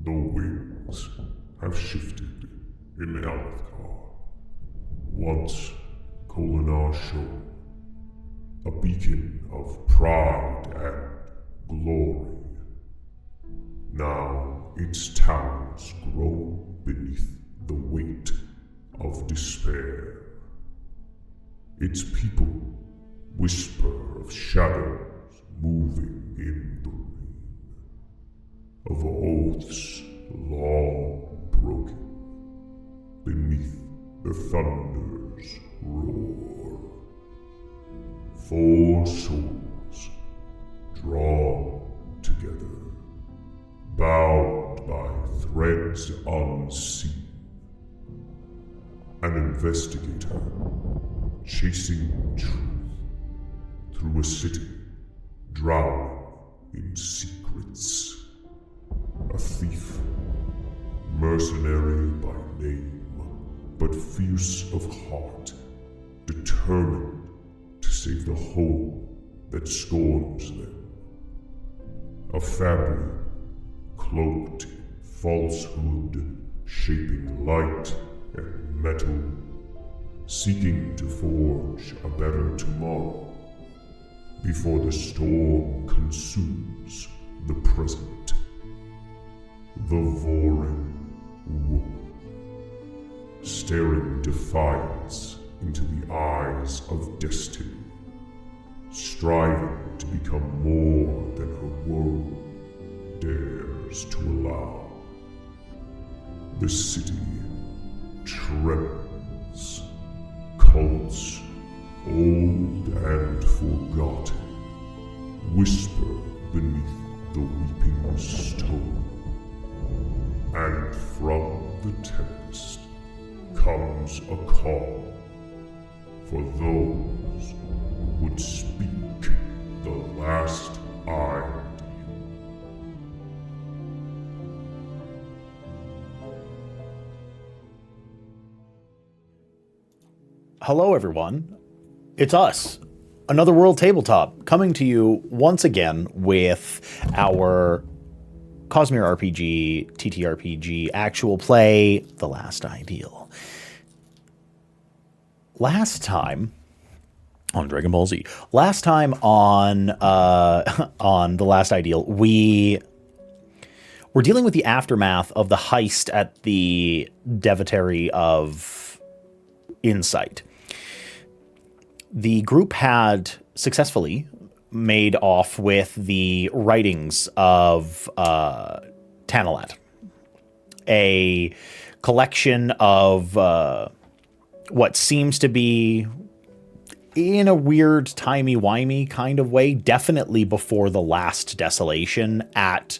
The winds have shifted in Alethkar. Once Kholinar shone, a beacon of pride and glory. Now its towers groan beneath the weight of despair. Its people whisper of shadows moving in the rain, of oaths long broken beneath the thunder's roar. 4 souls drawn together, bound by threads unseen. An investigator chasing truth through a city drowning in secrets. A thief, mercenary by name, but fierce of heart, determined to save the home that scorns them. A fabric cloaked in falsehood, shaping light and metal, seeking to forge a better tomorrow before the storm consumes the present. The Vorin woman, staring defiance into the eyes of destiny, striving to become more than her world dares to allow. The city trembles. Cults, old and forgotten, whisper beneath the weeping stone. And from the tempest comes a call for those who would speak the last ideal. Hello, everyone. It's us, Another World Tabletop, coming to you once again with our Cosmere RPG, TTRPG, actual play, The Last Ideal. Last time on Dragon Ball Z, last time on The Last Ideal, we were dealing with the aftermath of the heist at the Devotary of Insight. The group had successfully made off with the writings of Tanalat, a collection of what seems to be, in a weird timey-wimey kind of way, definitely before the last desolation at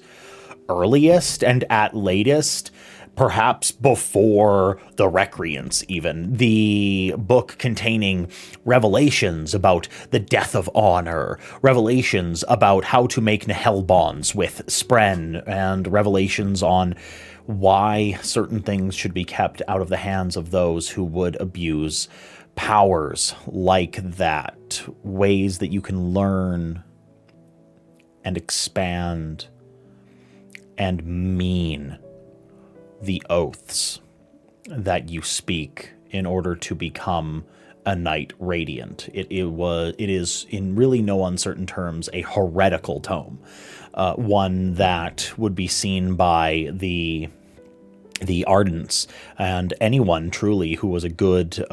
earliest and at latest, perhaps before the Recreants even. The book containing revelations about the death of honor, revelations about how to make Nihel bonds with Spren, and revelations on why certain things should be kept out of the hands of those who would abuse powers like that. Ways that you can learn and expand and mean the oaths that you speak in order to become a knight radiant. It is in really no uncertain terms a heretical tome, one that would be seen by the Ardents and anyone truly who was a good,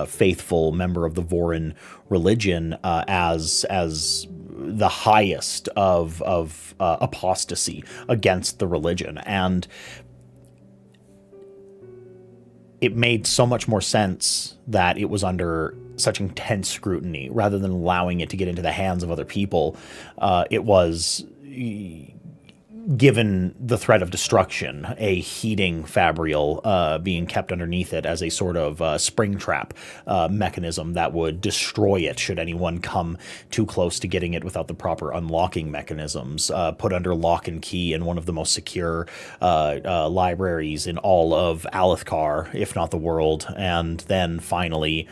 faithful member of the Vorin religion as the highest of apostasy against the religion. And it made so much more sense that it was under such intense scrutiny rather than allowing it to get into the hands of other people. It was given the threat of destruction, a heating fabrial being kept underneath it as a sort of spring trap mechanism that would destroy it should anyone come too close to getting it without the proper unlocking mechanisms, put under lock and key in one of the most secure libraries in all of Alethkar, if not the world, and then finally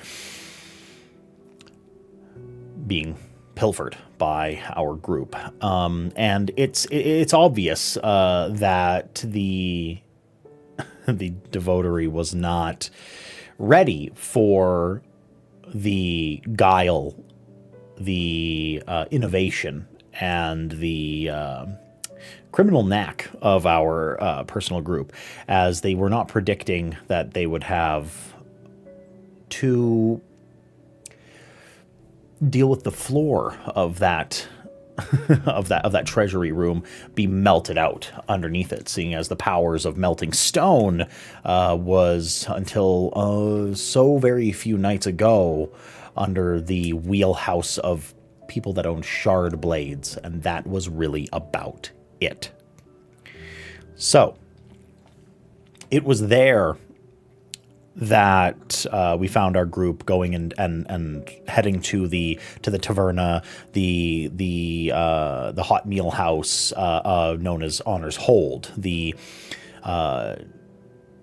being pilfered by our group. And it's obvious that the devotary was not ready for the guile, the innovation, and the criminal knack of our personal group, as they were not predicting that they would have to deal with the floor of that of that treasury room be melted out underneath it, seeing as the powers of melting stone was until so very few nights ago under the wheelhouse of people that own shard blades, and that was really about it. So it was there that we found our group going and heading to the taverna, the hot meal house known as Honor's Hold, the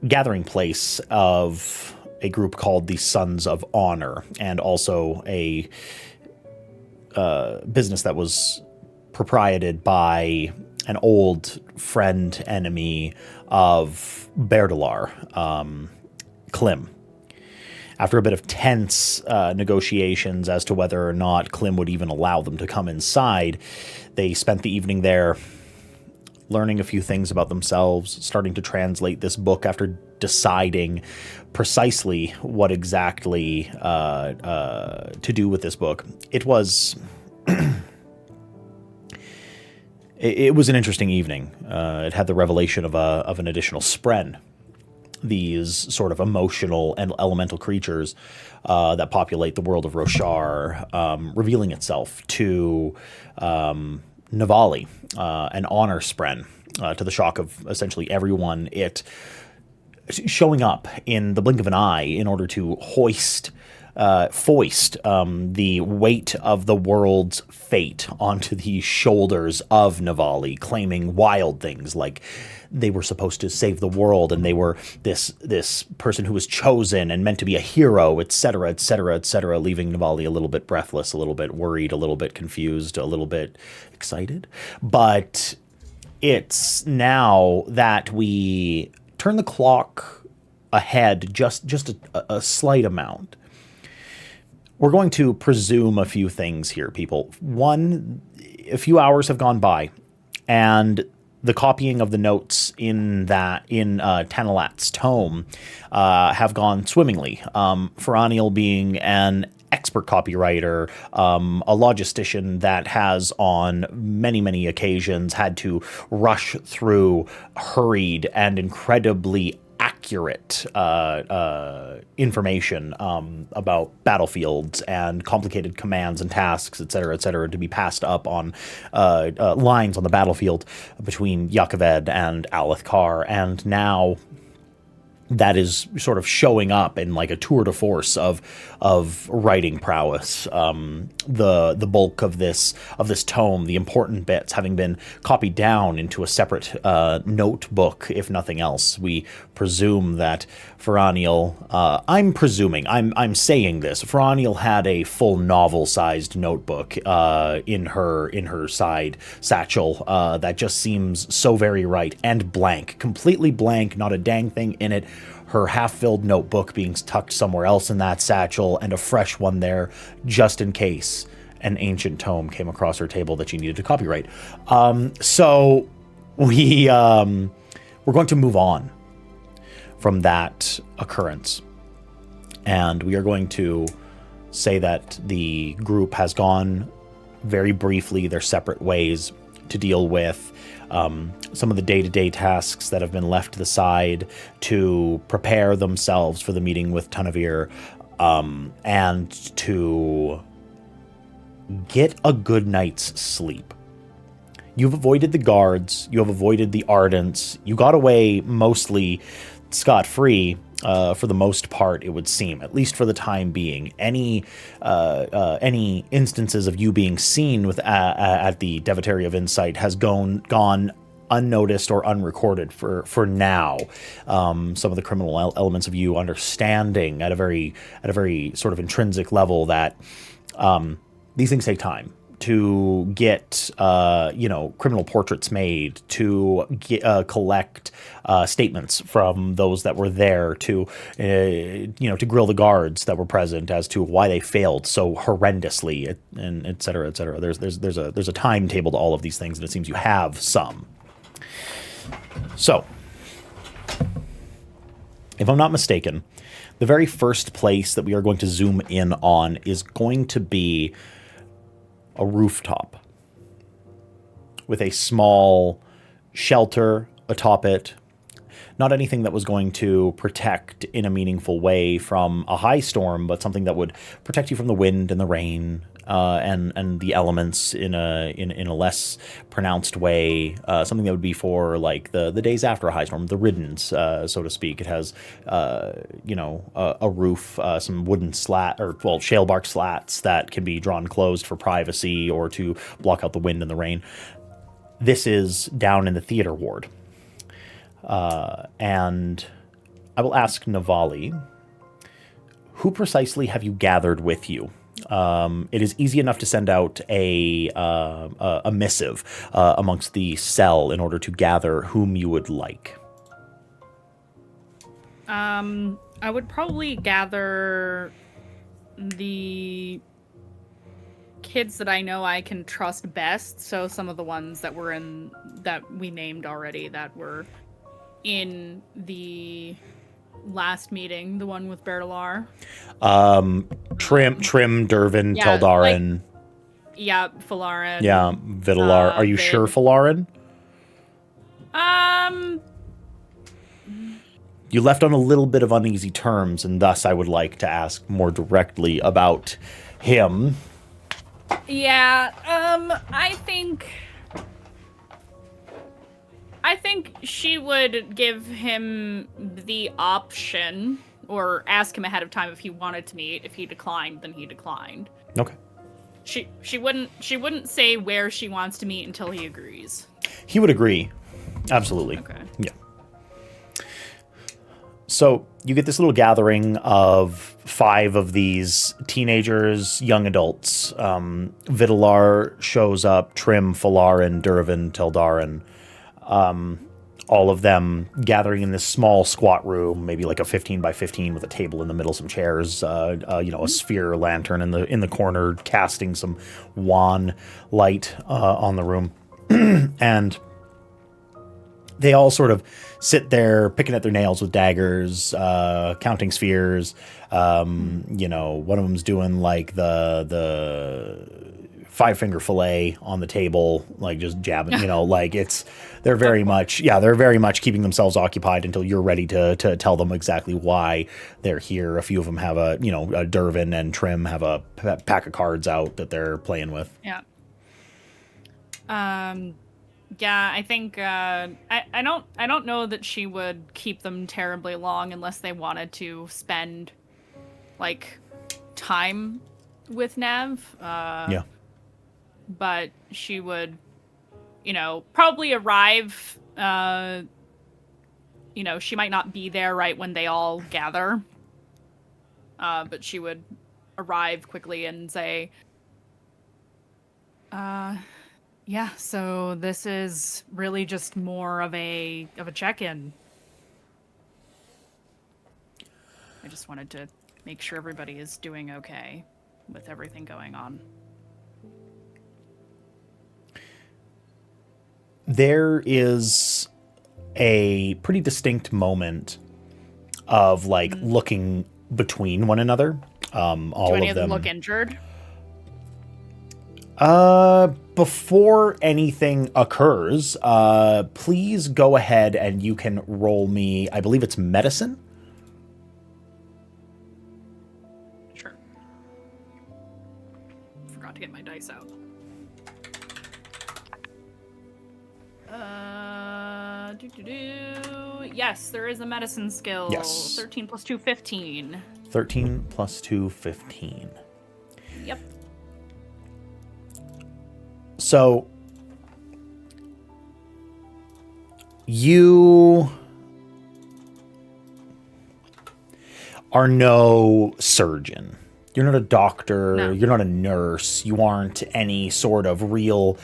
gathering place of a group called the Sons of Honor, and also a business that was proprieted by an old friend enemy of Berdalar, Klim. After a bit of tense negotiations as to whether or not Klim would even allow them to come inside, they spent the evening there learning a few things about themselves, starting to translate this book after deciding precisely what exactly to do with this book. It was it was an interesting evening. It had the revelation of an additional spren, these sort of emotional and elemental creatures that populate the world of Roshar, revealing itself to Navali, an honor spren, to the shock of essentially everyone. It showing up in the blink of an eye in order to foist the weight of the world's fate onto the shoulders of Navali, claiming wild things like they were supposed to save the world, and they were this person who was chosen and meant to be a hero, etc., etc., etc., leaving Navali a little bit breathless, a little bit worried, a little bit confused, a little bit excited. But it's now that we turn the clock ahead just a slight amount. We're going to presume a few things here, people. One, a few hours have gone by, and the copying of the notes in Tanalat's tome have gone swimmingly. Feraniel being an expert copywriter, a logistician that has on many, many occasions had to rush through hurried and incredibly accurate information about battlefields and complicated commands and tasks, et cetera, to be passed up on lines on the battlefield between Yakaved and Alethkar, and now that is sort of showing up in like a tour de force of writing prowess. The bulk of this tome, the important bits, having been copied down into a separate notebook, if nothing else. We presume that Feraniel, I'm saying this, Feraniel had a full novel-sized notebook in her side satchel that just seems so very right, and blank, completely blank, not a dang thing in it. Her half-filled notebook being tucked somewhere else in that satchel, and a fresh one there just in case an ancient tome came across her table that she needed to copyright. So we're going to move on from that occurrence, and we are going to say that the group has gone very briefly their separate ways to deal with some of the day-to-day tasks that have been left to the side to prepare themselves for the meeting with Tunavir, and to get a good night's sleep. You've avoided the guards, you have avoided the Ardents, you got away mostly scot-free, for the most part, it would seem, at least for the time being. Any instances of you being seen with at the Devatary of Insight has gone unnoticed or unrecorded for now. Some of the criminal elements of you understanding at a very sort of intrinsic level that these things take time. to get, criminal portraits made, to collect statements from those that were there, to grill the guards that were present as to why they failed so horrendously, and et cetera, et cetera. There's a timetable to all of these things, and it seems you have some. So, if I'm not mistaken, the very first place that we are going to zoom in on is going to be a rooftop with a small shelter atop it. Not anything that was going to protect in a meaningful way from a high storm, but something that would protect you from the wind and the rain, and the elements in a less pronounced way. Something that would be for like the days after a high storm, the riddance, so to speak. It has a roof, some wooden shale bark slats that can be drawn closed for privacy or to block out the wind and the rain. This is down in the theater ward. And I will ask Navali, who precisely have you gathered with you? It is easy enough to send out a missive amongst the cell in order to gather whom you would like. I would probably gather the kids that I know I can trust best. So some of the ones that we named already that were in the last meeting, the one with Bertalar. Trim, Dervin, Teldarin. Falarin. Yeah, Vitalar. Are you sure Falarin? You left on a little bit of uneasy terms, and thus I would like to ask more directly about him. Yeah, I think she would give him the option, or ask him ahead of time if he wanted to meet. If he declined, then he declined. Okay. She wouldn't say where she wants to meet until he agrees. He would agree. Absolutely. Okay. Yeah. So you get this little gathering of 5 of these teenagers, young adults. Vitalar shows up, Trim, Falarin, Dervin, Teldarin. All of them gathering in this small squat room, maybe like a 15 by 15 with a table in the middle, some chairs, a sphere lantern in the corner, casting some wan light on the room. And they all sort of sit there picking at their nails with daggers, counting spheres. One of them's doing like the 5-finger fillet on the table, like just jabbing, they're very much keeping themselves occupied until you're ready to tell them exactly why they're here. A few of them have a Dervin and Trim have a pack of cards out that they're playing with. Yeah. Yeah, I think I don't know that she would keep them terribly long unless they wanted to spend like time with Nav. Yeah. But she would, probably arrive. She might not be there right when they all gather. But she would arrive quickly and say, yeah, so this is really just more of a check-in. I just wanted to make sure everybody is doing okay with everything going on. There is a pretty distinct moment of looking between one another. All Do any of them look injured? Before anything occurs, please go ahead and you can roll me, I believe it's medicine. Sure. Forgot to get my dice out. Yes, there is a medicine skill. Yes. 13 plus 2, 15. 13 plus 2, 15. Yep. So, you are no surgeon. You're not a doctor. No. You're not a nurse. You aren't any sort of real.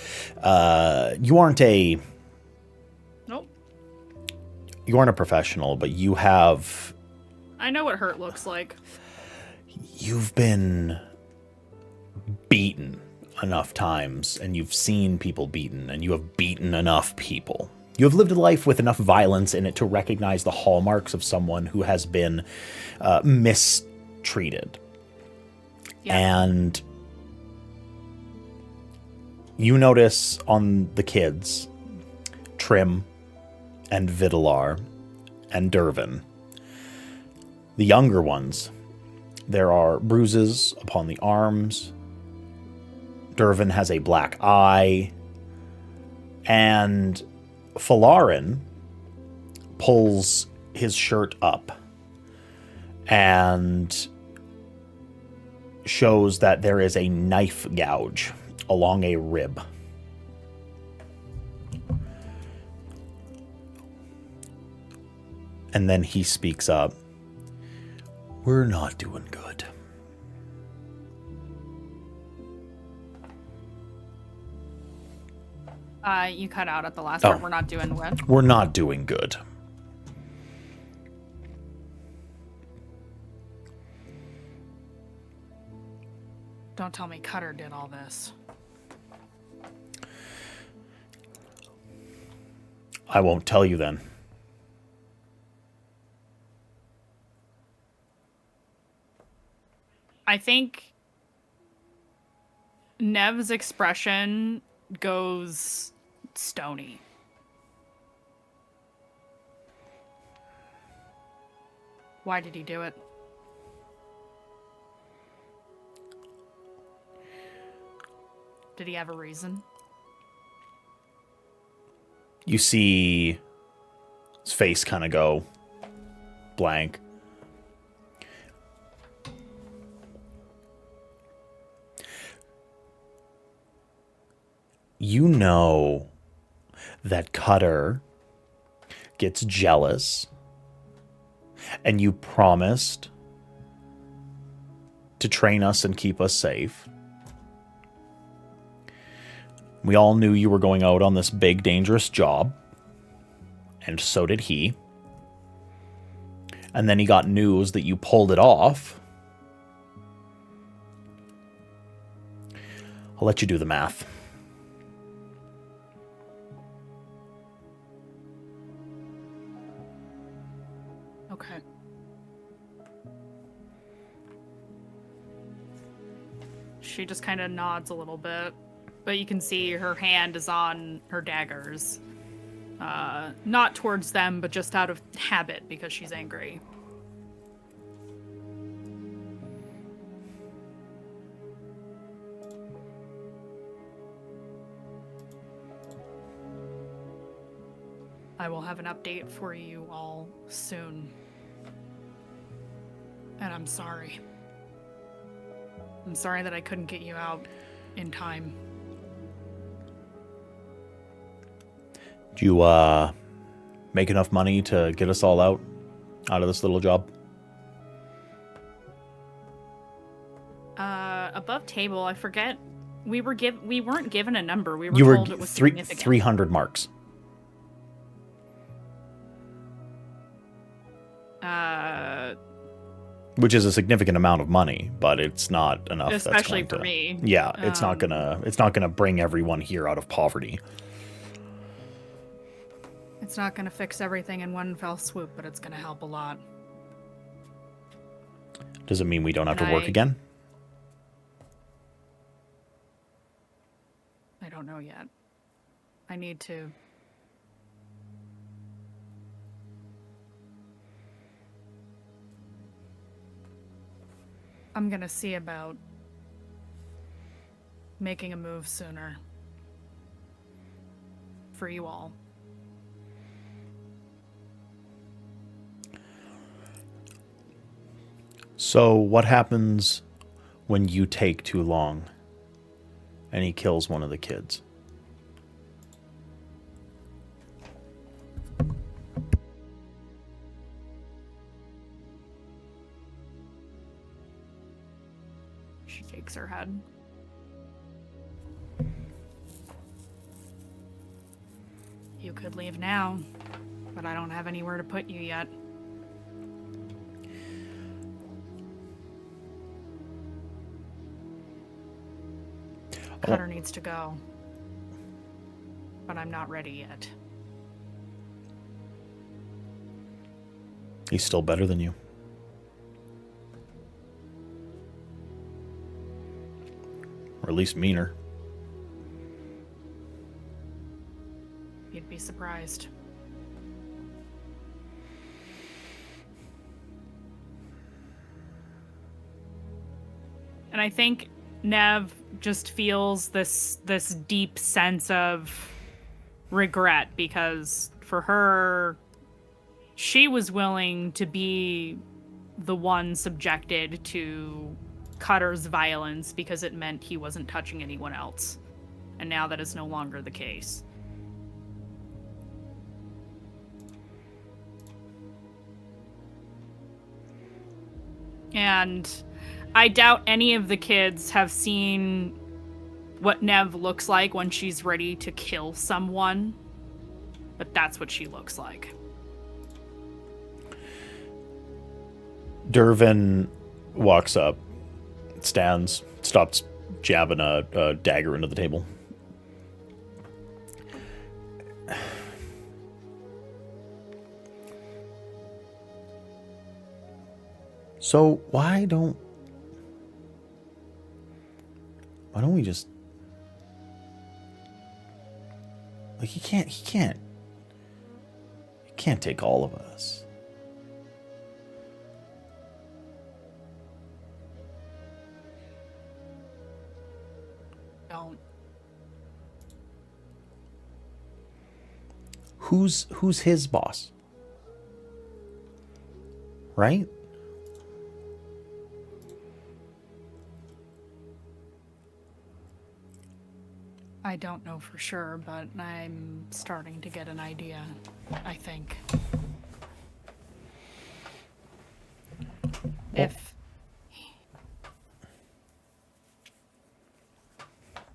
You aren't a. Nope. You aren't a professional, but you have. I know what hurt looks like. You've been beaten enough times, and you've seen people beaten, and you have beaten enough people. You have lived a life with enough violence in it to recognize the hallmarks of someone who has been mistreated. Yeah. And you notice on the kids, Trim and Vidalar and Dervin, the younger ones, there are bruises upon the arms. Dervin has a black eye. And Falarin pulls his shirt up and shows that there is a knife gouge along a rib. And then he speaks up. We're not doing good. You cut out at the last part. We're not doing what? We're not doing good. Don't tell me Cutter did all this. I won't tell you then. I think Nev's expression goes stony. Why did he do it? Did he have a reason? You see his face kind of go blank. You know that Cutter gets jealous, and you promised to train us and keep us safe. We all knew you were going out on this big, dangerous job, and so did he. And then he got news that you pulled it off. I'll let you do the math. Okay. She just kind of nods a little bit, but you can see her hand is on her daggers. Not towards them, but just out of habit because she's angry. I will have an update for you all soon. And I'm sorry. I'm sorry that I couldn't get you out in time. Do you make enough money to get us all out of this little job? Above table, I forget. We weren't given a number. We were You told were it was 300 marks. Which is a significant amount of money, but it's not enough. Especially for me. Yeah, it's not gonna bring everyone here out of poverty. It's not gonna fix everything in one fell swoop, but it's gonna help a lot. Does it mean we don't have to work again? I don't know yet. I need to. I'm gonna see about making a move sooner. For you all. So what happens when you take too long and he kills one of the kids? She shakes her head. You could leave now, but I don't have anywhere to put you yet. Cutter needs to go, but I'm not ready yet. He's still better than you. Or at least meaner. You'd be surprised. And I think Nev just feels this deep sense of regret, because for her, she was willing to be the one subjected to Cutter's violence because it meant he wasn't touching anyone else. And now that is no longer the case. And I doubt any of the kids have seen what Nev looks like when she's ready to kill someone, but that's what she looks like. Dervin walks up, stands, stops jabbing a dagger into the table. So why don't we just, like, he can't take all of us. Don't. Who's his boss? Right? I don't know for sure, but I'm starting to get an idea, I think. If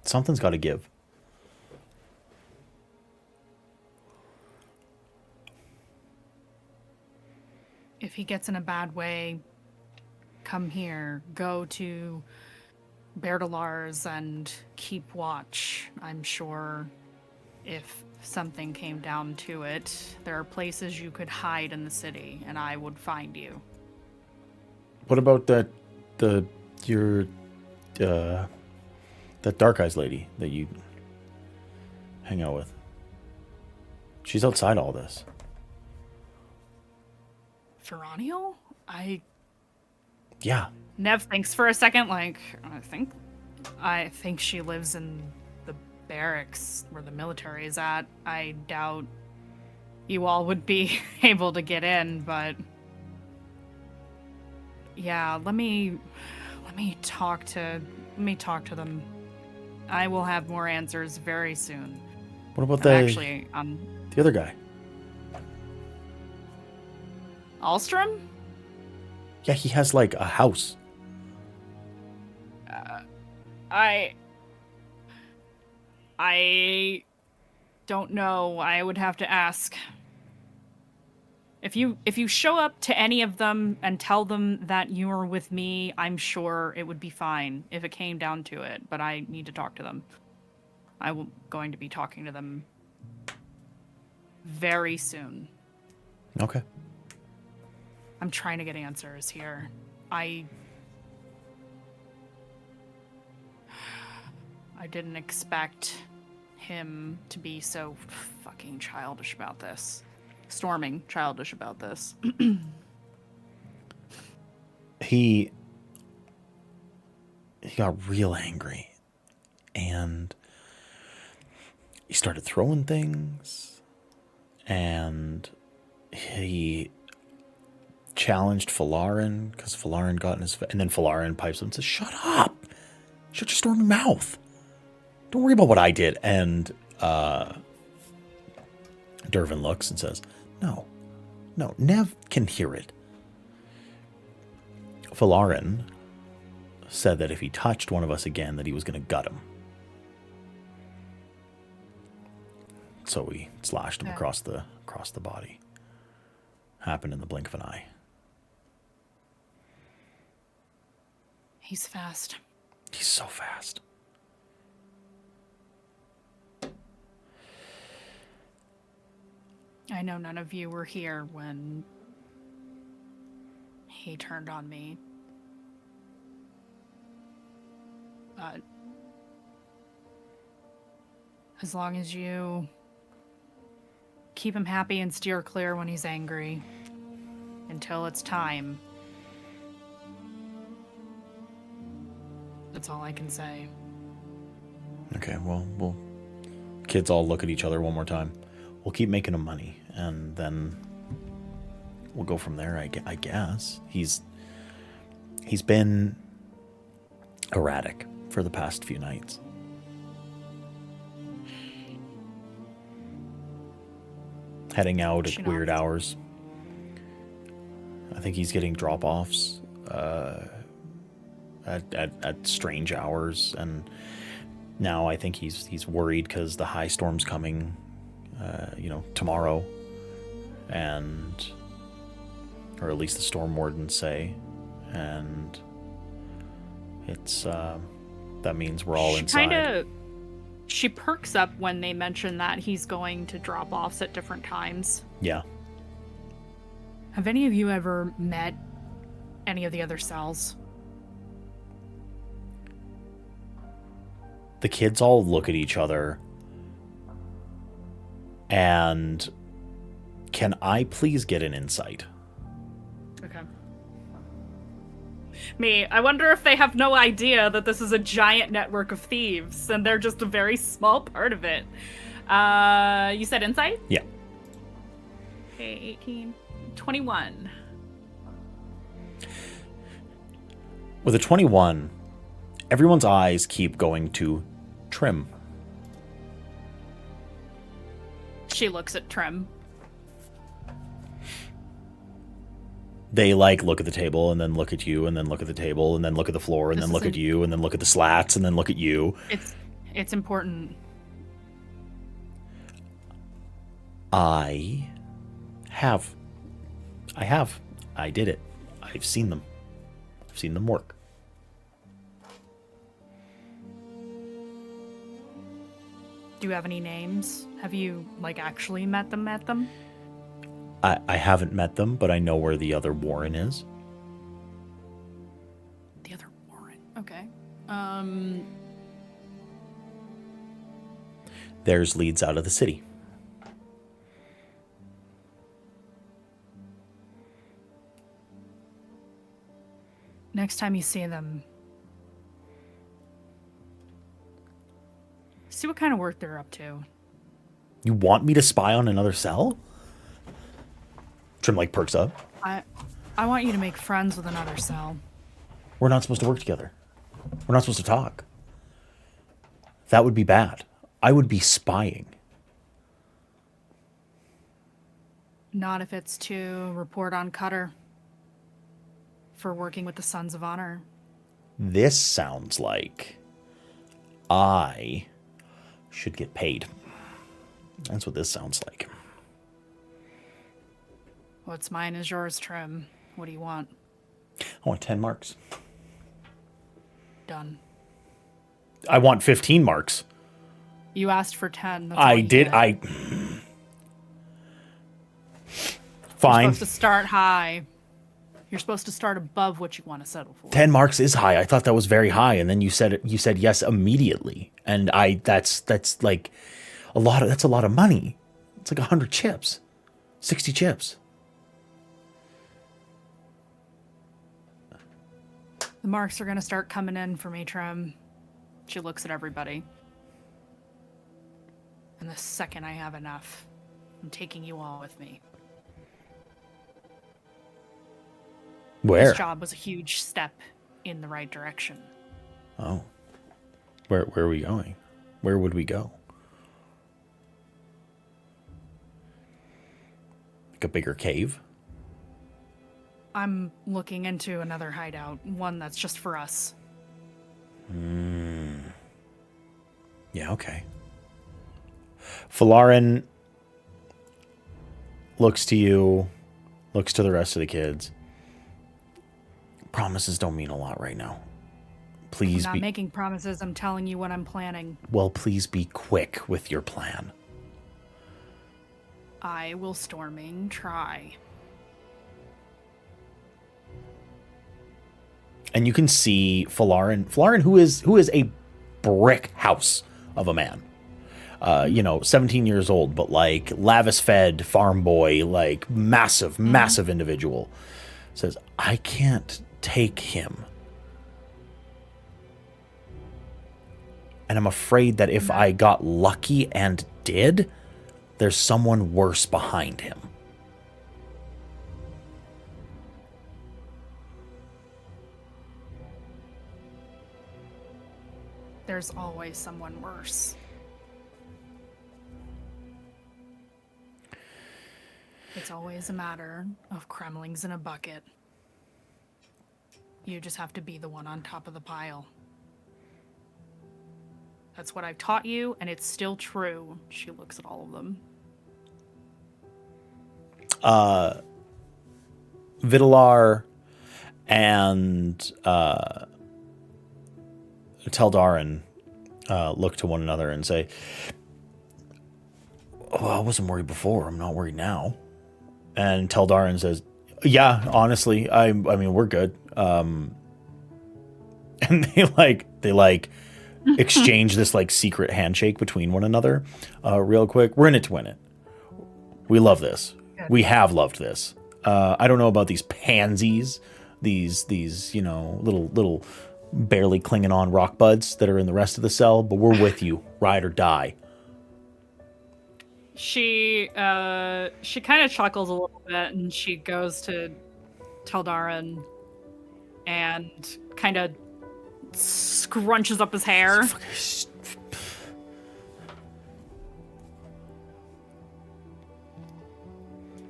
something's got to give. If he gets in a bad way, come here, go to Berdalar's and keep watch. I'm sure if something came down to it, there are places you could hide in the city, and I would find you. What about that Dark Eyes lady that you hang out with? She's outside all this. Ferranio? Yeah. Nev thinks for a second, like, I think she lives in the barracks where the military is at. I doubt you all would be able to get in, but yeah, let me talk to them. I will have more answers very soon. What about the other guy? Alstrom? Yeah, he has like a house. I don't know. I would have to ask. If you show up to any of them and tell them that you are with me, I'm sure it would be fine if it came down to it, but I need to talk to them. I'm going to be talking to them very soon. Okay. I'm trying to get answers here. I didn't expect him to be so fucking childish about this. Storming childish about this. He got real angry, and he started throwing things, and he challenged Falarin because Falarin got in his and then Falarin pipes him and says, "Shut up! Shut your stormy mouth! Don't worry about what I did." And Dervin looks and says, No, Nev can hear it. Falarin said that if he touched one of us again, that he was going to gut him. So we slashed him across the body. Happened in the blink of an eye. He's fast. He's so fast. I know none of you were here when he turned on me. But as long as you keep him happy and steer clear when he's angry until it's time, that's all I can say. Okay, well, kids all look at each other one more time. We'll keep making him money, and then we'll go from there, I guess. He's been erratic for the past few nights. Heading out at weird hours. I think he's getting drop-offs at strange hours, and now I think he's worried because the high storm's coming, tomorrow, and or at least the storm wardens say, and it's that means we're all inside. She perks up when they mention that he's going to drop-offs at different times. Yeah. Have any of you ever met any of the other cells? The kids all look at each other, and can I please get an insight? Okay. I wonder if they have no idea that this is a giant network of thieves, and they're just a very small part of it. You said insight? Yeah. Okay, 18. 21. With a 21, everyone's eyes keep going to Trim. She looks at Trim. They look at the table and then look at you and then look at the table and then look at the floor and then look at you and then look at the slats and then look at you. It's important. I did it. I've seen them. I've seen them work. Do you have any names? Have you, actually met them? I haven't met them, but I know where the other Warren is. The other Warren? Okay. Theirs leads out of the city. Next time you see them, see what kind of work they're up to. You want me to spy on another cell? Trim perks up. I want you to make friends with another cell. We're not supposed to work together. We're not supposed to talk. That would be bad. I would be spying. Not if it's to report on Cutter for working with the Sons of Honor. This sounds like I should get paid. That's what this sounds like. What's mine is yours, Trim. What do you want? I want 10 marks. Done. I want 15 marks. You asked for 10. That's I did. Fine. You're supposed to start high. You're supposed to start above what you want to settle for. 10 marks is high. I thought that was very high, and then you said yes immediately. And that's like a lot of money. It's like 100 chips. 60 chips. The marks are going to start coming in for me, Trim. She looks at everybody. And the second I have enough, I'm taking you all with me. Where? This job was a huge step in the right direction. Oh. Where are we going? Where would we go? Like a bigger cave? I'm looking into another hideout, one that's just for us. Yeah, okay. Falarin looks to you, looks to the rest of the kids. Promises don't mean a lot right now. Please I'm not be... making promises. I'm telling you what I'm planning. Well, please be quick with your plan. I will storming try. And you can see Falarin, who is a brick house of a man. 17 years old, but like lavish-fed farm boy, like massive individual. Says, I can't take him. And I'm afraid that if I got lucky and did, there's someone worse behind him. There's always someone worse. It's always a matter of crumblings in a bucket. You just have to be the one on top of the pile. That's what I've taught you, and it's still true. She looks at all of them. Vidalar and Teldarin look to one another and say, "Oh, I wasn't worried before. I'm not worried now." And Teldarin says, "Yeah, honestly, I mean, we're good." And they exchange this like secret handshake between one another, real quick. We're in it to win it. We love this. Good. We have loved this. I don't know about these pansies, these little barely clinging on rock buds that are in the rest of the cell, but we're with you, ride or die. She kind of chuckles a little bit, and she goes to Teldarin and kind of scrunches up his hair.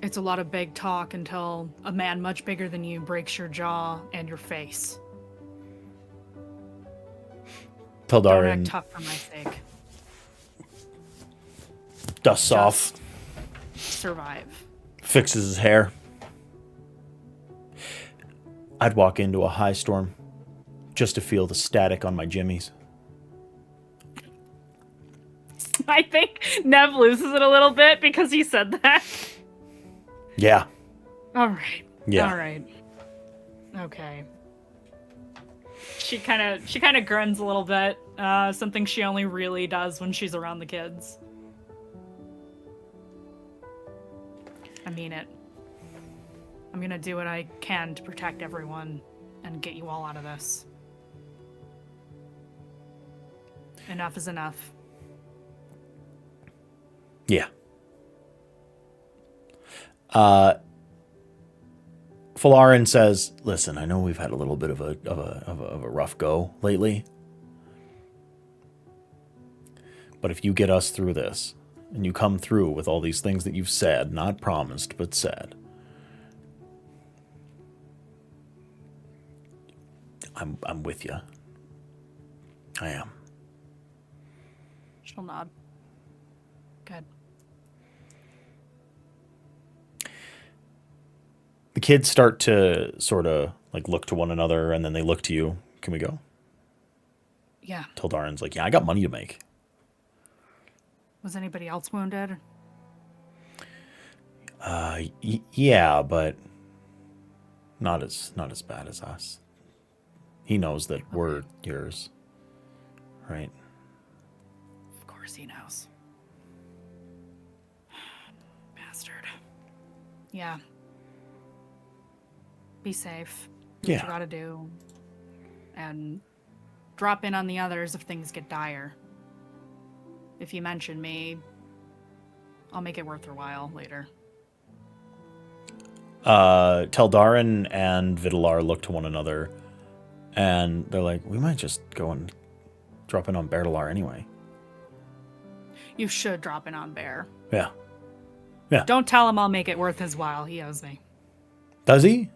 It's a lot of big talk until a man much bigger than you breaks your jaw and your face. Don't Teldarin act tough for my sake. dusts off, Survive. fixes his hair. I'd walk into a high storm just to feel the static on my jimmies. I think Nev loses it a little bit because he said that. Yeah. All right. Yeah. All right. Okay. She kind of grins a little bit. Something she only really does when she's around the kids. I mean it. I'm gonna do what I can to protect everyone and get you all out of this. Enough is enough. Yeah. Falarin says, "Listen, I know we've had a little bit of a rough go lately, but if you get us through this, and you come through with all these things that you've said, not promised, but said, I'm with you. I am." She'll nod. Good. The kids start to sort of like look to one another, and then they look to you. Can we go? Yeah. Teldarin's like, "Yeah, I got money to make." Was anybody else wounded? Yeah, but not as bad as us. He knows that we're yours, right? Of course he knows. Bastard. Yeah. Be safe. Do what you gotta do. And drop in on the others if things get dire. If you mention me, I'll make it worth your while later. Teldarin and Vidalar look to one another, and they're like, "We might just go and drop in on Berdalar anyway." You should drop in on Bear. Yeah. Yeah. Don't tell him I'll make it worth his while. He owes me. Does he?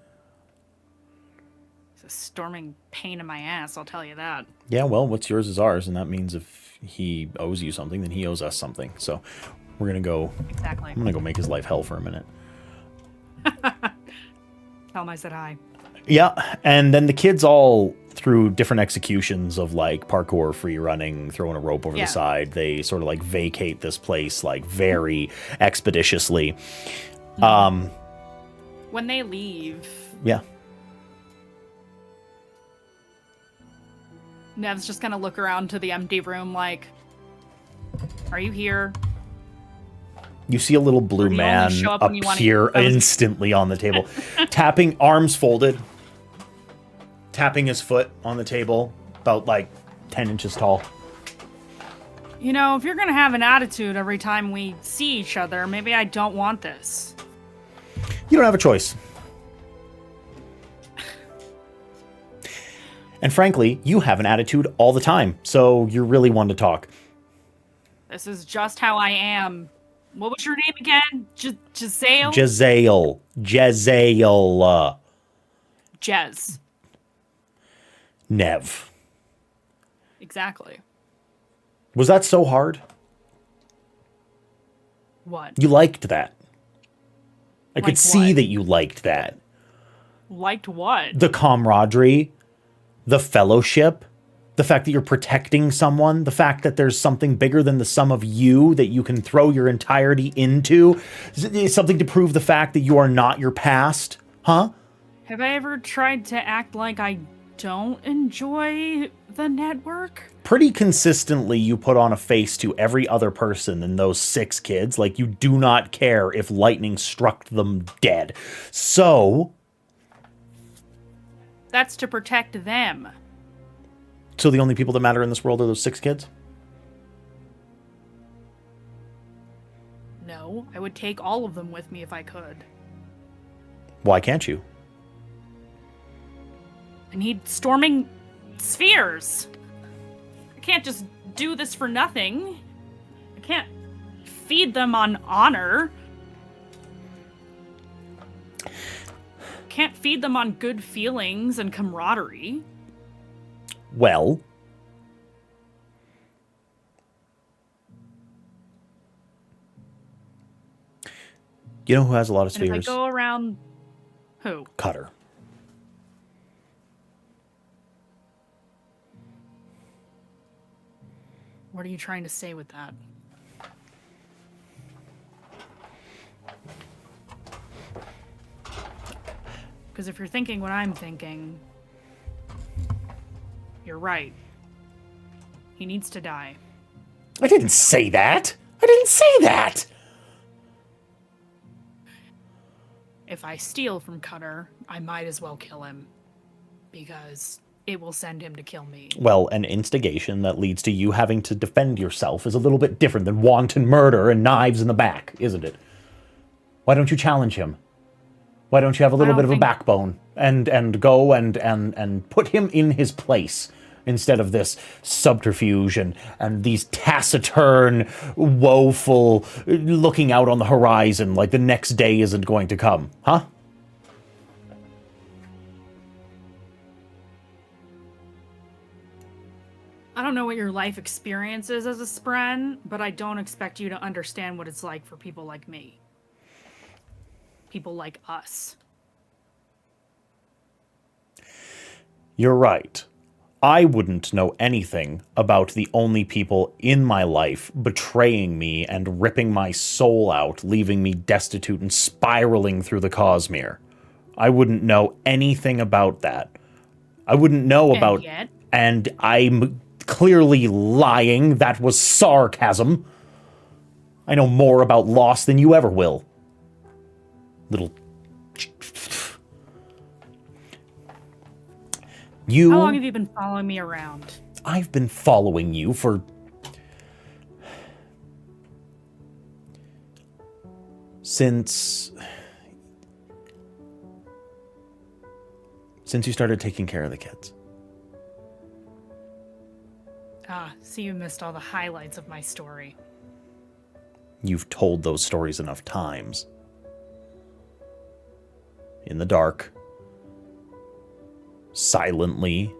a storming pain in my ass, I'll tell you that. Yeah, well, what's yours is ours, and that means if he owes you something, then he owes us something. So we're gonna go. Exactly. I'm gonna go make his life hell for a minute. Tell him I said hi. Yeah, and then the kids all, through different executions of like parkour, free running, throwing a rope over the side, they sort of like vacate this place like very expeditiously. When they leave, Yeah. Nev's just gonna look around to the empty room like, are you here? You see a little blue Or do you only man show up when you wanna- appear I was- instantly on the table, tapping, arms folded, tapping his foot on the table, about like 10 inches tall. You know, if you're gonna have an attitude every time we see each other, maybe I don't want this. You don't have a choice. And frankly, you have an attitude all the time, so you're really one to talk. This is just how I am. What was your name again? Jezzael? Jezzael. Jezzael. Jez. Nev. Exactly. Was that so hard? What? You liked that. I could Liked see what? that you liked that. Liked what? The camaraderie, the fellowship, the fact that you're protecting someone, the fact that there's something bigger than the sum of you that you can throw your entirety into, something to prove the fact that you are not your past, huh? Have I ever tried to act like I don't enjoy the network? Pretty consistently, you put on a face to every other person in those 6 kids, like you do not care if lightning struck them dead. So That's to protect them. So the only people that matter in this world are those 6 kids? No, I would take all of them with me if I could. Why can't you? I need storming spheres. I can't just do this for nothing. I can't feed them on honor. Can't feed them on good feelings and camaraderie. Well, you know who has a lot of And if I spheres? go around... Who? Cutter. What are you trying to say with that? Because if you're thinking what I'm thinking, you're right. He needs to die. I didn't say that. I didn't say that. If I steal from Cutter, I might as well kill him. Because it will send him to kill me. Well, an instigation that leads to you having to defend yourself is a little bit different than wanton murder and knives in the back, isn't it? Why don't you challenge him? Why don't you have a little bit of a backbone and go and put him in his place instead of this subterfuge and these taciturn, woeful looking out on the horizon like the next day isn't going to come, huh? I don't know what your life experience is as a Spren, but I don't expect you to understand what it's like for people like me. People like us. You're right. I wouldn't know anything about the only people in my life betraying me and ripping my soul out, leaving me destitute and spiraling through the Cosmere. I wouldn't know anything about that. I wouldn't know about... Yet? And I'm clearly lying. That was sarcasm. I know more about loss than you ever will. Little... You... How long have you been following me around? I've been following you for... Since you started taking care of the kids. Ah, so you missed all the highlights of my story. You've told those stories enough times. In the dark. silently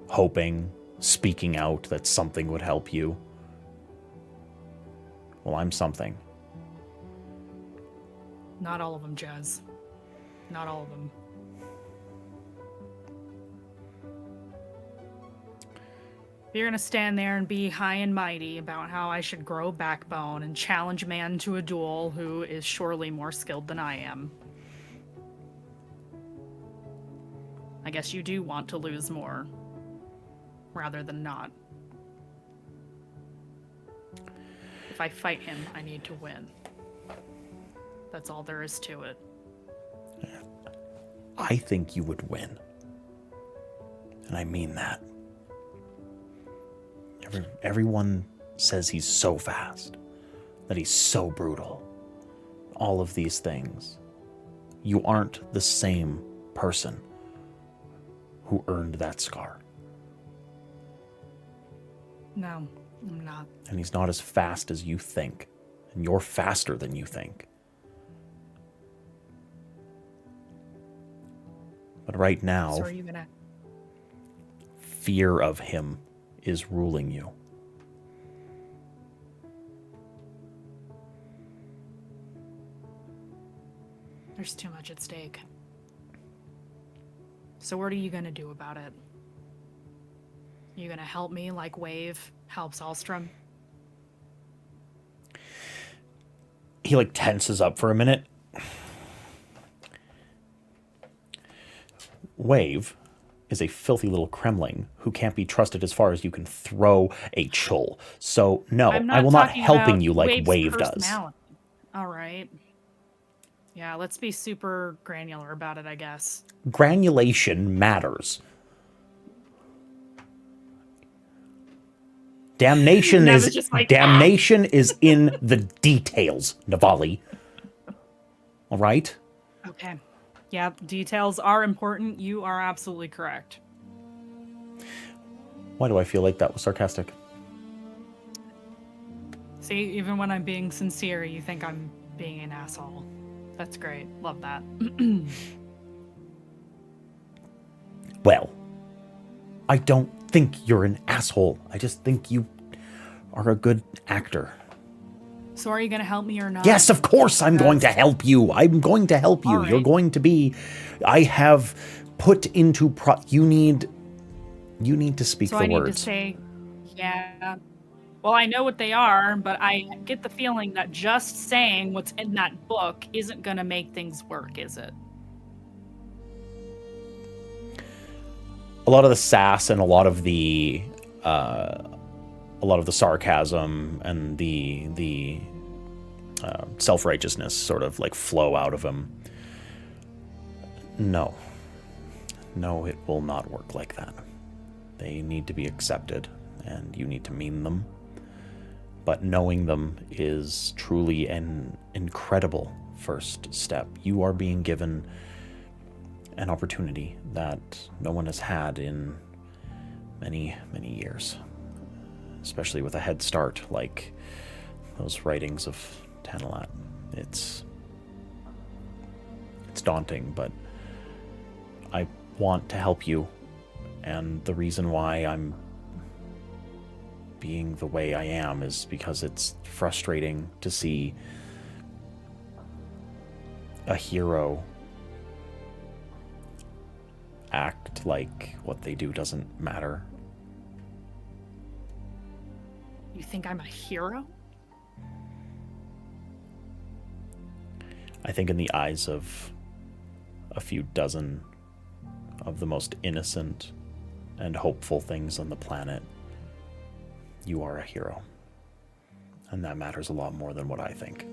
hoping, speaking out that something would help you. Well, I'm something. Not all of them, Jazz. Not all of them. You're gonna stand there and be high and mighty about how I should grow backbone and challenge man to a duel who is surely more skilled than I am. I guess you do want to lose more, rather than not. If I fight him, I need to win. That's all there is to it. I think you would win. And I mean that. Everyone says he's so fast, that he's so brutal. All of these things. You aren't the same person who earned that scar. No, I'm not. And he's not as fast as you think. And you're faster than you think. But right now, So are you gonna... fear of him is ruling you. There's too much at stake. So what are you gonna do about it? You gonna help me like Wave helps Alstrom? He like tenses up for a minute. Wave is a filthy little Kremling who can't be trusted as far as you can throw a chul. So no, I will not helping you like Wave's Wave does. personality. All right. Yeah, let's be super granular about it, I guess. Granulation matters. Damnation Nev is is just like, damnation is in the details, Navali. All right? Okay. Yeah, details are important. You are absolutely correct. Why do I feel like that was sarcastic? See, even when I'm being sincere, you think I'm being an asshole. That's great. Love that. Well, I don't think you're an asshole. I just think you are a good actor. So are you going to help me or not? Yes, of course I'm going to help you. I'm going to help you. All right. You're going to be... I have put into... You need to speak so the I need words. to say, yeah. Well, I know what they are, but I get the feeling that just saying what's in that book isn't going to make things work, is it? A lot of the sass and a lot of the sarcasm and the self-righteousness sort of like flow out of him. No, it will not work like that. They need to be accepted, and you need to mean them. But knowing them is truly an incredible first step. You are being given an opportunity that no one has had in many, many years, especially with a head start like those writings of Tanalat. It's daunting, but I want to help you, and the reason why I'm being the way I am is because it's frustrating to see a hero act like what they do doesn't matter. You think I'm a hero? I think in the eyes of a few dozen of the most innocent and hopeful things on the planet, you are a hero. And that matters a lot more than what I think.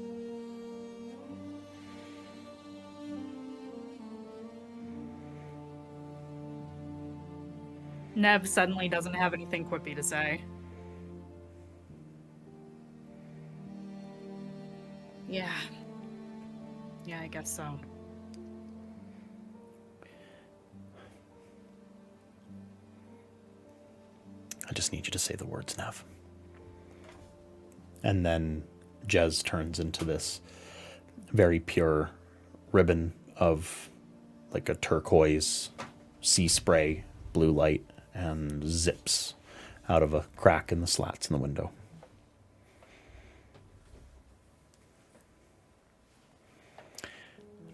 Nev suddenly doesn't have anything quippy to say. Yeah. Yeah, I guess so. I just need you to say the words, Nev. And then Jez turns into this very pure ribbon of like a turquoise sea spray blue light and zips out of a crack in the slats in the window.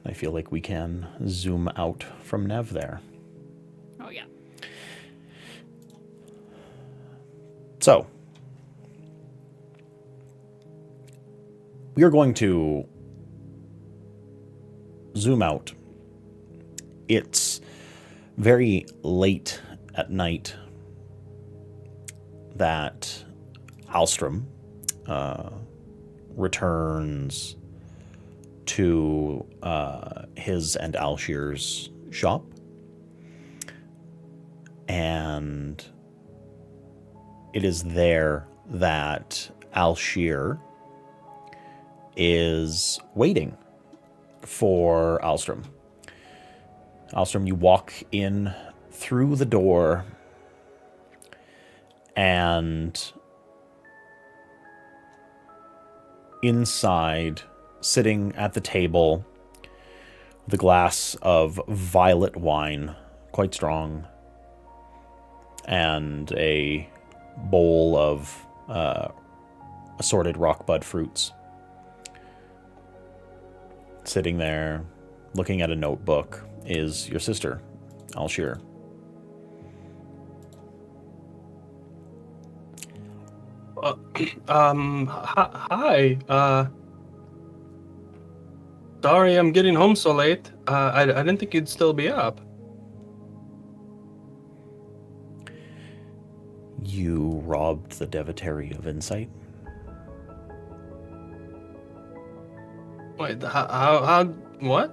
I feel like we can zoom out from Nev there. Oh, yeah. So, we are going to zoom out. It's very late at night that Alstrom returns to his and Alshir's shop. And it is there that Alshir is waiting for Alstrom. Alstrom, you walk in through the door, and inside, sitting at the table with a glass of violet wine, quite strong, and a bowl of assorted rockbud fruits. Sitting there, looking at a notebook, is your sister, Alshir. Hi. Sorry I'm getting home so late. I didn't think you'd still be up. You robbed the Devotary of Insight? Wait, how, what?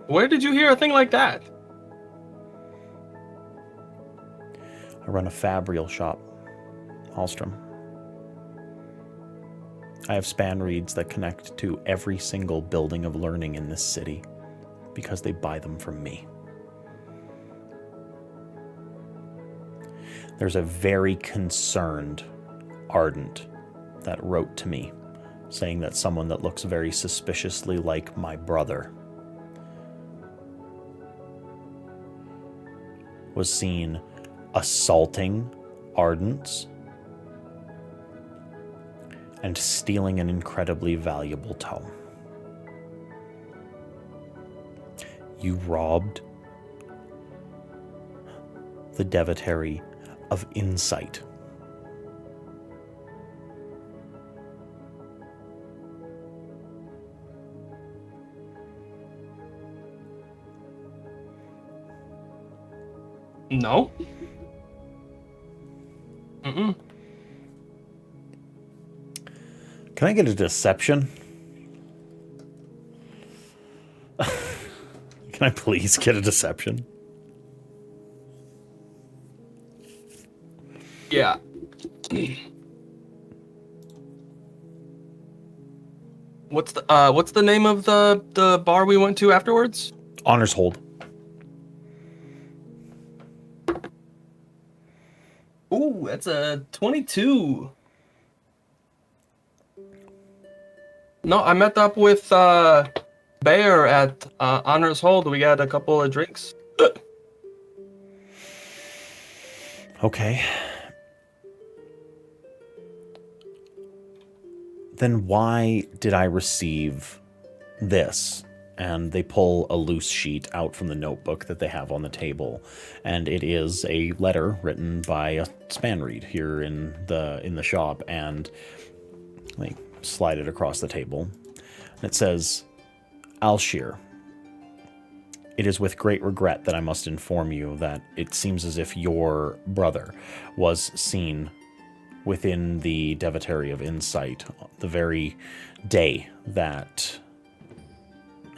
Where did you hear a thing like that? I run a fabrial shop, Alstrom. I have span reeds that connect to every single building of learning in this city because they buy them from me. There's a very concerned Ardent that wrote to me saying that someone that looks very suspiciously like my brother was seen assaulting Ardents and stealing an incredibly valuable tome. You robbed the Devotary of Insight. No. Mm-mm. Can I get a deception? Can I please get a deception? Yeah. What's the name of the bar we went to afterwards? Honors hold. Ooh, that's a 22. No, I met up with Bear at Honors Hold. We got a couple of drinks. Okay. Then why did I receive this? And they pull a loose sheet out from the notebook that they have on the table, and it is a letter written by a span reed here in the shop, and they slide it across the table. And it says, Alshir, it is with great regret that I must inform you that it seems as if your brother was seen within the Devotary of Insight the very day that...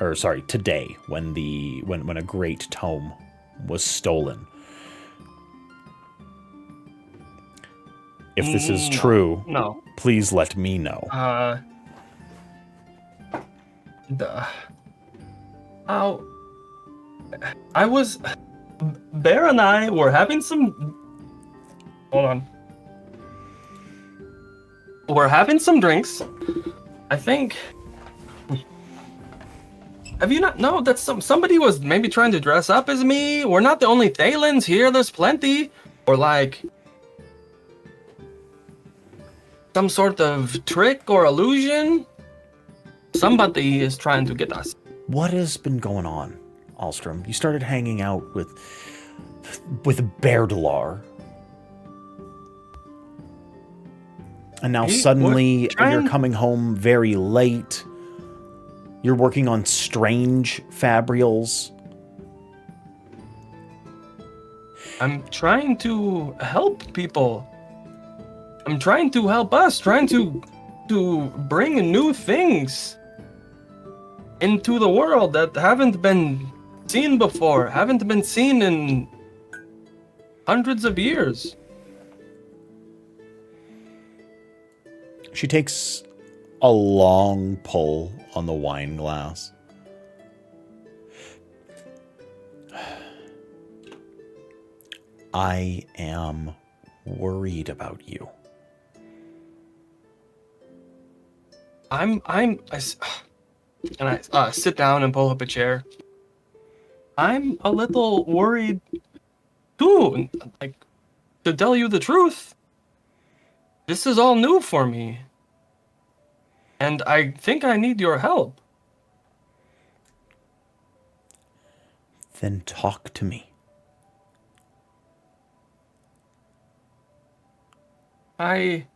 or sorry, today, when a great tome was stolen. If this is true, No. please let me know. Bear and I were having some... Hold on. We're having some drinks. I think Have you not? No, that's somebody was maybe trying to dress up as me. We're not the only Thalens here. There's plenty. Or like some sort of trick or illusion. Somebody is trying to get us. What has been going on, Alstrom? You started hanging out with Berdalar. And now suddenly you're coming home very late. You're working on strange fabrials. I'm trying to help people. I'm trying to help us, trying to bring new things into the world that haven't been seen before, haven't been seen in hundreds of years. She takes a long pull on the wine glass. I am worried about you. And I sit down and pull up a chair. I'm a little worried too. Like, to tell you the truth, this is all new for me. And I think I need your help. Then talk to me. I'm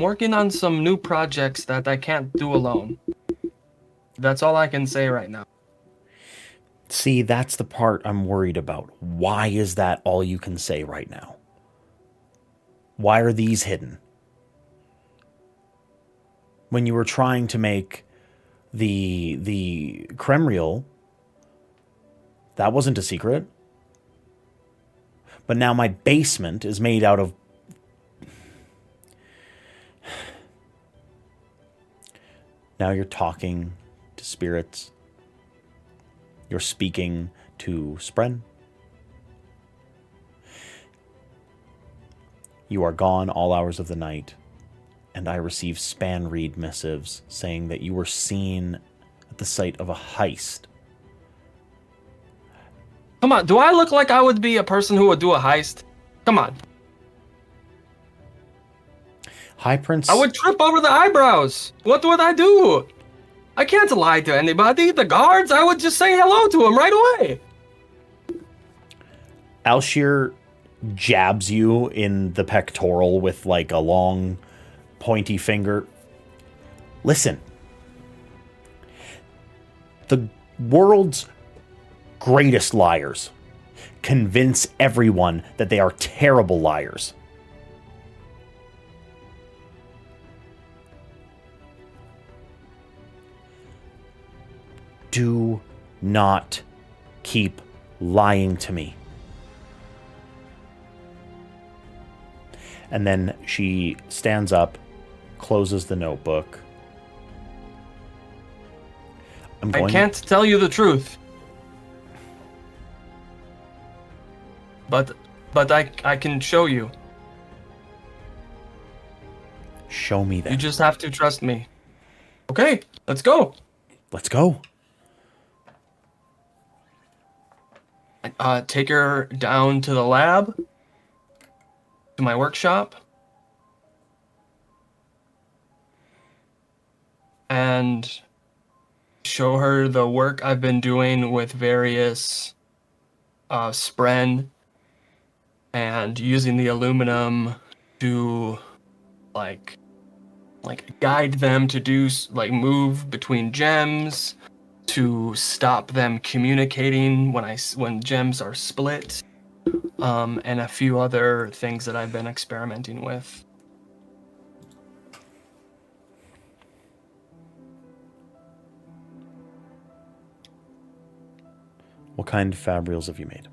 working on some new projects that I can't do alone. That's all I can say right now. See, that's the part I'm worried about. Why is that all you can say right now? Why are these hidden? When you were trying to make the Kremriel, that wasn't a secret. But now my basement is made out of... Now you're talking to spirits. You're speaking to Spren. You are gone all hours of the night, and I receive span-read missives saying that you were seen at the site of a heist. Come on, do I look like I would be a person who would do a heist? Come on. High Prince... I would trip over the eyebrows. What would I do? I can't lie to anybody. The guards, I would just say hello to them right away. Alshir jabs you in the pectoral with like a long, pointy finger. Listen. The world's greatest liars convince everyone that they are terrible liars. Do not keep lying to me. And then she stands up, closes the notebook. I can't tell you the truth. But I can show you. Show me that. You just have to trust me. Okay, let's go. Let's go. Take her down to the lab, to my workshop, and show her the work I've been doing with various spren and using the aluminum to like guide them to do move between gems, to stop them communicating when gems are split, and a few other things that I've been experimenting with. What kind of fabrials have you made?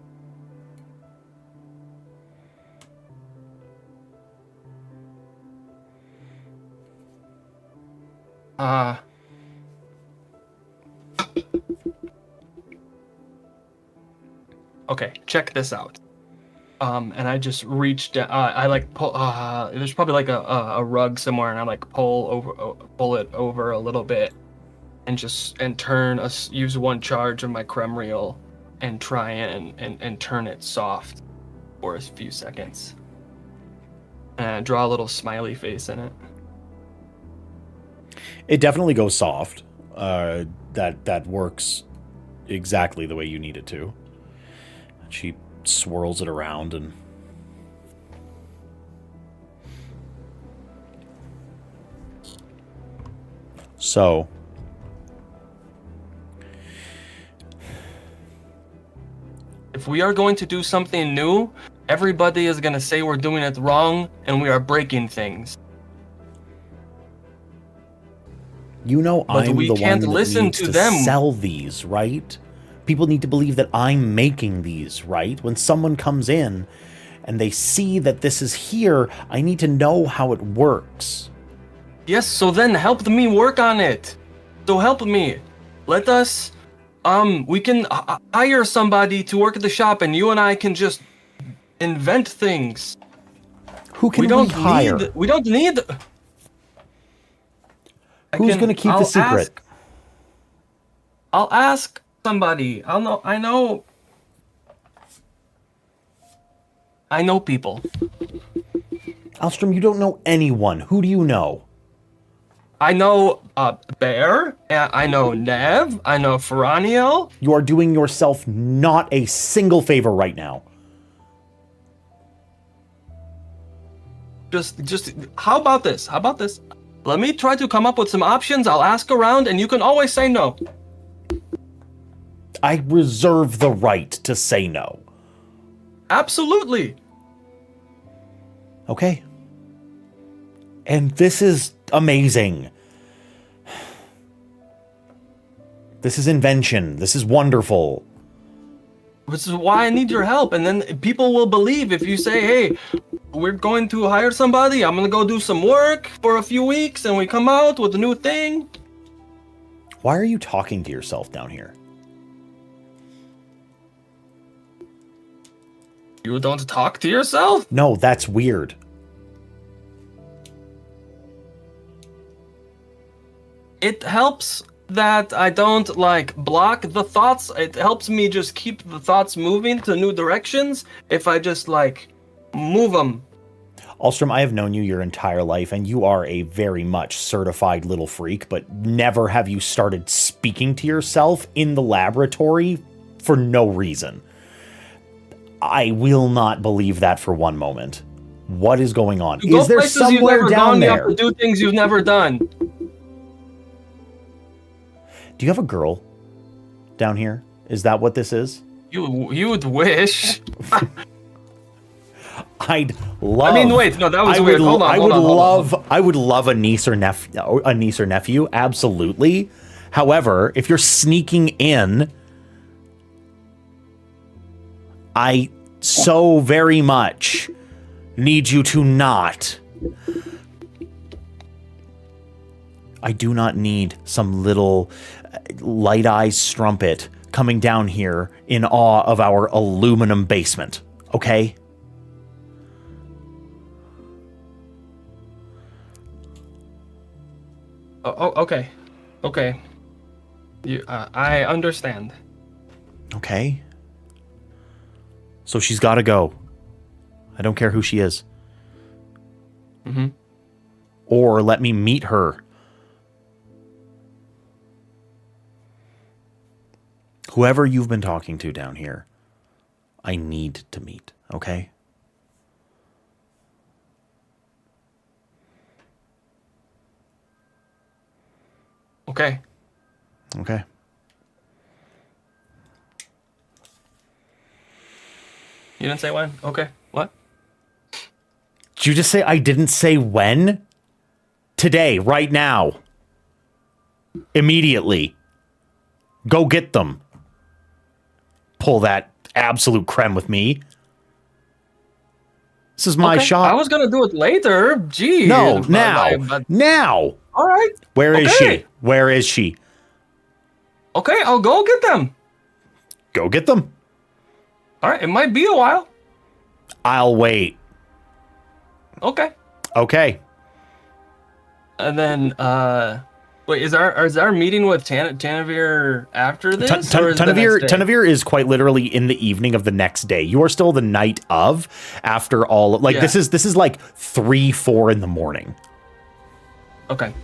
Okay, check this out. and I just reached. I like pull. There's probably like a rug somewhere, and I like pull it over a little bit, and use one charge of my Kremriel, and try and turn it soft for a few seconds, and draw a little smiley face in it. It definitely goes soft. That works exactly the way you need it to. She swirls it around and so if we are going to do something new, everybody is going to say we're doing it wrong and we are breaking things. You know, but I'm we the can't one that listen needs to to them. sell these, right? People need to believe that I'm making these, right? When someone comes in and they see that this is here, I need to know how it works. Yes, so then help me work on it. So help me. Let us, we can hire somebody to work at the shop, and you and I can just invent things. Who can we hire? We don't need... Who's going to keep the secret? I'll ask somebody. I know people. Alstrom, you don't know anyone. Who do you know? I know Bear. I know Nev. I know Ferraniel. You are doing yourself not a single favor right now. Just how about this? Let me try to come up with some options. I'll ask around, and you can always say no. I reserve the right to say no. Absolutely. Okay. And this is amazing. This is invention. This is wonderful. Which is why I need your help. And then people will believe if you say, hey, we're going to hire somebody. I'm going to go do some work for a few weeks, and we come out with a new thing. Why are you talking to yourself down here? You don't talk to yourself? No, that's weird. It helps that I don't, like, block the thoughts. It helps me just keep the thoughts moving to new directions if I just, like, move them. Alstrom, I have known you your entire life, and you are a very much certified little freak, but never have you started speaking to yourself in the laboratory for no reason. I will not believe that for one moment. What is going on? Is there somewhere down there? You have to do things you've never done. Do you have a girl down here? Is that what this is? You would wish. I'd love. I mean, wait, no, that was weird. Hold on. I would love a niece or nephew. Absolutely. However, if you're sneaking in, I so very much need you to not. I do not need some little light eyes strumpet coming down here in awe of our aluminum basement. Okay? Okay. I understand. Okay. So she's got to go. I don't care who she is. Mm-hmm. Or let me meet her. Whoever you've been talking to down here, I need to meet, okay? Okay. Okay. You didn't say when? Okay. What? Did you just say I didn't say when? Today, right now. Immediately. Go get them. Pull that absolute creme with me. This is my shot. I was gonna do it later. Gee. No, now. Now. All right. Where is she? Where is she? Okay, I'll go get them. Go get them. All right, it might be a while. I'll wait. Okay. Okay. And then, wait, is our meeting with Tanavir after this? Or is it the next day? Tanavir is quite literally in the evening of the next day. You are still the night of, after all. Like this is like 3-4 in the morning. Okay.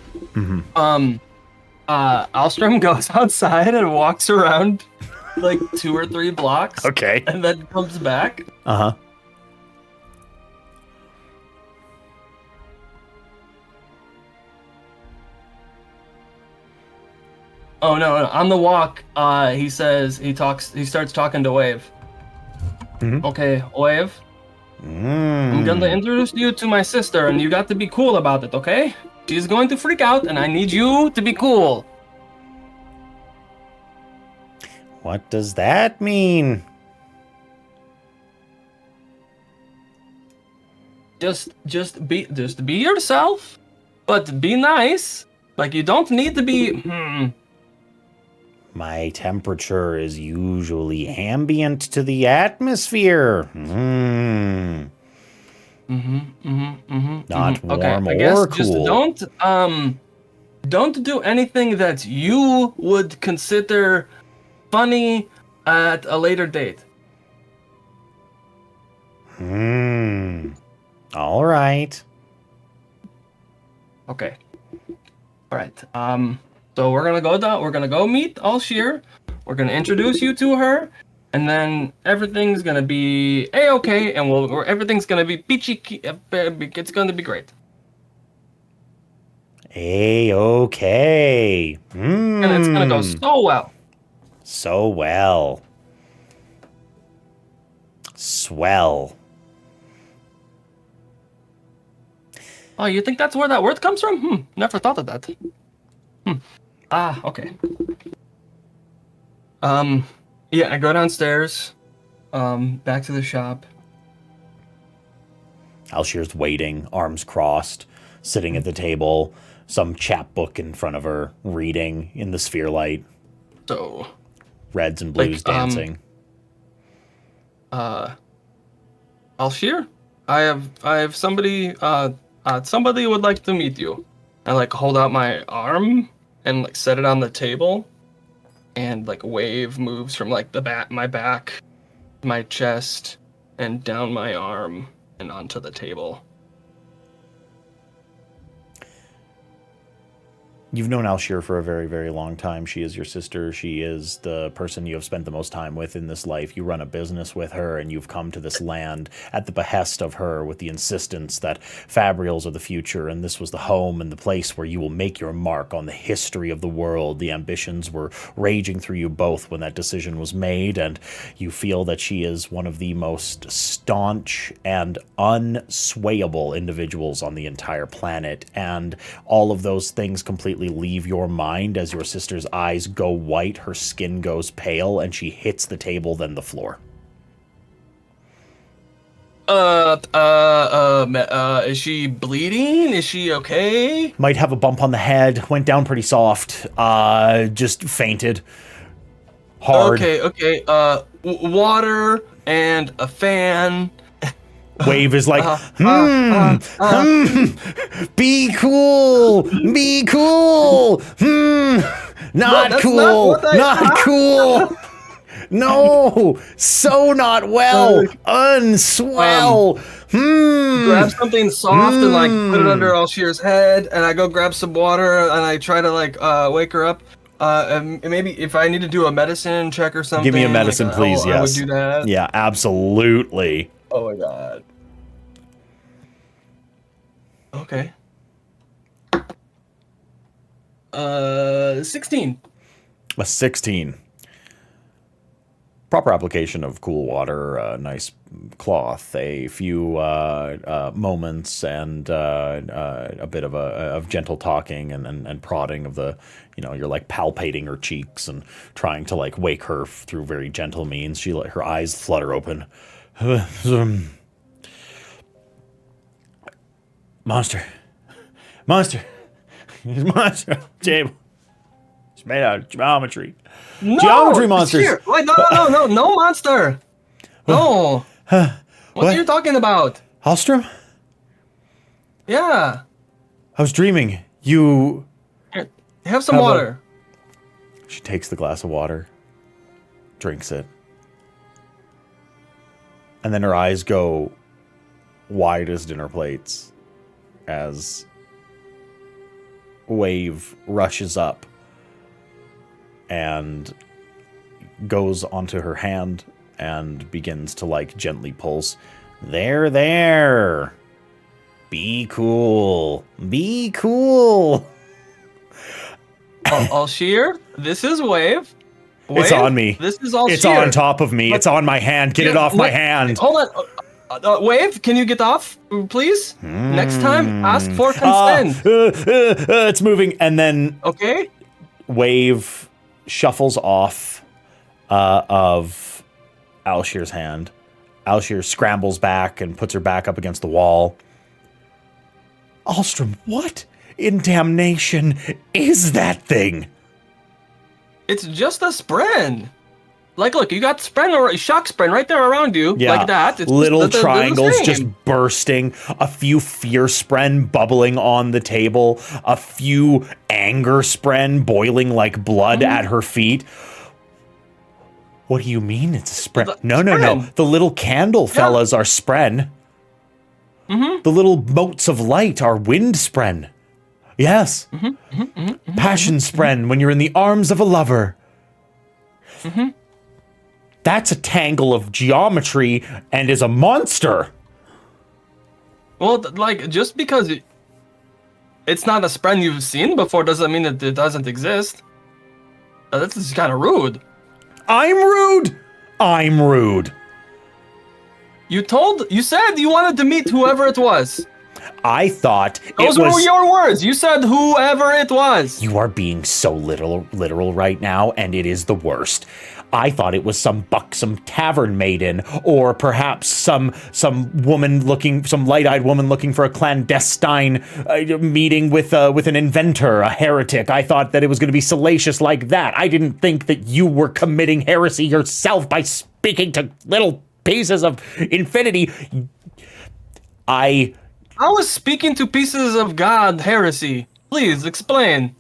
Alstrom goes outside and walks around like 2 or 3 blocks. Okay. And then comes back. Uh-huh. Oh no. On the walk, he starts talking to Wave. Okay, Wave. I'm gonna introduce you to my sister, and you got to be cool about it, okay? She's going to freak out, and I need you to be cool. What does that mean? Just be yourself, but be nice. Like, you don't need to be. My temperature is usually ambient to the atmosphere. Not warm I guess or just cool. don't do anything that you would consider funny at a later date. All right. Okay. All right. So we're gonna go down. We're gonna go meet Alshir. We're gonna introduce you to her, and then everything's gonna be a-okay, and everything's gonna be peachy. It's gonna be great. A-okay. And it's gonna go so well. So well. Swell. Oh, you think that's where that word comes from? Never thought of that. Okay. Yeah, I go downstairs, back to the shop. Alshir's waiting, arms crossed, sitting at the table, some chapbook in front of her, reading in the sphere light. So, Reds and blues dancing. Alshir, I have somebody, somebody would like to meet you. I like hold out my arm and like set it on the table, and like Wave moves from like my back, my chest, and down my arm and onto the table. You've known Alshir for a very, very long time. She is your sister. She is the person you have spent the most time with in this life. You run a business with her, and you've come to this land at the behest of her with the insistence that Fabrials are the future, and this was the home and the place where you will make your mark on the history of the world. The ambitions were raging through you both when that decision was made, and you feel that she is one of the most staunch and unswayable individuals on the entire planet, and all of those things completely leave your mind as your sister's eyes go white, her skin goes pale, and she hits the table, then the floor. Is she bleeding? Is she okay? Might have a bump on the head, went down pretty soft, just fainted. Hard. Okay, water and a fan. Wave is like, be cool, not cool, not cool. No, so not well, unswell. Grab something soft and like put it under Alshir's head, and I go grab some water and I try to like wake her up. And maybe if I need to do a medicine check or something. Give me a medicine, like, please. Yes, I would do that. Yeah, absolutely. Oh my god. Okay. 16. A 16. Proper application of cool water, nice cloth, a few moments, and a bit of gentle talking and prodding of the, you're like palpating her cheeks and trying to like wake her through very gentle means. Her eyes flutter open. Monster. Table. It's made out of geometry. No, Geometry monsters. Wait, no, monster. No. What are you talking about? Hallstrom? Yeah. I was dreaming. You... Here, have some Have water. She takes the glass of water, drinks it, and then her eyes go wide as dinner plates as Wave rushes up and goes onto her hand and begins to, like, gently pulse. There. Be cool. Be cool. Alshir, this is Wave. It's on me. This is Alshir. It's on top of me. It's on my hand. Get it off my hand. Hold on. Wave, can you get off, please? Next time, ask for consent. It's moving. And then Okay? Wave shuffles off of Alshir's hand. Alshir scrambles back and puts her back up against the wall. Alstrom, what in damnation is that thing? It's just a spren. Like, look, you got spren or shock spren right there around you, like that. It's little just, triangles just bursting, a few fear spren bubbling on the table, a few anger spren boiling like blood at her feet. What do you mean it's a spren? No. The little candle fellas are spren. The little motes of light are wind spren. Yes. Passion spren when you're in the arms of a lover. That's a tangle of geometry and is a monster. Well, like, just because it's not a spren you've seen before doesn't mean that it doesn't exist. That's just kind of rude. I'm rude. You said you wanted to meet whoever it was. I thought those were your words. You said whoever it was. You are being so literal right now, and it is the worst. I thought it was some buxom tavern maiden, or perhaps some light-eyed woman looking for a clandestine meeting with an inventor, a heretic. I thought that it was going to be salacious like that. I didn't think that you were committing heresy yourself by speaking to little pieces of infinity. I was speaking to pieces of God heresy. Please explain.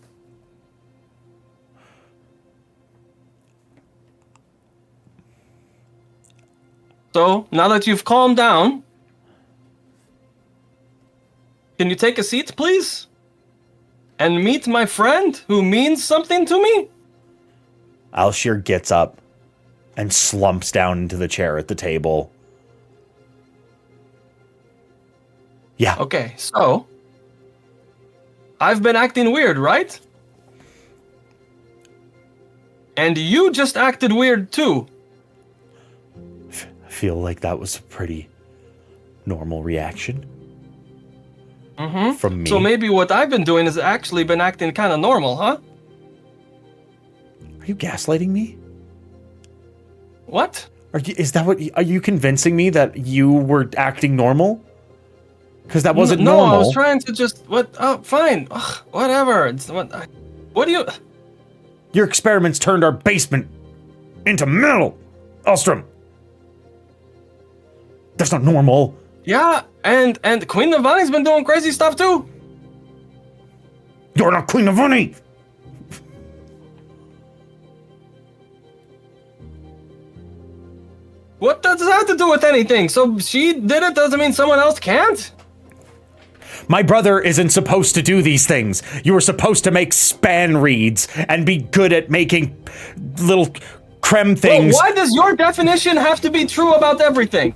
So, now that you've calmed down, can you take a seat, please? And meet my friend who means something to me? Alshir gets up and slumps down into the chair at the table. Yeah. Okay, so I've been acting weird, right? And you just acted weird too. I feel like that was a pretty normal reaction. From me. So maybe what I've been doing has actually been acting kind of normal, huh? Are you gaslighting me? What? Are you convincing me that you were acting normal? Because that wasn't no, normal. I was trying to just fine. Ugh, whatever. What do you Your experiments turned our basement into metal, Alstrom. That's not normal. Yeah, and Queen Navani's been doing crazy stuff too. You're not Queen Navani. What does that have to do with anything? So she did it doesn't mean someone else can't? My brother isn't supposed to do these things. You were supposed to make span reeds and be good at making little creme things. Well, why does your definition have to be true about everything?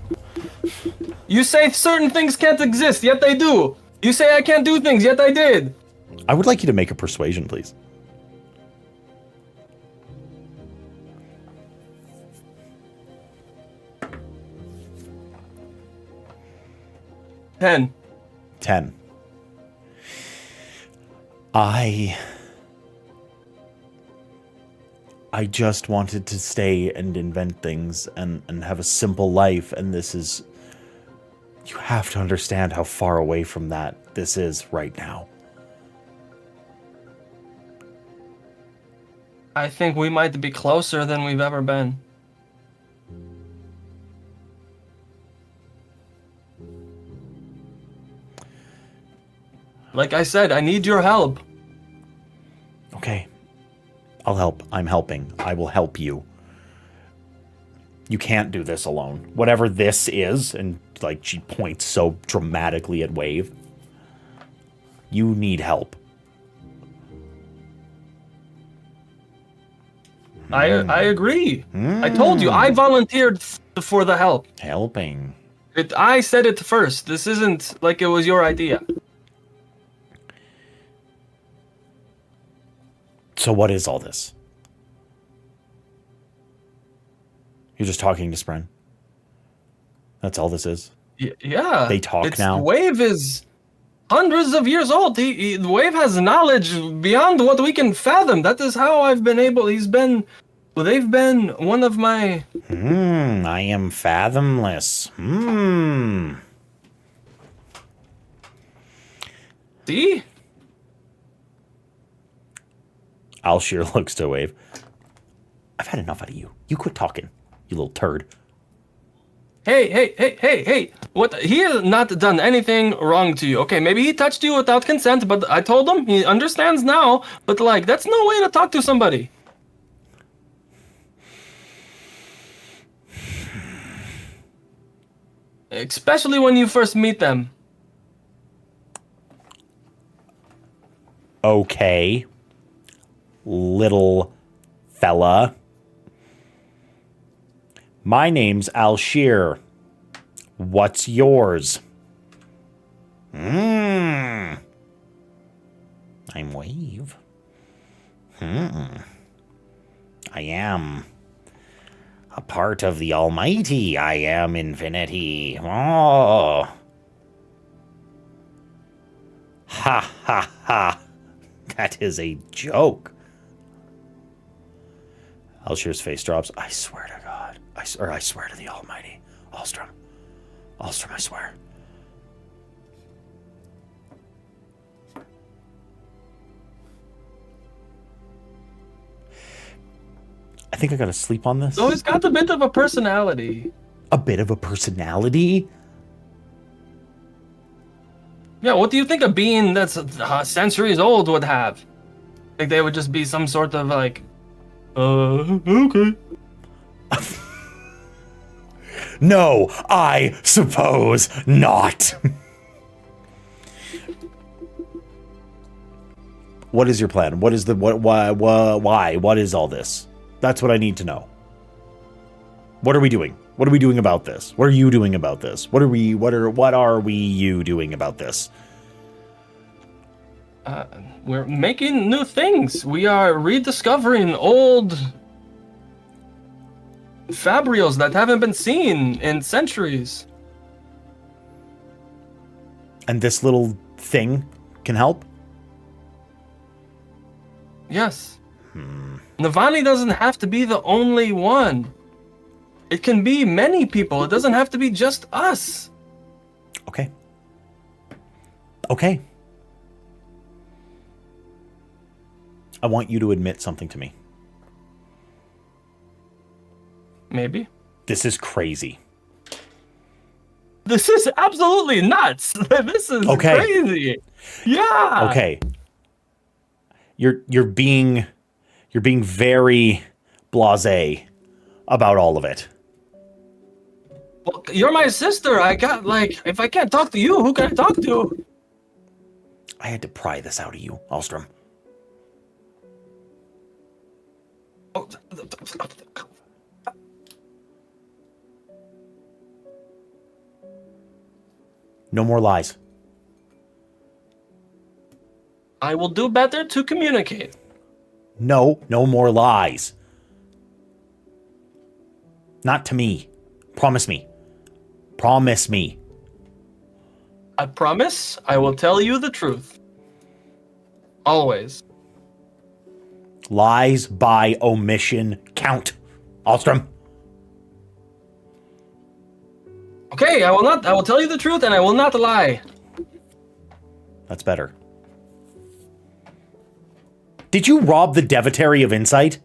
You say certain things can't exist, yet they do. You say I can't do things, yet I did. I would like you to make a persuasion, please. Ten. 10. I just wanted to stay and invent things and have a simple life, and this is... You have to understand how far away from that this is right now. I think we might be closer than we've ever been. Like I said, I need your help. Okay. I'll help. I'm helping. I will help you. You can't do this alone. Whatever this is, and like she points so dramatically at Wave. You need help. I agree. I told you, I volunteered for the help. Helping. I said it first. This isn't like it was your idea. So what is all this? You're just talking to Spren. That's all this is? Yeah. They talk now? Wave is hundreds of years old. Wave has knowledge beyond what we can fathom. That is how I've been able... They've been one of my... I am fathomless. See? Alshir looks to Wave. I've had enough out of you. You quit talking, you little turd. Hey. What? He has not done anything wrong to you. Okay, maybe he touched you without consent, but I told him. He understands now. But, like, that's no way to talk to somebody. Especially when you first meet them. Okay. Little fella. My name's Alshir. What's yours? I'm Wave. I am a part of the Almighty. I am infinity. Oh. Ha ha ha. That is a joke. Alshir's face drops. I swear to God. I swear to the Almighty. Alstrom, I swear. I think I gotta sleep on this. So he's got a bit of a personality. A bit of a personality? Yeah, what do you think a being that's centuries old would have? Like they would just be some sort of like, okay. No, I suppose not. What is your plan? What is the why? What is all this? That's what I need to know. What are we doing? What are we doing about this? What are you doing about this? What are we you doing about this? We're making new things. We are rediscovering old fabrials that haven't been seen in centuries. And this little thing can help? Yes. Navani doesn't have to be the only one. It can be many people. It doesn't have to be just us. Okay. I want you to admit something to me. Maybe. This is crazy. This is absolutely nuts. This is crazy. Yeah. Okay. You're being very blasé about all of it. Well, you're my sister. If I can't talk to you, who can I talk to? I had to pry this out of you, Alstrom. No more lies. I will do better to communicate. No more lies. Not to me. Promise me. Promise me. I promise I will tell you the truth. Always. Lies by omission count. Alstrom. Okay, I will not. I will tell you the truth and I will not lie. That's better. Did you rob the Devotary of Insight?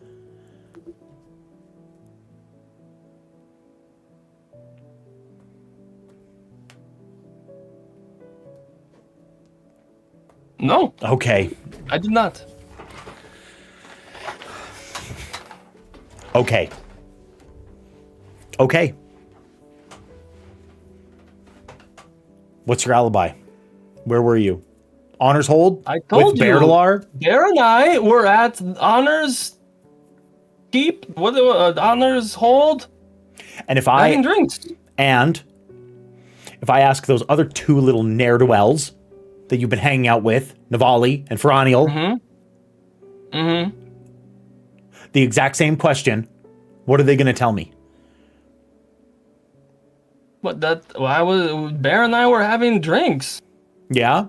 No, Okay. I did not. Okay. Okay. What's your alibi? Where were you? Honors hold? I told with you. Berdalar? Bear and I were at Honors Keep. What? Honors Hold. And if Having drinks. And if I ask those other two little ne'er-do-wells that you've been hanging out with, Navali and Feraniel, the exact same question, what are they going to tell me? What? Bear and I were having drinks. Yeah?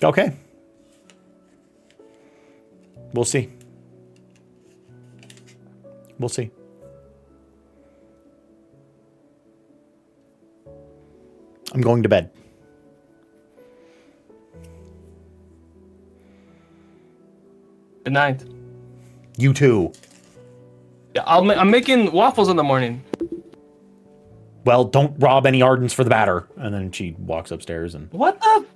Okay. We'll see. We'll see. I'm going to bed. Good night. You too. Yeah, I'm making waffles in the morning. Well, don't rob any Ardens for the batter. And then she walks upstairs and What the?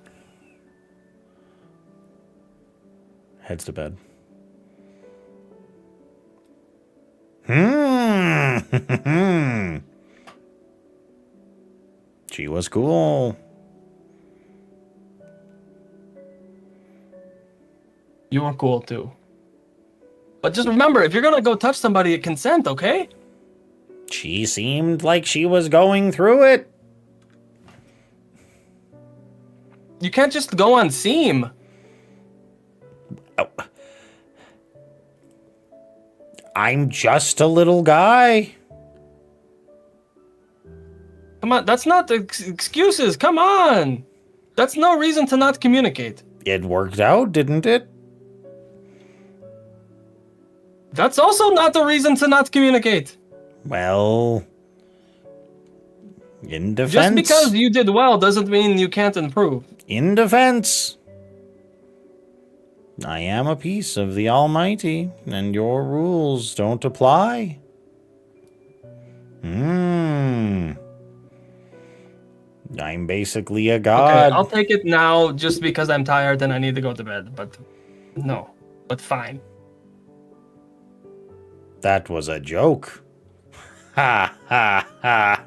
heads to bed. She was cool. You were cool too. But just remember, if you're gonna go touch somebody, consent, okay? She seemed like she was going through it. You can't just go on seam. Oh. I'm just a little guy. Come on, that's not excuses. Come on. That's no reason to not communicate. It worked out, didn't it? That's also not the reason to not communicate. Well, in defense. Just because you did well doesn't mean you can't improve. In defense. I am a piece of the Almighty, and your rules don't apply. I'm basically a god. Okay, I'll take it now just because I'm tired and I need to go to bed. But no, but fine. That was a joke. Ha ha ha.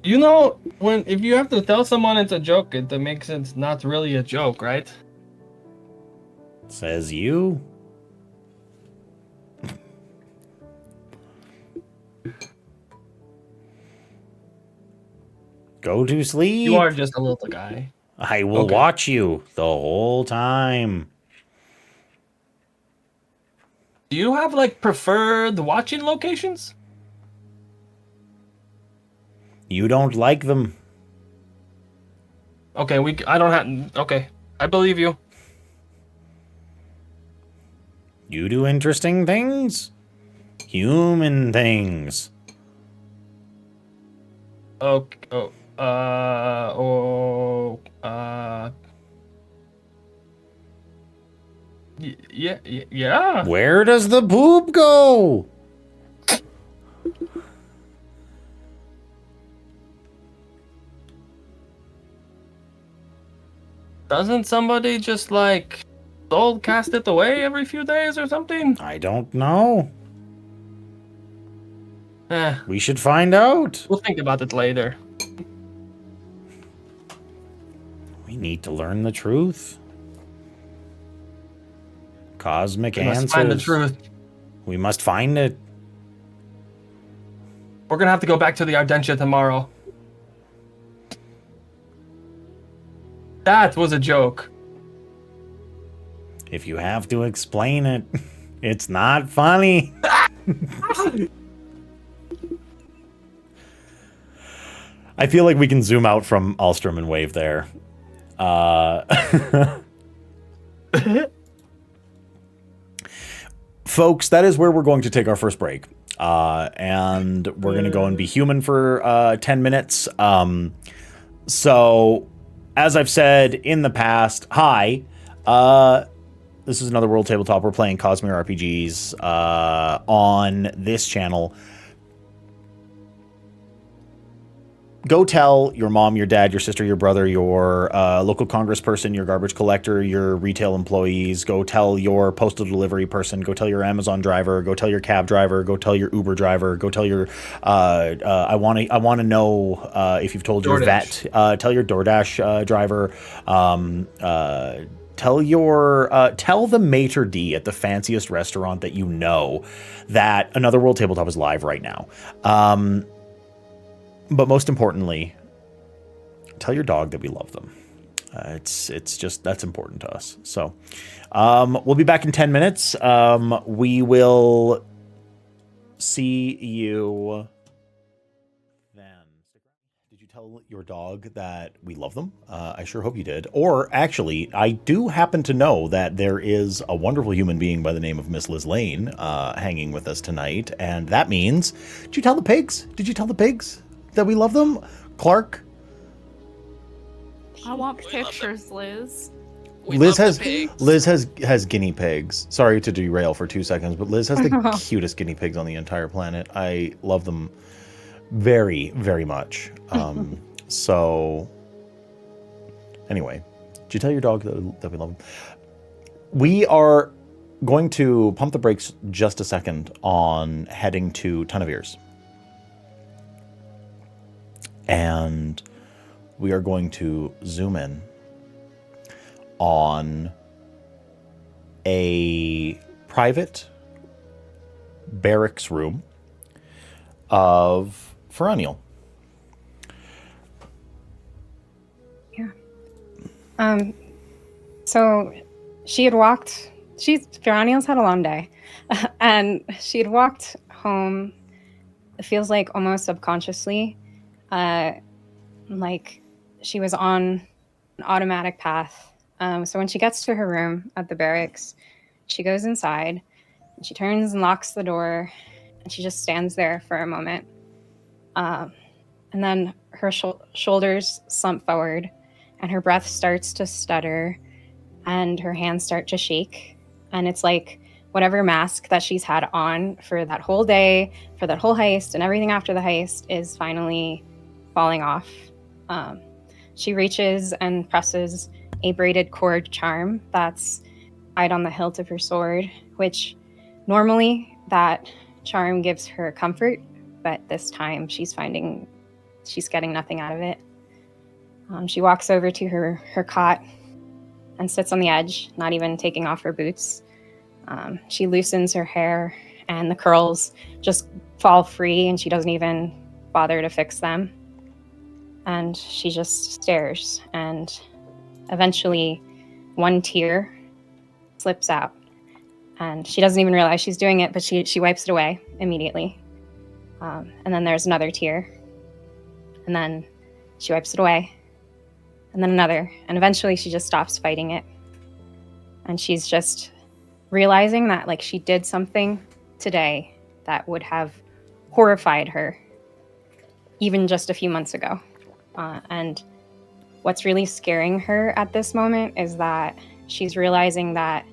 You know, if you have to tell someone it's a joke, it makes it not really a joke, right? Says you. Go to sleep. You are just a little guy. I will watch you the whole time. Do you have like preferred watching locations? You don't like them. Okay, I don't have. Okay, I believe you. You do interesting things. Human things. Okay. Yeah. Where does the boob go? Doesn't somebody just like soul cast it away every few days or something? I don't know. Eh, We should find out. we'll think about it later. We need to learn the truth. Cosmic We answers. must find the truth. We must find it. We're gonna have to go back to the Ardentia tomorrow. That was a joke. If you have to explain it, it's not funny. I feel like we can zoom out from Alstrom and wave there. Folks, that is where we're going to take our first break. And we're going to go and be human for 10 minutes. So, as I've said in the past, hi. This is Another World Tabletop. We're playing Cosmere RPGs on this channel. go tell your mom, your dad, your sister, your brother, your local congressperson, your garbage collector, your retail employees. Go tell your postal delivery person. Go tell your Amazon driver. Go tell your cab driver. Go tell your Uber driver. Go tell your. I want to know if you've told your DoorDash. vet. Tell your DoorDash driver. Tell the maitre d at the fanciest restaurant that you know that Another World Tabletop is live right now. But most importantly, tell your dog that we love them. It's just, that's important to us. So we'll be back in 10 minutes. We will see you then. Did you tell your dog that we love them? I sure hope you did. Or actually, I do happen to know that there is a wonderful human being by the name of Miss Liz Lane hanging with us tonight. And that means, did you tell the pigs? Did you tell the pigs that we love them? Clark? I want pictures, Liz. Liz has guinea pigs. Sorry to derail for 2 seconds, but Liz has the cutest guinea pigs on the entire planet. I love them very, very much. So anyway, did you tell your dog that we love him? We are going to pump the brakes just a second on heading to Ton of Ears. And we are going to zoom in on a private barracks room of Feraniel. Yeah. So she had walked, Feraniel's had a long day, and she had walked home, it feels like almost subconsciously, like she was on an automatic path. So when she gets to her room at the barracks, she goes inside and she turns and locks the door and she just stands there for a moment. And then her shoulders slump forward and her breath starts to stutter and her hands start to shake. And it's like whatever mask that she's had on for that whole day, for that whole heist and everything after the heist is finally falling off. She reaches and presses a braided cord charm that's tied on the hilt of her sword, which normally that charm gives her comfort, but this time she's getting nothing out of it. She walks over to her cot and sits on the edge, not even taking off her boots. She loosens her hair and the curls just fall free and she doesn't even bother to fix them. And she just stares, and eventually one tear slips out. And she doesn't even realize she's doing it, but she wipes it away immediately. And then there's another tear. And then she wipes it away. And then another. And eventually she just stops fighting it. And she's just realizing that like she did something today that would have horrified her even just a few months ago. And what's really scaring her at this moment is that she's realizing that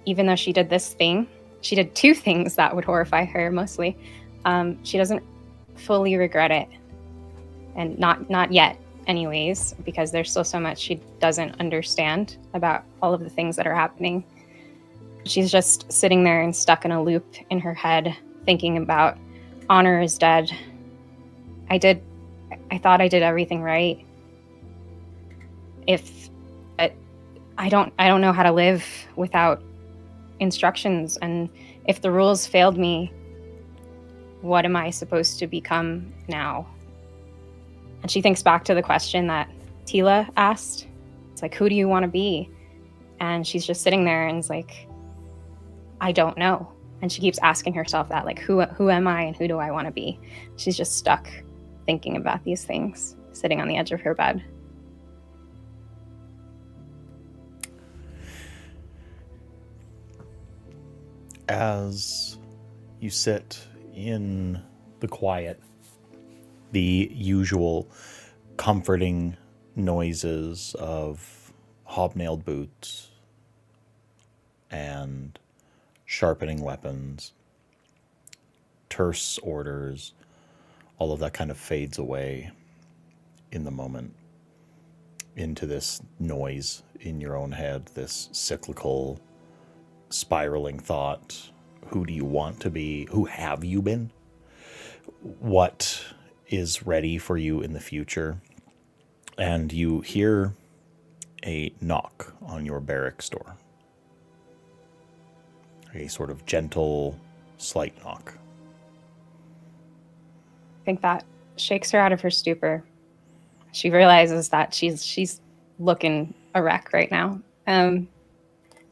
even though she did this thing, she did two things that would horrify her mostly. She doesn't fully regret it. And not yet anyways, because there's still so much she doesn't understand about all of the things that are happening. She's just sitting there and stuck in a loop in her head, thinking about Honor is dead. I thought I did everything right. I don't know how to live without instructions, and if the rules failed me, what am I supposed to become now? And she thinks back to the question that Tila asked. It's like, who do you want to be? And she's just sitting there and is like, I don't know. And she keeps asking herself that, like, who am I and who do I want to be? She's just stuck thinking about these things, sitting on the edge of her bed. As you sit in the quiet, the usual comforting noises of hobnailed boots and sharpening weapons, terse orders, all of that kind of fades away in the moment into this noise in your own head, this cyclical, spiraling thought. Who do you want to be? Who have you been? What is ready for you in the future? And you hear a knock on your barracks door. A sort of gentle, slight knock. I think that shakes her out of her stupor. She realizes that she's looking a wreck right now.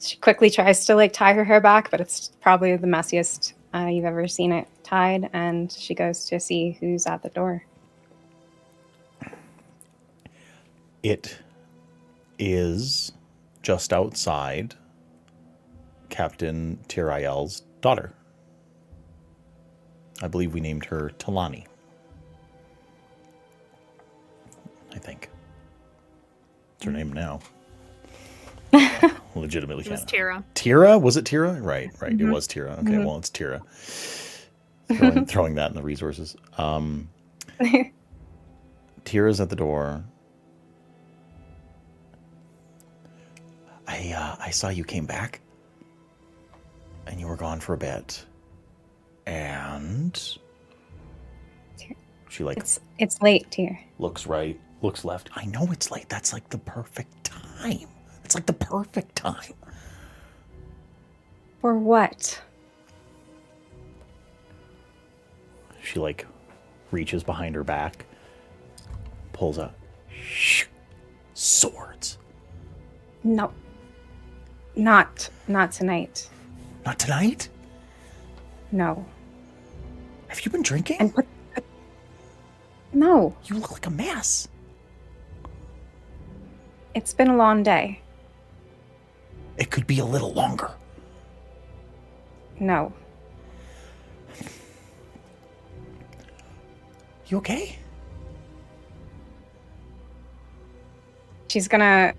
She quickly tries to tie her hair back, but it's probably the messiest you've ever seen it tied, and she goes to see who's at the door. It is just outside Captain Tirael's daughter. I believe we named her Talani. I think. It's her name now. Legitimately. It was Tira. Tira? Was it Tira? Right. Mm-hmm. It was Tira. Okay, well, it's Tira. Throwing that in the resources. Tira's at the door. I saw you came back, and you were gone for a bit, and she it's late, dear. looks right, looks left. I know it's late. That's the perfect time. It's the perfect time. For what? She reaches behind her back, pulls out swords. No. Not tonight. Not tonight? No. Have you been drinking? And no. You look like a mess. It's been a long day. It could be a little longer. No. You okay? She's gonna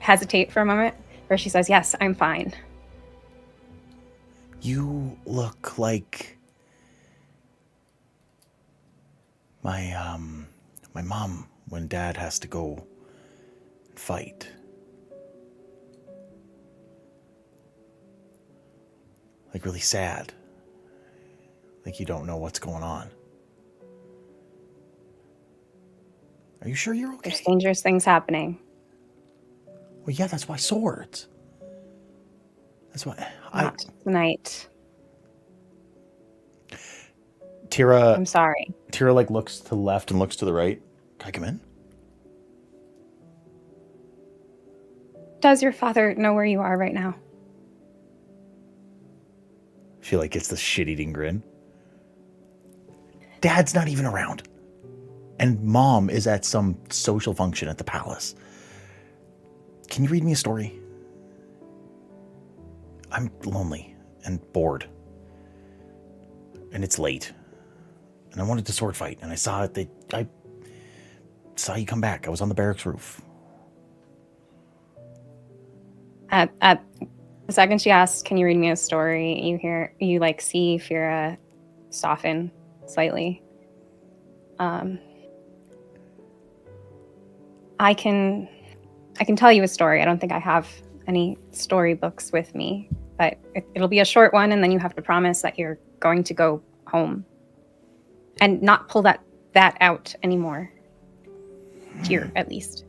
hesitate for a moment, where she says, "Yes, I'm fine." You look like my mom when Dad has to go fight. Really sad. You don't know what's going on. Are you sure you're okay? There's dangerous things happening. Well, yeah, that's why swords. That's why Not tonight. Tira. I'm sorry. Tira looks to the left and looks to the right. Can I come in? Does your father know where you are right now? She gets this shit-eating grin. Dad's not even around. And Mom is at some social function at the palace. Can you read me a story? I'm lonely and bored. And it's late. And I wanted to sword fight, and I saw it. I saw you come back. I was on the barracks roof. At the second she asks, "Can you read me a story?" you see Fira soften slightly. I can tell you a story. I don't think I have any storybooks with me, but it'll be a short one, and then you have to promise that you're going to go home and not pull that out anymore. Here, at least.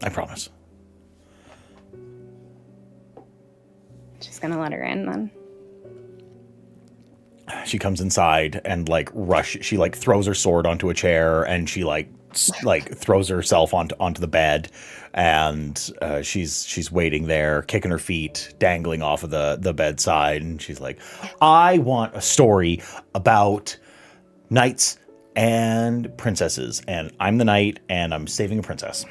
I promise. Just gonna let her in then. She comes inside and she throws her sword onto a chair, and she throws herself onto the bed, and she's waiting there, kicking her feet, dangling off of the bedside, and she's like, "I want a story about knights and princesses, and I'm the knight, and I'm saving a princess."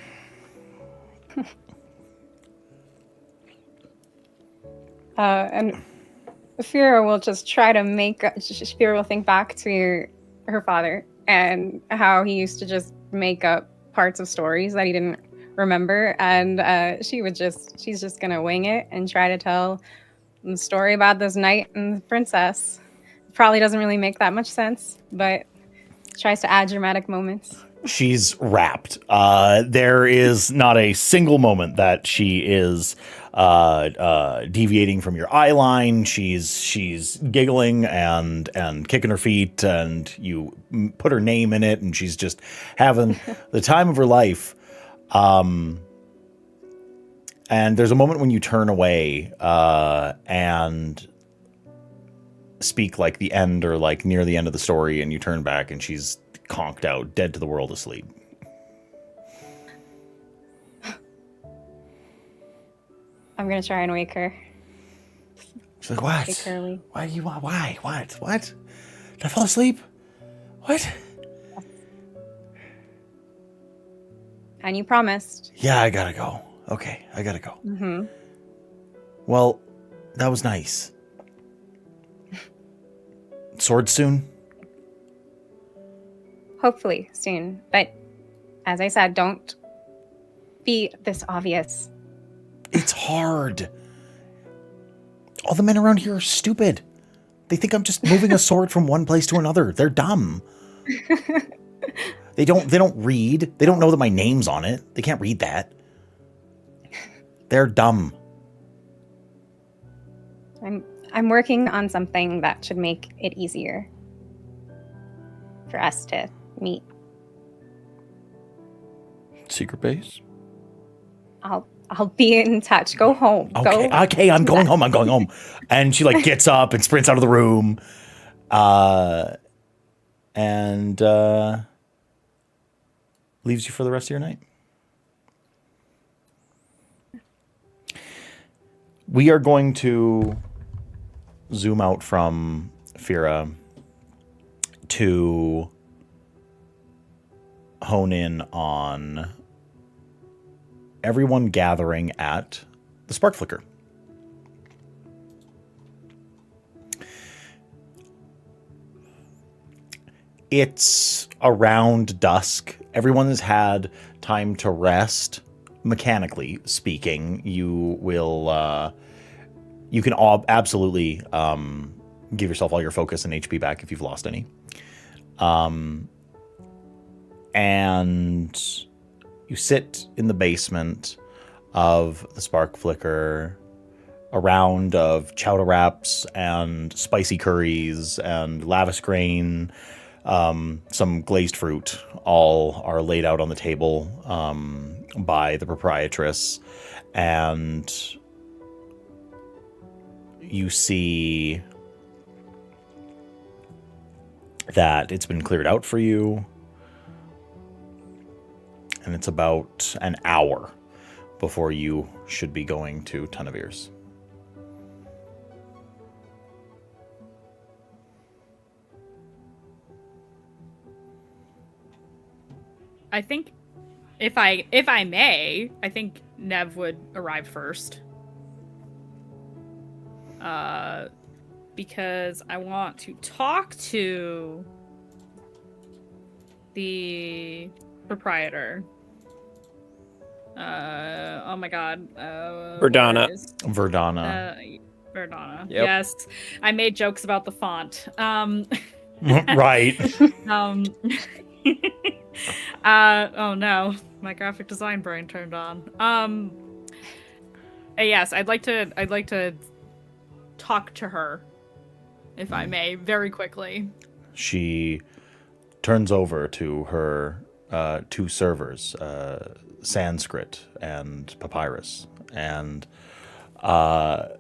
And Fira will just try to Fira will think back to her father and how he used to just make up parts of stories that he didn't remember, and she's just gonna wing it and try to tell the story about this knight and the princess. probably doesn't really make that much sense, but tries to add dramatic moments. She's rapt. There is not a single moment that she is deviating from your eye line. She's giggling and kicking her feet, and you put her name in it, and she's just having the time of her life. And there's a moment when you turn away and speak like the end or like near the end of the story, and you turn back, and she's conked out, dead to the world, asleep. I'm gonna try and wake her. She's like, what? Wake her awake. Why do you want? Why? What? Did I fall asleep? What? And you promised. Yeah, I gotta go. Okay, I gotta go. Mm-hmm. Well, that was nice. Sword soon? Hopefully soon. But as I said, don't be this obvious. It's hard. All the men around here are stupid. They think I'm just moving a sword from one place to another. They're dumb. They don't read. They don't know that my name's on it. They can't read that. They're dumb. I'm working on something that should make it easier for us to meet. Secret base? I'll be in touch. Go home. Okay, I'm going home. I'm going home. And she like gets up and sprints out of the room. And leaves you for the rest of your night. We are going to zoom out from Fira to hone in on everyone gathering at the Spark Flicker. It's around dusk. Everyone has had time to rest. Mechanically speaking, you will you can absolutely give yourself all your focus and HP back if you've lost any. And you sit in the basement of the Spark Flicker, a round of chowder wraps and spicy curries and lavish grain, some glazed fruit, all are laid out on the table by the proprietress. And you see that it's been cleared out for you. And it's about an hour before you should be going to Ton of Ears. I think, if I may, I think Nev would arrive first. Because I want to talk to the proprietor. Oh my god. Verdana. Verdana. Verdana. Yep. Yes. I made jokes about the font. Right. Oh no. My graphic design brain turned on. Yes, I'd like to talk to her, if I may, very quickly. She turns over to her two servers, Sanskrit and Papyrus, and Papyrus,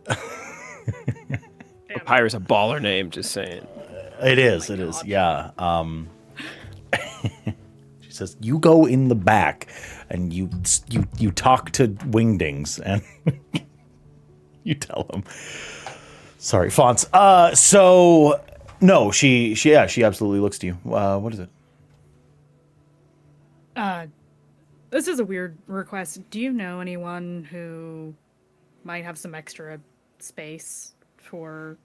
a baller name, just saying. it is, yeah. She says, "You go in the back, and you talk to Wingdings, and you tell them." Sorry, fonts. So no, she absolutely looks to you. What is it? This is a weird request. Do you know anyone who might have some extra space for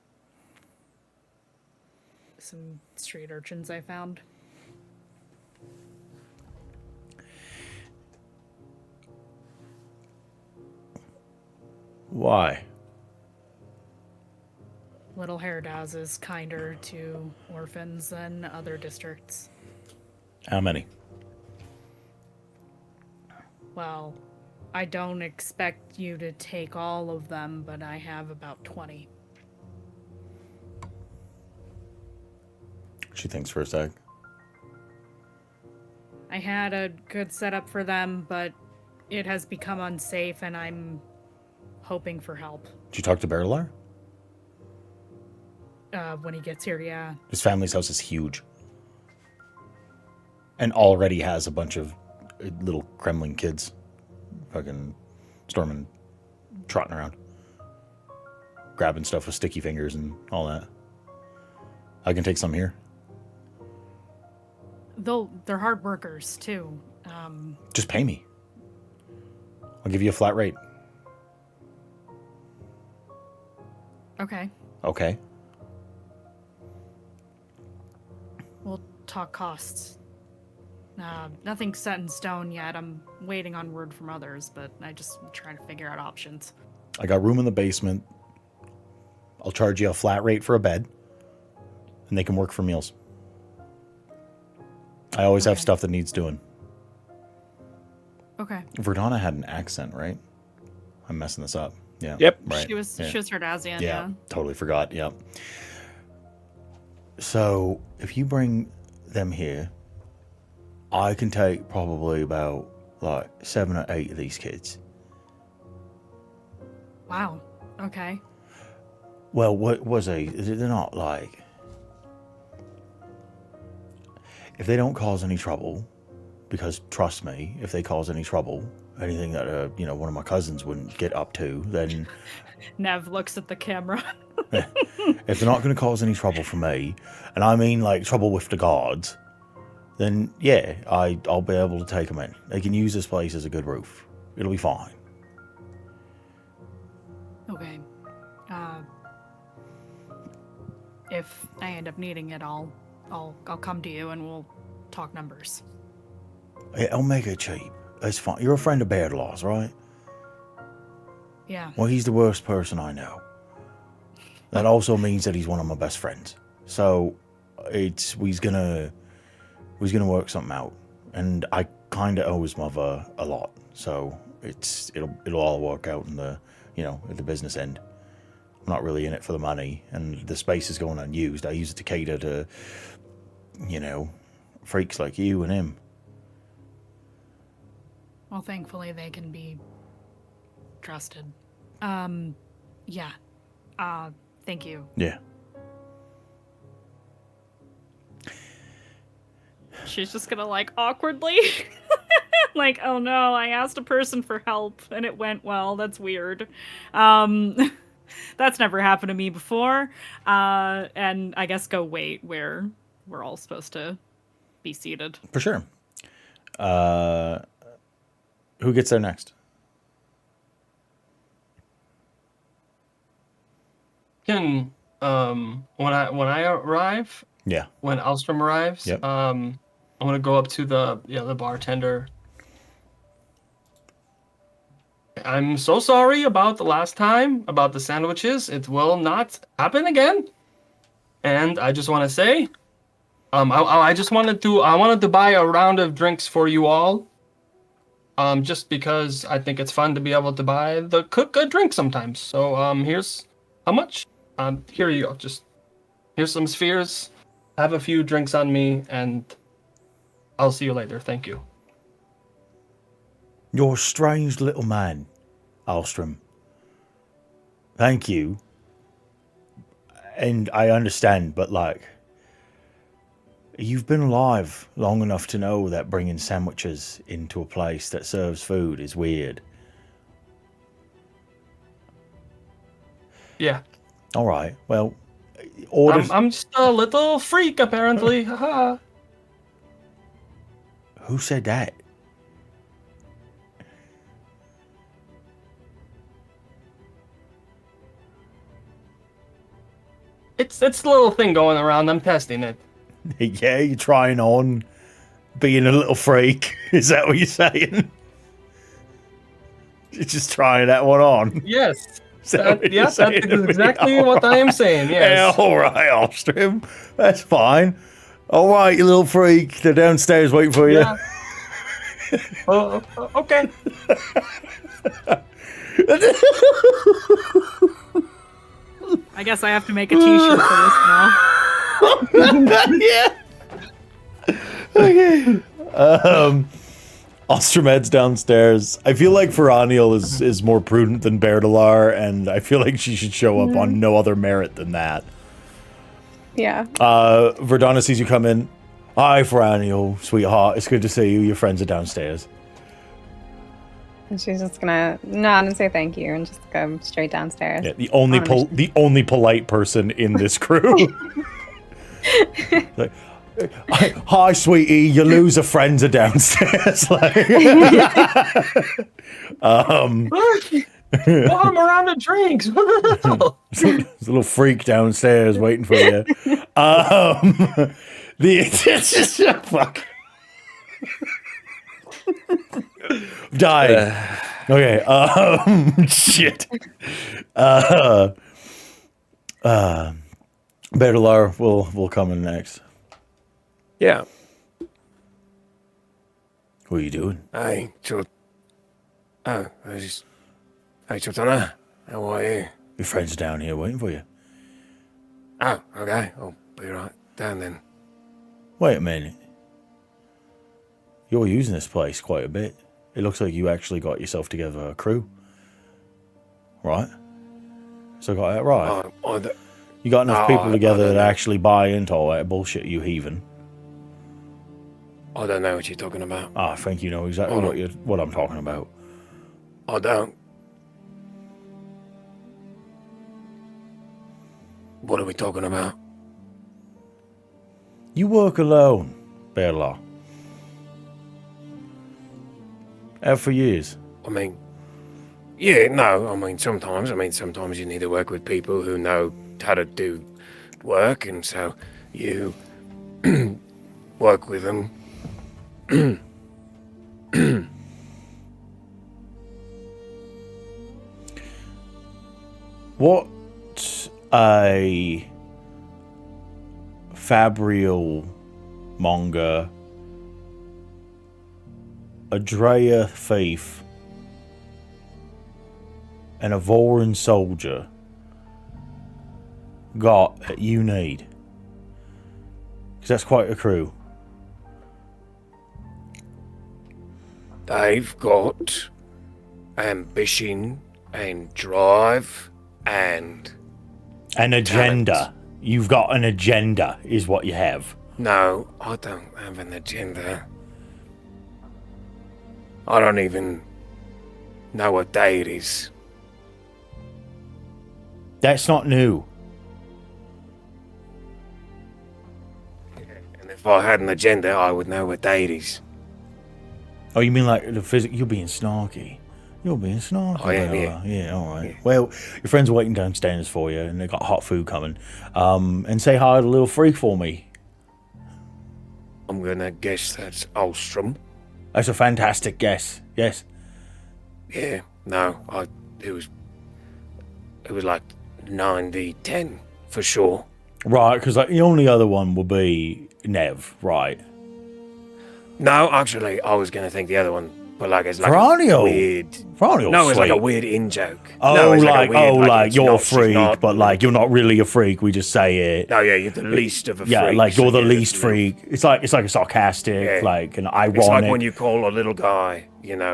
some street urchins I found? Why? Little Hairdows is kinder to orphans than other districts. How many? Well, I don't expect you to take all of them, but I have about 20. She thinks for a sec. I had a good setup for them, but it has become unsafe, and I'm hoping for help. Did you talk to Berilar? When he gets here, yeah. His family's house is huge. And already has a bunch of little Kremlin kids. Fucking storming, trotting around. Grabbing stuff with sticky fingers and all that. I can take some here. Though they're hard workers, too. Just pay me. I'll give you a flat rate. Okay. Okay. We'll talk costs. Nothing's set in stone yet. I'm waiting on word from others, but I just trying to figure out options. I got room in the basement. I'll charge you a flat rate for a bed. And they can work for meals. I always have stuff that needs doing. Okay. Verdana had an accent, right? I'm messing this up. Yeah. Yep. Right. She was Herdazian, Yeah. Totally forgot. Yeah. So if you bring them here, I can take probably about like 7 or 8 of these kids. Wow. Okay. Well, what was they're not like, if they don't cause any trouble, because trust me, if they cause any trouble, anything that one of my cousins wouldn't get up to, then Nev looks at the camera. if they're not going to cause any trouble for me, and I mean like trouble with the guards, then yeah, I'll be able to take them in. They can use this place as a good roof. It'll be fine. Okay. If I end up needing it, I'll come to you and we'll talk numbers. I'll make it cheap. It's fine. You're a friend of Bairdlaw's, right? Yeah. Well, he's the worst person I know. That also means that he's one of my best friends. So we's gonna work something out. And I kind of owe his mother a lot. So it'll all work out in the at the business end. I'm not really in it for the money, and the space is going unused. I use it to cater to freaks like you and him. Well, thankfully they can be trusted. Yeah. Thank you. Yeah. She's just gonna awkwardly like, oh no, I asked a person for help and it went well. That's weird. That's never happened to me before. And I guess go wait where we're all supposed to be seated. For sure. Who gets there next? Can when I arrive, Yeah. when Alstrom arrives, Yep. I'm gonna go up to the bartender. I'm so sorry about the last time about the sandwiches. It will not happen again. And I just want to say, I wanted to buy a round of drinks for you all. Just because I think it's fun to be able to cook a drink sometimes. So here's how much. Here you go. Just here's some spheres. Have a few drinks on me, and I'll see you later. Thank you. You're a strange little man, Alstrom. Thank you. And I understand, but you've been alive long enough to know that bringing sandwiches into a place that serves food is weird. Yeah. All right. Well, orders. I'm just a little freak, apparently. Haha. Who said that? It's a little thing going around. I'm testing it. Yeah, you're trying on being a little freak. Is that what you're saying? You're just trying that one on. Yes. That's exactly what I am saying, yes. Yeah, all right, Ostrom. That's fine. All right, you little freak. They're downstairs waiting for you. Yeah. Okay. I guess I have to make a t-shirt for this now. Yeah. Okay. Ostromed's downstairs. I feel like Feraniel is more prudent than Berdalar, and I feel like she should show up on no other merit than that. Yeah. Verdana sees you come in. Hi, Feraniel, sweetheart. It's good to see you. Your friends are downstairs. And she's just gonna nod and say thank you and just go straight downstairs. Yeah, the only polite person in this crew. Like, hi, sweetie. Your loser friends are downstairs. Like, Want them around the drinks. there's a little freak downstairs waiting for you. It's just fuck. Died. Okay. Shit. Berdalar will come in next. Yeah. What are you doing? Hey, Chotana. How are you? Your friends are down here waiting for you. Oh, okay. I'll be right down then. Wait a minute. You're using this place quite a bit. It looks like you actually got yourself together a crew. Right? So I got that right. You got enough people together that actually buy into all that bullshit, you heathen. I don't know what you're talking about. I think you know exactly what I'm talking about. I don't. What are we talking about? You work alone, Berdalar. Have for years. I mean, yeah, no, sometimes you need to work with people who know how to do work, and so you work with them. What a fabrial monger, a Drea thief, and a Voran soldier got that you need? Because that's quite a crew. They've got ambition and drive and An agenda. talent. You've got an agenda, is what you have. No, I don't have an agenda. I don't even know what day it is. That's not new. And if I had an agenda, I would know what day it is. Oh, you mean like the physics? You're being snarky. You're being snarky. I am, Bella. Yeah, all right. Yeah. Well, your friends are waiting downstairs for you, and they've got hot food coming. And say hi to the little freak for me. I'm gonna guess that's Ostrom. That's a fantastic guess. Yes. Yeah, no, it was like 9v10 for sure. Right, because like the only other one would be Nev, right? No, actually, I was gonna think the other one, but like it's like Feraniel. a weird. Feraniel's No, it's like a sweet. weird in joke. Oh, no, it's like, a weird, it's you're a not- she's freak, not- but like you're not really a freak. We just say it. No, yeah, you're the least of a freak. Yeah, like you're the so least yeah, freak. It's like a sarcastic, Yeah. like an ironic. It's like when you call a little guy,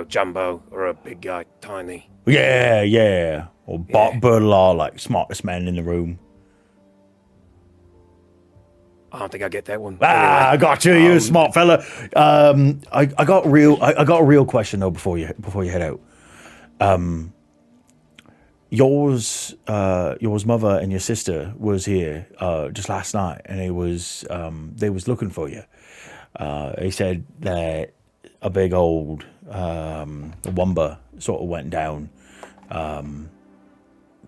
jumbo, or a big guy tiny. Yeah. Or Yeah. Berdalar, like smartest man in the room. I don't think I get that one. Ah, I got you, you smart fella. I got a real question though before you head out. Yours mother and your sister was here just last night, and they was looking for you. They said that a big old wumba sort of went down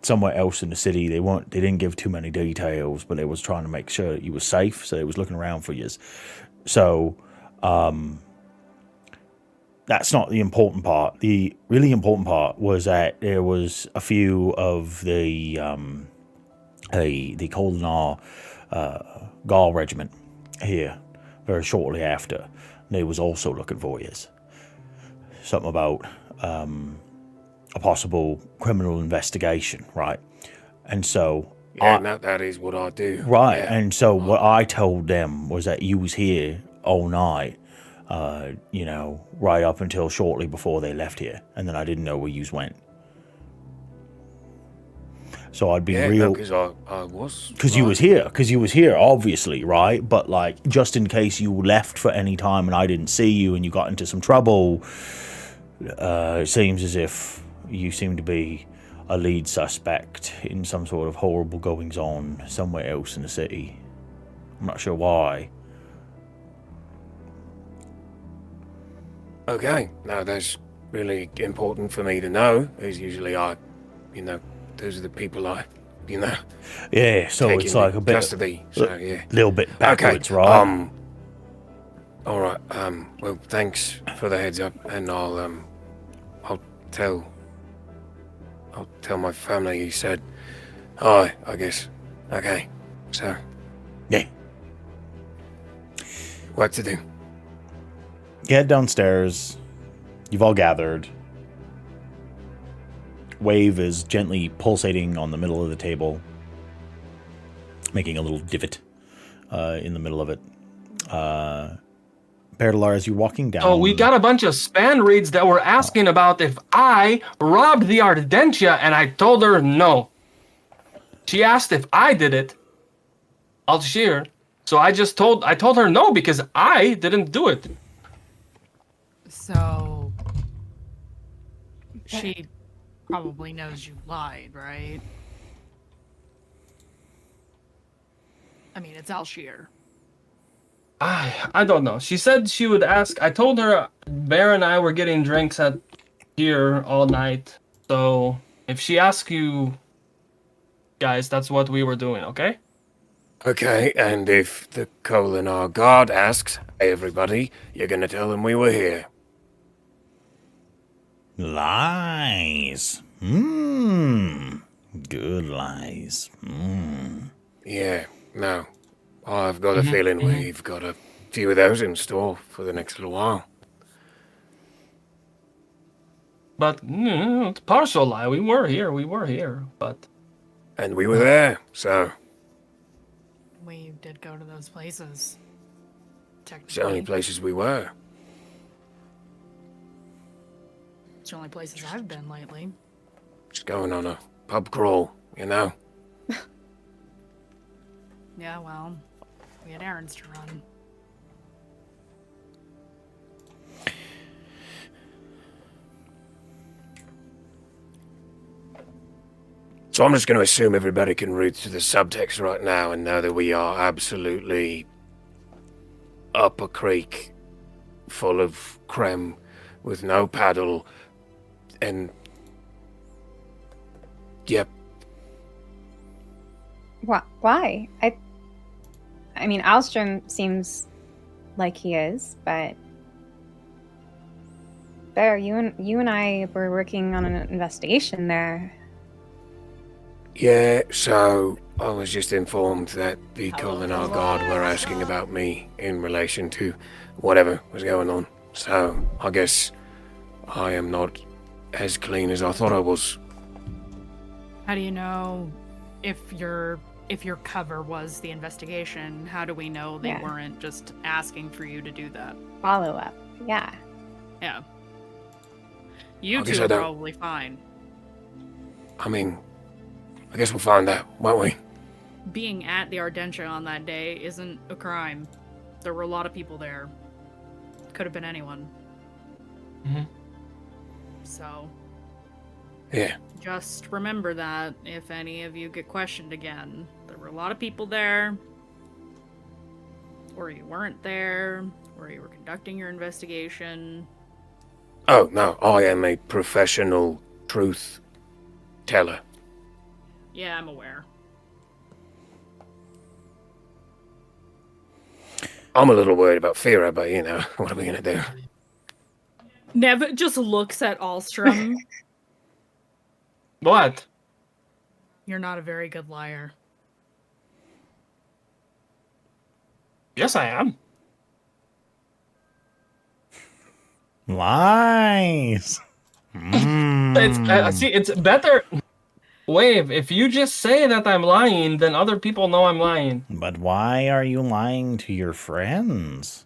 somewhere else in the city. They didn't give too many details, but they was trying to make sure that you were safe, so they was looking around for you. So That's not the important part. The really important part was that there was a few of the Kholinar Gaul regiment here very shortly after. They was also looking for you. Something about a possible criminal investigation, right? And so Yeah, that is what I do. right, Yeah. and so what I told them was that you was here all night, right up until shortly before they left here, and then I didn't know where yous went. So I'd be real, because I was. because you was here, obviously, right? But like, just in case you left for any time and I didn't see you and you got into some trouble, it seems as if you seem to be a lead suspect in some sort of horrible goings on somewhere else in the city. I'm not sure why. Okay, no, that's really important for me to know. Because usually those are the people Yeah, so take it's into like a bit, custody. So yeah, little bit backwards, okay. right? All right. Well, thanks for the heads up, and I'll tell my family you said hi, I guess. Okay. So. Yeah. What to do? You head downstairs. You've all gathered. Wave is gently pulsating on the middle of the table, making a little divot in the middle of it. Perdalar, as you're walking down... Oh, we got a bunch of span reads that were asking about if I robbed the Ardentia, and I told her no. She asked if I did it. Alshir. So I told her no because I didn't do it. So she probably knows you lied, right? I mean, it's Alshir. I don't know. She said she would ask. I told her Bear and I were getting drinks at here all night. So if she asks you guys, that's what we were doing, okay? Okay, and if the Kholinar guard asks, hey everybody, you're gonna tell them we were here. Lies. Good lies. Yeah, no. I've got a feeling we've got a few of those in store for the next little while. But it's partial lie. We were here, but... And we were there, so... We did go to those places. It's the only Technically. places we were. It's the only places I've been lately. Just going on a pub crawl, you know? Yeah, well, we had errands to run. So I'm just going to assume everybody can read through the subtext right now and know that we are absolutely up a creek full of creme with no paddle and... Yep. Why? I mean, Alstrom seems like he is, but Bear, you and I were working on an investigation there. Yeah, so I was just informed that the Kholinar guard were asking about me in relation to whatever was going on. So I guess I am not as clean as I thought I was. How do you know if your cover was the investigation? How do we know they weren't just asking for you to do that? Follow up. Yeah. Yeah. You two are probably fine. I mean, I guess we'll find out, won't we? Being at the Ardentia on that day isn't a crime. There were a lot of people there. Could have been anyone. So... Yeah. Just remember that if any of you get questioned again. There were a lot of people there. Or you weren't there. Or you were conducting your investigation. Oh, no, I am a professional truth teller. Yeah, I'm aware. I'm a little worried about Fira, but you know, what are we gonna do? Nev just looks at Alstrom. What? You're not a very good liar. Yes, I am. Lies. See, it's better. Wave, if you just say that I'm lying, then other people know I'm lying. But why are you lying to your friends?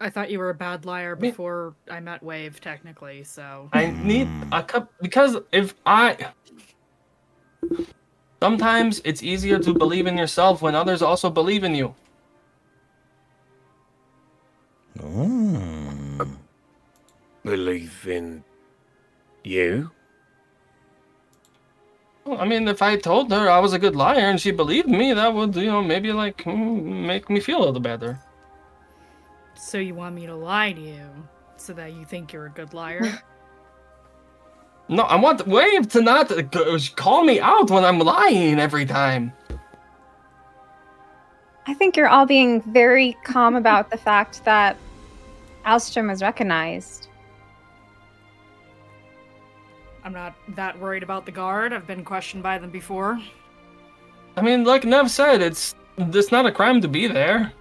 I thought you were a bad liar before I met Wave, technically, so... I need a cup, because if I... Sometimes it's easier to believe in yourself when others also believe in you. Believe in you? Well, I mean, if I told her I was a good liar and she believed me, that would, maybe, like, make me feel a little better. So you want me to lie to you, so that you think you're a good liar? No, I want Wave to not call me out when I'm lying every time. I think you're all being very calm about the fact that Alstrom was recognized. I'm not that worried about the guard. I've been questioned by them before. I mean, like Nev said, it's not a crime to be there.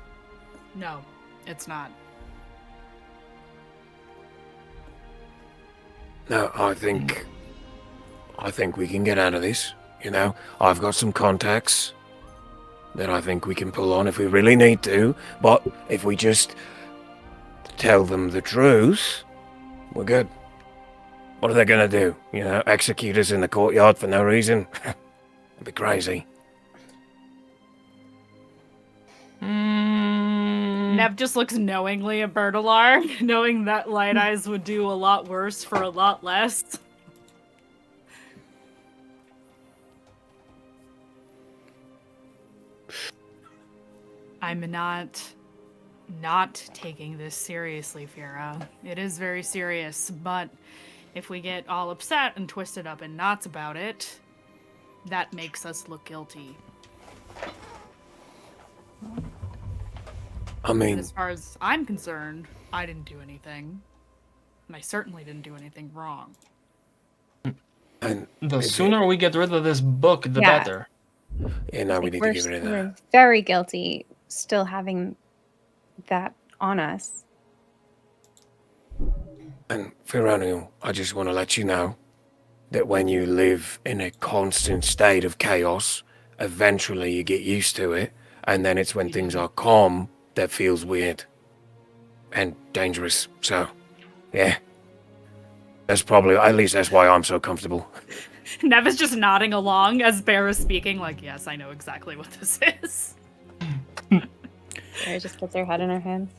No, it's not. No, I think we can get out of this. I've got some contacts that I think we can pull on if we really need to. But if we just tell them the truth, we're good. What are they gonna do? Execute us in the courtyard for no reason? It'd be crazy. Nev just looks knowingly at Bertilar, knowing that Light Eyes would do a lot worse for a lot less. I'm not taking this seriously, Fira. It is very serious, but if we get all upset and twisted up in knots about it, that makes us look guilty. I mean, And as far as I'm concerned, I didn't do anything. And I certainly didn't do anything wrong. and The sooner we get rid of this book, the Yeah. better. we need to get rid of that. We're very guilty still having that on us. And Fironial, I just want to let you know that when you live in a constant state of chaos, eventually you get used to it, and then it's when things are calm that feels weird and dangerous. So, yeah. That's probably, at least that's why I'm so comfortable. Nev is just nodding along as Bear is speaking, like, yes, I know exactly what this is. Sarah just puts her head in her hands.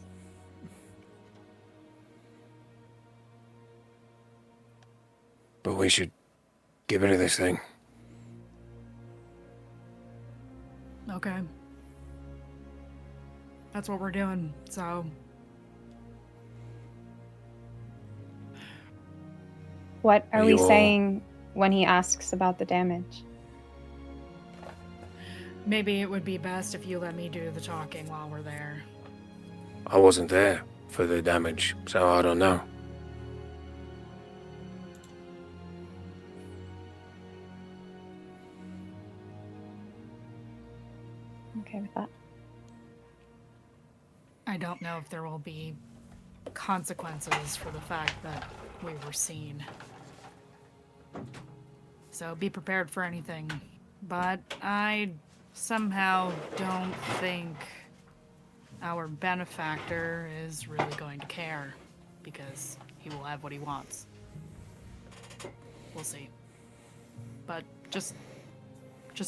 But we should get rid of this thing. Okay. That's what we're doing, so... What are we You all- saying when he asks about the damage? Maybe it would be best if you let me do the talking while we're there. I wasn't there for the damage, so I don't know. Okay with that. I don't know if there will be consequences for the fact that we were seen. So be prepared for anything. But I somehow don't think our benefactor is really going to care, because he will have what he wants. We'll see. But just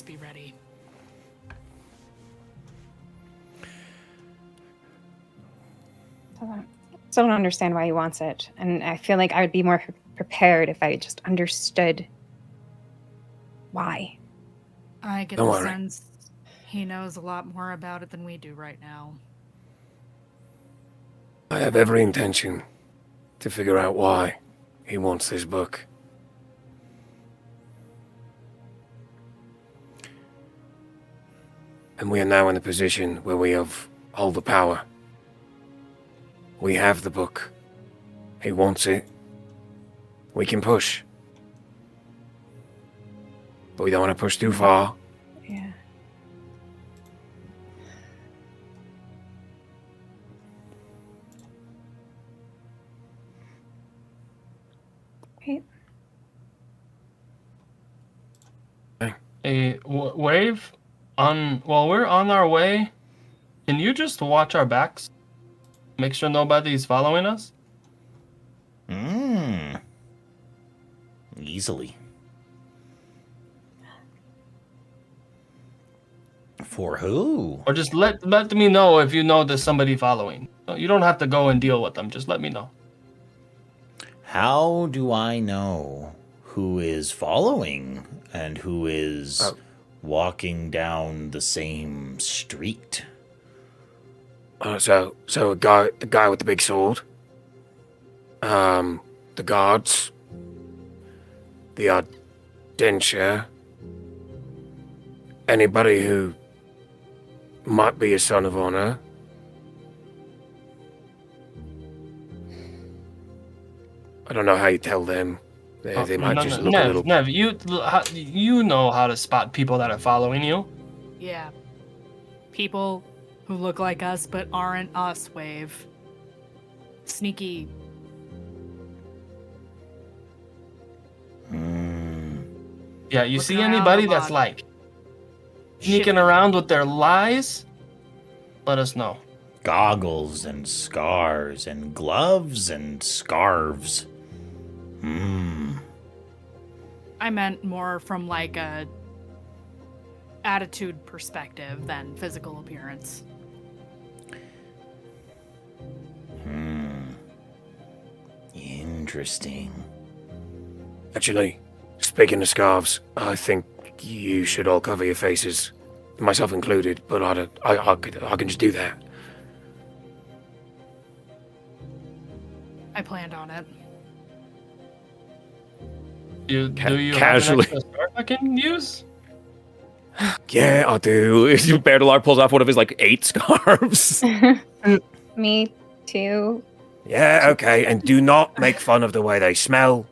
be ready. Still don't understand why he wants it, and I feel like I would be more prepared if I just understood why. I get Don't the worry. sense he knows a lot more about it than we do right now. I have every intention to figure out why he wants this book. And we are now in a position where we have all the power. We have the book. he wants it, we can push. But we don't want to push too far. Yeah. Right. Hey, Wave, while we're on our way, can you just watch our backs? Make sure nobody's following us? Easily. For who? Or just let me know if you know there's somebody following. You don't have to go and deal with them. Just let me know. How do I know who is following and who is walking down the same street? So the guy with the big sword, the guards, the Ardentia, anybody who might be a son of honor. I don't know how you tell them. They might just look a little... Nev, you know how to spot people that are following you. Yeah. People who look like us but aren't us, Wave. Sneaky. Yeah, you Looking see around anybody a that's lot. like sneaking around with their lies, let us know. Goggles and scars and gloves and scarves. I meant more from like a attitude perspective than physical appearance. Interesting. Actually, speaking of scarves, I think you should all cover your faces, myself included, but I can just do that. I planned on it. Do you Casually. have an extra scarf I can use? Yeah, I do. Bertalar pulls off one of his like 8 scarves. Me too. Yeah, okay, and do not make fun of the way they smell.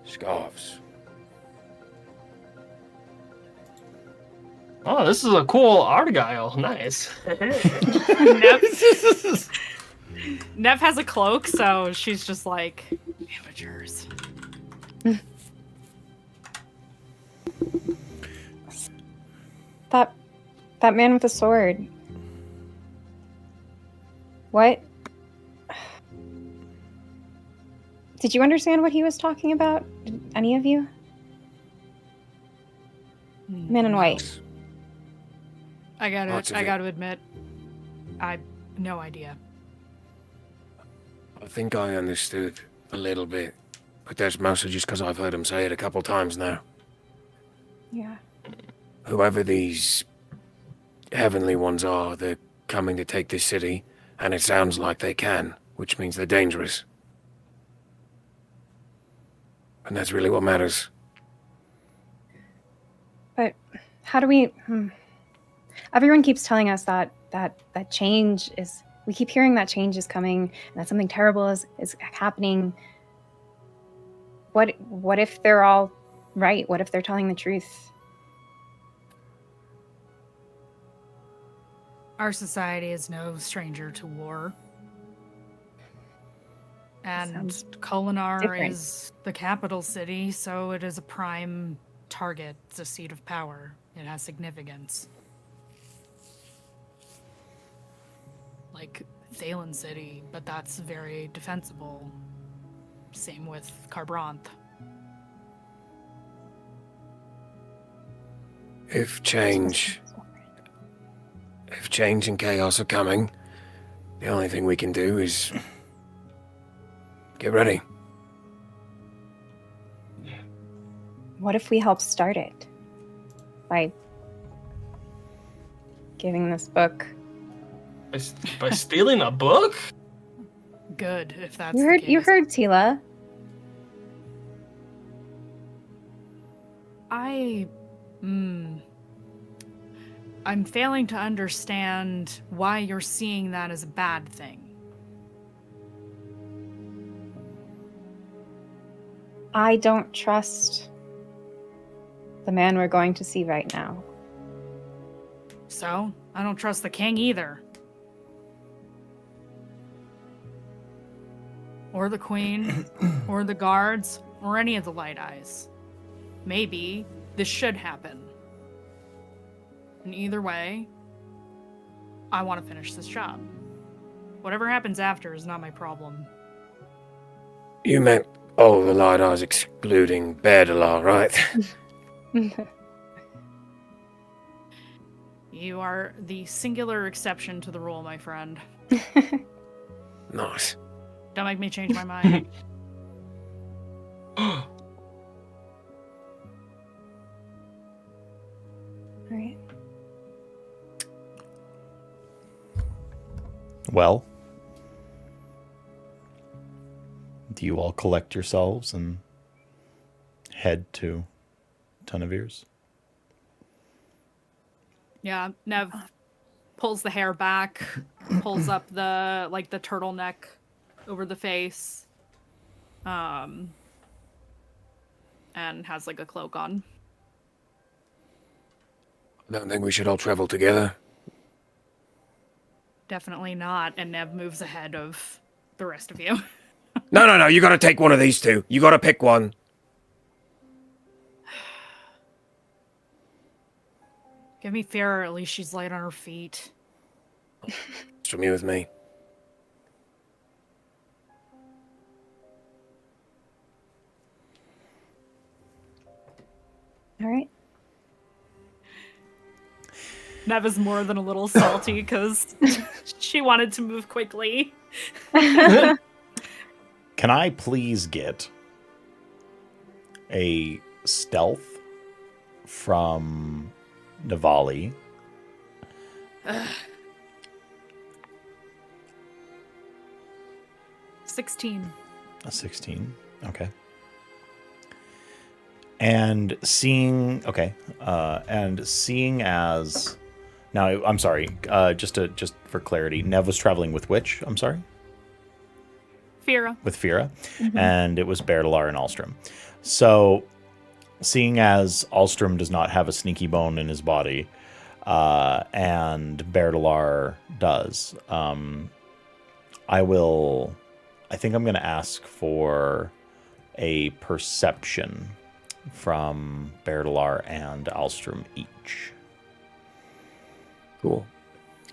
Scarves. Oh, this is a cool argyle. Nice. Nev has a cloak, so she's just like, amateurs. That man with the sword. What? Did you understand what he was talking about? Did any of you? Man in white. I Lots of it. gotta admit, I no idea. I think I understood a little bit, but that's mostly just because I've heard him say it a couple times now. Yeah. Whoever these heavenly ones are, they're coming to take this city, and it sounds like they can, which means they're dangerous. And that's really what matters. But how do we... Everyone keeps telling us that change is... We keep hearing that change is coming, and that something terrible is happening. What if they're all right? What if they're telling the truth? Our society is no stranger to war. And Sounds Kholinar different. is the capital city, so it is a prime target. It's a seat of power. It has significance. Like Thalen City, but that's very defensible. Same with Carbranth. If change and chaos are coming, the only thing we can do is get ready. What if we help start it? By giving this book... By stealing a book? Good, if that's You the heard, case. you heard, Tila. I'm failing to understand why you're seeing that as a bad thing. I don't trust the man we're going to see right now. So, I don't trust the king either. Or the queen, or the guards, or any of the Light Eyes. Maybe this should happen. And either way, I want to finish this job. Whatever happens after is not my problem. You meant all the Light Eyes excluding Berdalar, right? You are the singular exception to the rule, my friend. Nice. Don't make me change my mind. All right. Well, do you all collect yourselves and head to Tunavir's? Yeah, Nev pulls the hair back, pulls up the turtleneck over the face, and has like a cloak on. I don't think we should all travel together. Definitely not. And Nev moves ahead of the rest of you. No, you gotta take one of these two. You gotta pick one. Give me Farah, at least she's light on her feet. It's from you with me. All right. Nev is more than a little salty because she wanted to move quickly. Can I please get a stealth from Navali? 16. A 16. Okay. And seeing as now, I'm sorry, just for clarity, Nev was traveling with which? I'm sorry? Fira. With Fira, and it was Berdalar and Alstrom. So, seeing as Alstrom does not have a sneaky bone in his body, and Berdalar does, I think I'm going to ask for a perception from Berdalar and Alstrom each. Cool.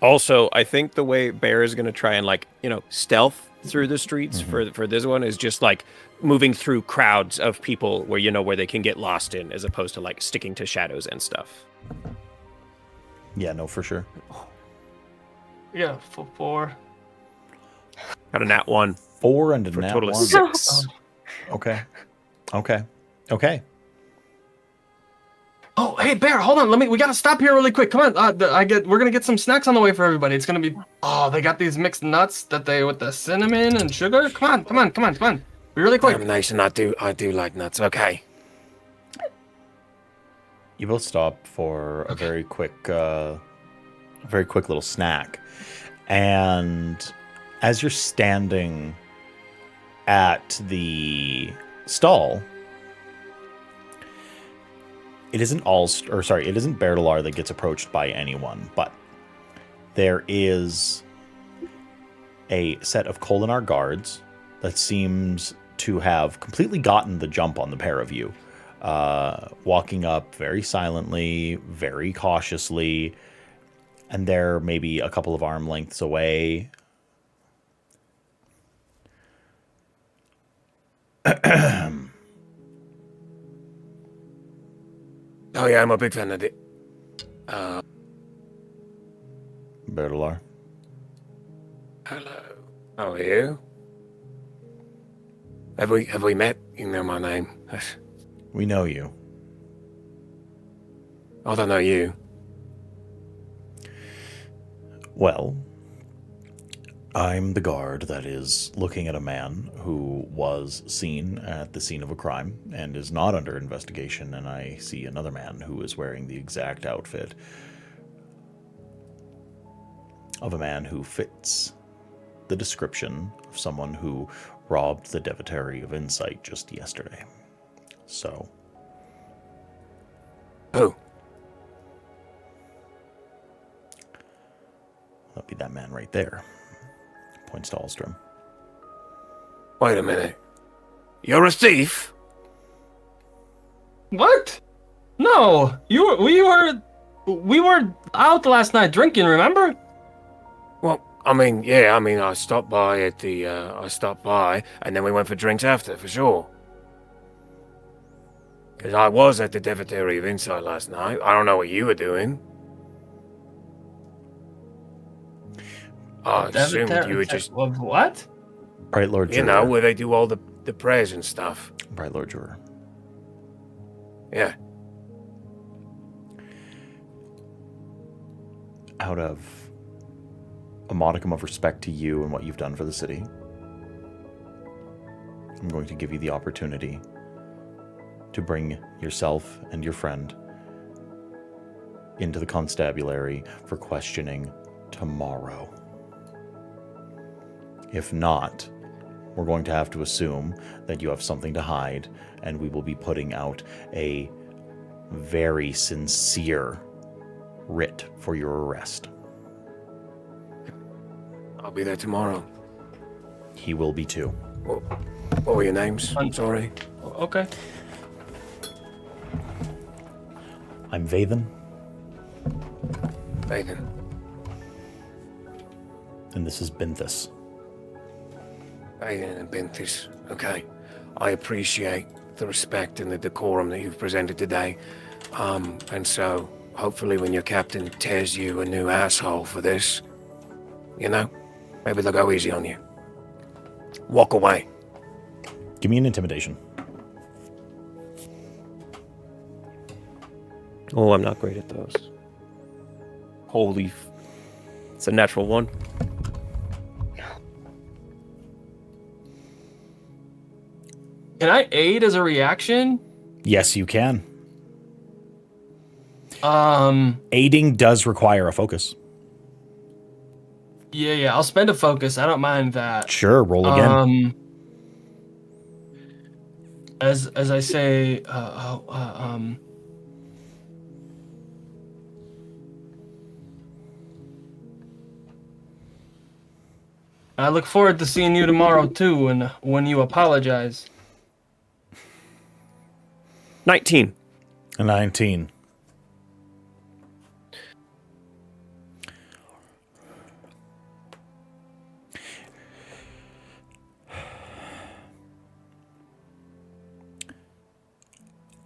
Also, I think the way Bear is going to try and stealth through the streets for this one is just moving through crowds of people where they can get lost in, as opposed to sticking to shadows and stuff. Yeah, no, for sure. Yeah, for 4. Got a nat 1. 4 and a For a nat total of 1. 6. Okay. Oh, hey Bear, hold on. We gotta stop here really quick. Come on, we're gonna get some snacks on the way for everybody. It's gonna be. Oh, they got these mixed nuts with the cinnamon and sugar. Come on. Be really quick. I'm nice, and I do like nuts. Okay. You both stop for a very quick little snack, and as you're standing at the stall, it isn't Berdalar that gets approached by anyone, but there is a set of Kholinar guards that seems to have completely gotten the jump on the pair of you, walking up very silently, very cautiously, and they're maybe a couple of arm lengths away. Oh yeah, I'm a big fan of it. Berdalar. Hello. How are you? Have we met? You know my name. We know you. I don't know you. Well, I'm the guard that is looking at a man who was seen at the scene of a crime and is not under investigation, and I see another man who is wearing the exact outfit of a man who fits the description of someone who robbed the Devotary of Insight just yesterday. So. Who? That'd be that man right there. Points to Alstrom. Wait a minute. You're a thief? What? No, we were out last night drinking. Remember? Well, I stopped by and then we went for drinks after, for sure. Because I was at the Devotary of Insight last night. I don't know what you were doing. I assumed you were just... What? Bright Lord Juror. You know, where they do all the prayers and stuff. Bright Lord Juror. Yeah. Out of a modicum of respect to you and what you've done for the city, I'm going to give you the opportunity to bring yourself and your friend into the constabulary for questioning tomorrow. If not, we're going to have to assume that you have something to hide, and we will be putting out a very sincere writ for your arrest. I'll be there tomorrow. He will be too. What were your names? I'm sorry. Okay. I'm Vathan. Vathan. And this is Binthus. Vathan and Binthus. Okay. I appreciate the respect and the decorum that you've presented today. And so, hopefully when your captain tears you a new asshole for this, you know, maybe they'll go easy on you. Walk away. Give me an intimidation. Oh, I'm not great at those. It's a natural one. Can I aid as a reaction? Yes, you can. Yeah, Aiding does require a focus. I'll spend a focus. I don't mind that. Sure, roll again. As I say, I look forward to seeing you tomorrow too, and when you apologize. 19. A 19.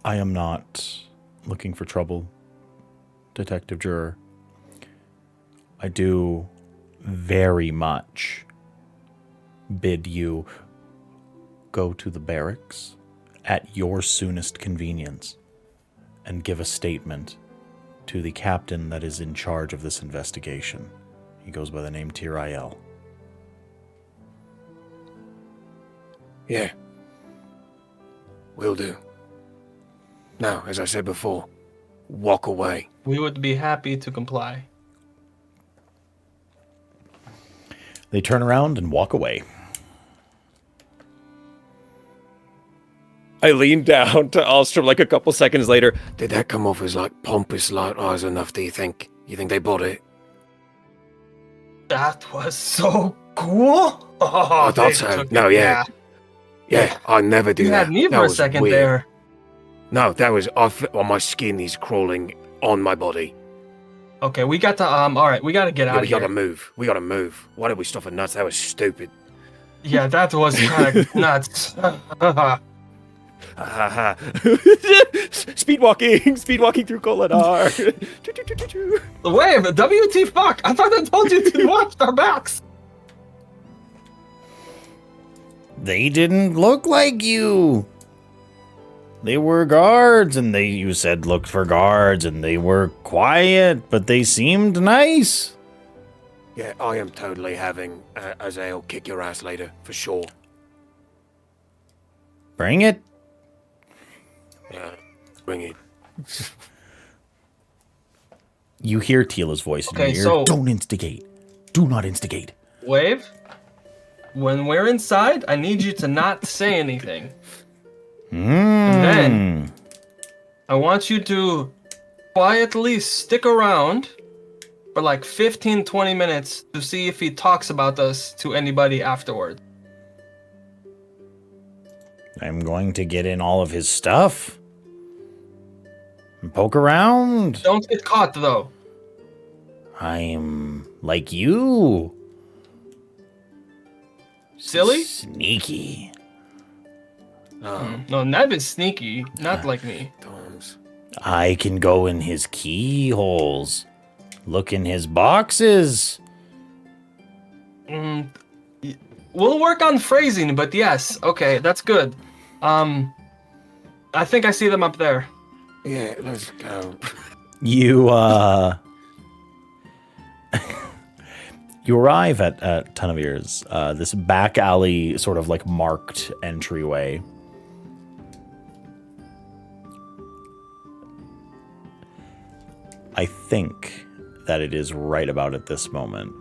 I am not looking for trouble, Detective Juror. I do very much bid you go to the barracks at your soonest convenience and give a statement to the captain that is in charge of this investigation. He goes by the name Tirael. Yeah. Will do. Now, as I said before, walk away. We would be happy to comply. They turn around and walk away. I lean down to Alstrom like a couple seconds later. Did that come off as like pompous light eyes enough, do you think? You think they bought it? That was so cool. I thought so. No, yeah. Yeah, I never do You that. had me That for a was second weird. there. No, that was on my skin. He's crawling on my body. Okay, we got to all right, we got to get Yeah, out we of here. gotta move. We gotta move. Why did we stop at nuts? That was stupid. Yeah, that was kind of nuts. Speed walking through Kholinar. Wait, but WT fuck! I thought I told you to watch our backs. They didn't look like you. They were guards, and you said looked for guards, and they were quiet, but they seemed nice. Yeah, I am totally having Azael kick your ass later, for sure. Bring it. Yeah, bring it. You hear Tila's voice in Okay, your ear. so- Don't instigate. Do not instigate. Wave, when we're inside, I need you to not say anything. And then I want you to quietly stick around for like 15, 20 minutes to see if he talks about us to anybody afterward. I'm going to get in all of his stuff. And poke around. Don't get caught, though. I'm like you. Silly? Sneaky. No, Nev is sneaky, not like me. Times. I can go in his keyholes. Look in his boxes. We'll work on phrasing, but yes, okay, that's good. I think I see them up there. Yeah, let's go. You, you arrive at Tunavir's, this back alley, sort of like marked entryway. I think that it is right about at this moment,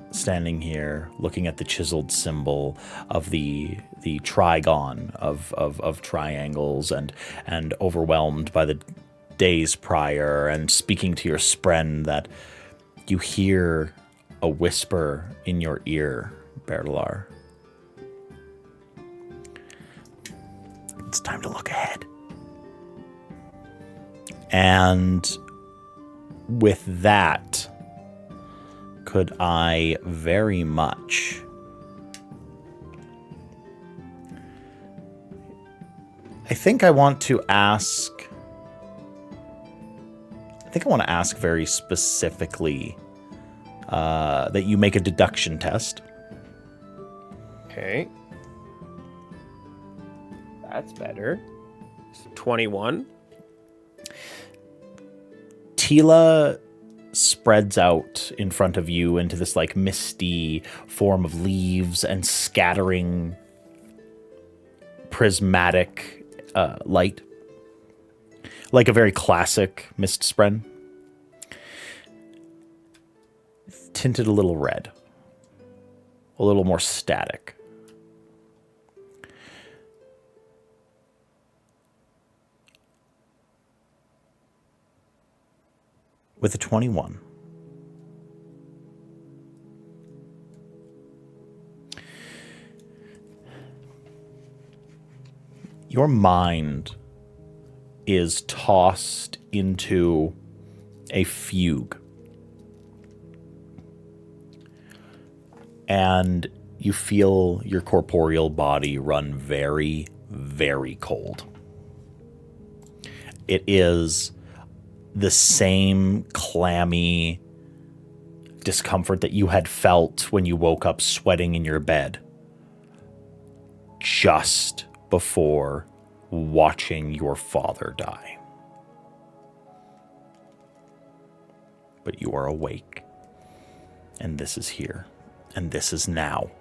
standing here, looking at the chiseled symbol of the trigon of triangles and overwhelmed by the days prior, and speaking to your spren, that you hear a whisper in your ear, Bertalar. It's time to look ahead. And with that, could I very much I think I want to ask very specifically that you make a deduction test. Okay. That's better. 21. Tila spreads out in front of you into this like misty form of leaves and scattering prismatic light, like a very classic mist spren, tinted a little red, a little more static. With a 21. Your mind is tossed into a fugue. And you feel your corporeal body run very, very cold. It is the same clammy discomfort that you had felt when you woke up sweating in your bed just before watching your father die. But you are awake, and this is here, and this is now.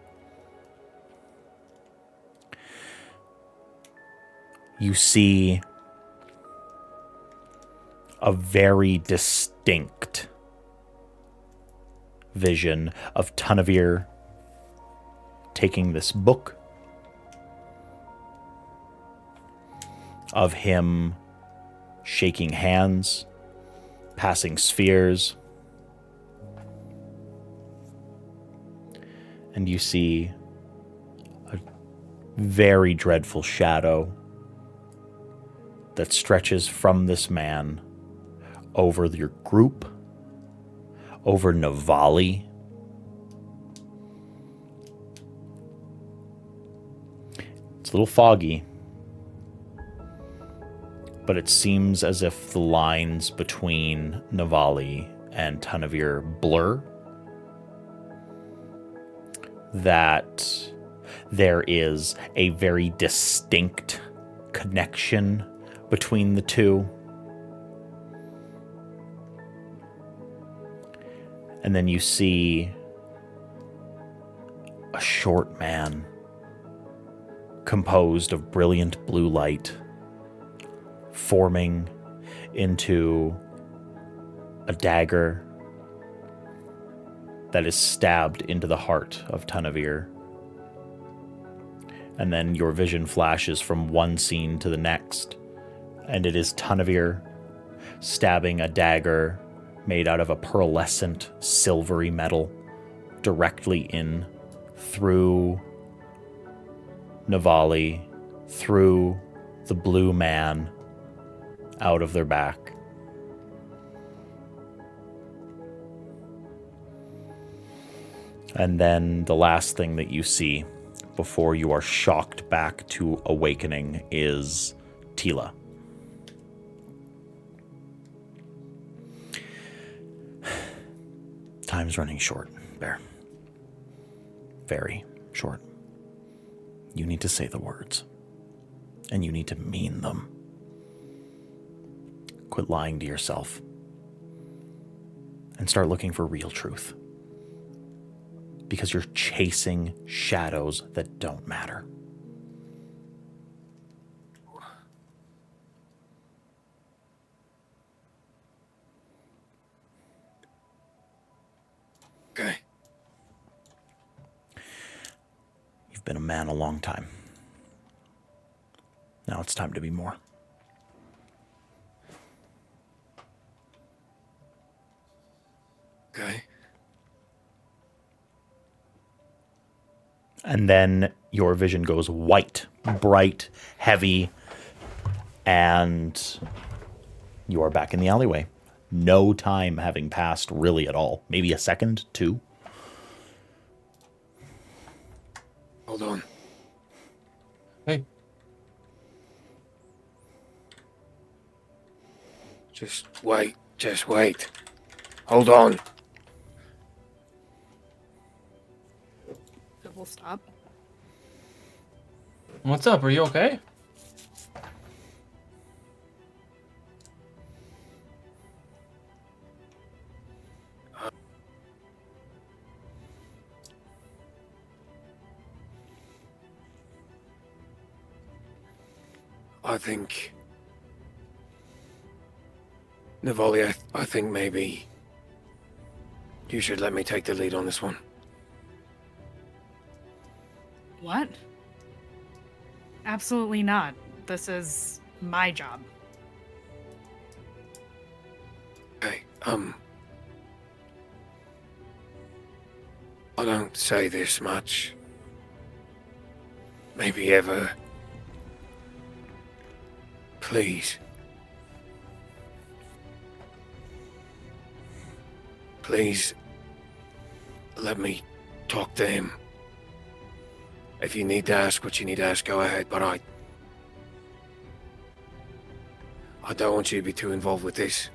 You see a very distinct vision of Tunavir taking this book, of him shaking hands, passing spheres, and you see a very dreadful shadow that stretches from this man over your group, over Navali. It's a little foggy, but it seems as if the lines between Navali and Tunavir blur, that there is a very distinct connection between the two. And then you see a short man composed of brilliant blue light forming into a dagger that is stabbed into the heart of Tunavir. And then your vision flashes from one scene to the next, and it is Tunavir stabbing a dagger made out of a pearlescent, silvery metal directly in through Navali, through the blue man, out of their back. And then the last thing that you see before you are shocked back to awakening is Tila. Time's running short, Bear. Very short. You need to say the words. And you need to mean them. Quit lying to yourself. And start looking for real truth. Because you're chasing shadows that don't matter. Okay. You've been a man a long time. Now it's time to be more. Okay. And then your vision goes white, bright, heavy, and you are back in the alleyway. No time having passed really at all. Maybe a second, two. Hold on. Hey. Just wait. Just wait. Hold on. We'll stop. What's up? Are you okay? I think... Navali, I think maybe... you should let me take the lead on this one. What? Absolutely not. This is my job. Okay, I don't say this much. Maybe ever. Please. Please, let me talk to him. If you need to ask what you need to ask, go ahead, but I don't want you to be too involved with this.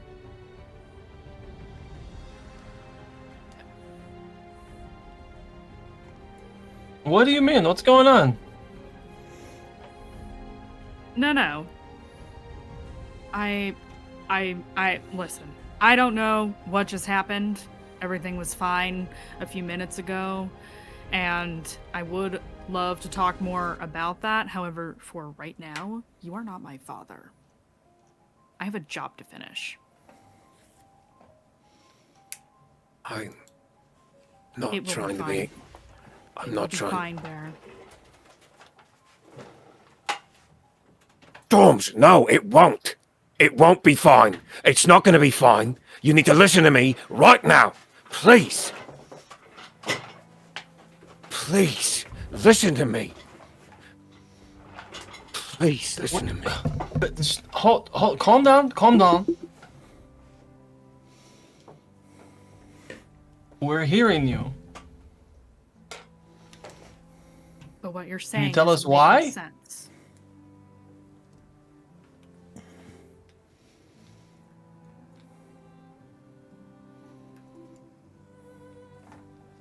What do you mean? What's going on? No. I listen. I don't know what just happened. Everything was fine a few minutes ago, and I would love to talk more about that. However, for right now, you are not my father. I have a job to finish. I'm not It will trying to fine. be. I'm It not will be trying. fine, Bear. Storms, no, it won't. It won't be fine. It's not going to be fine. You need to listen to me right now. Please. Please, listen to me. Please, listen to me. Just hold, calm down. We're hearing you. But what you're saying tell isn't us why? making sense.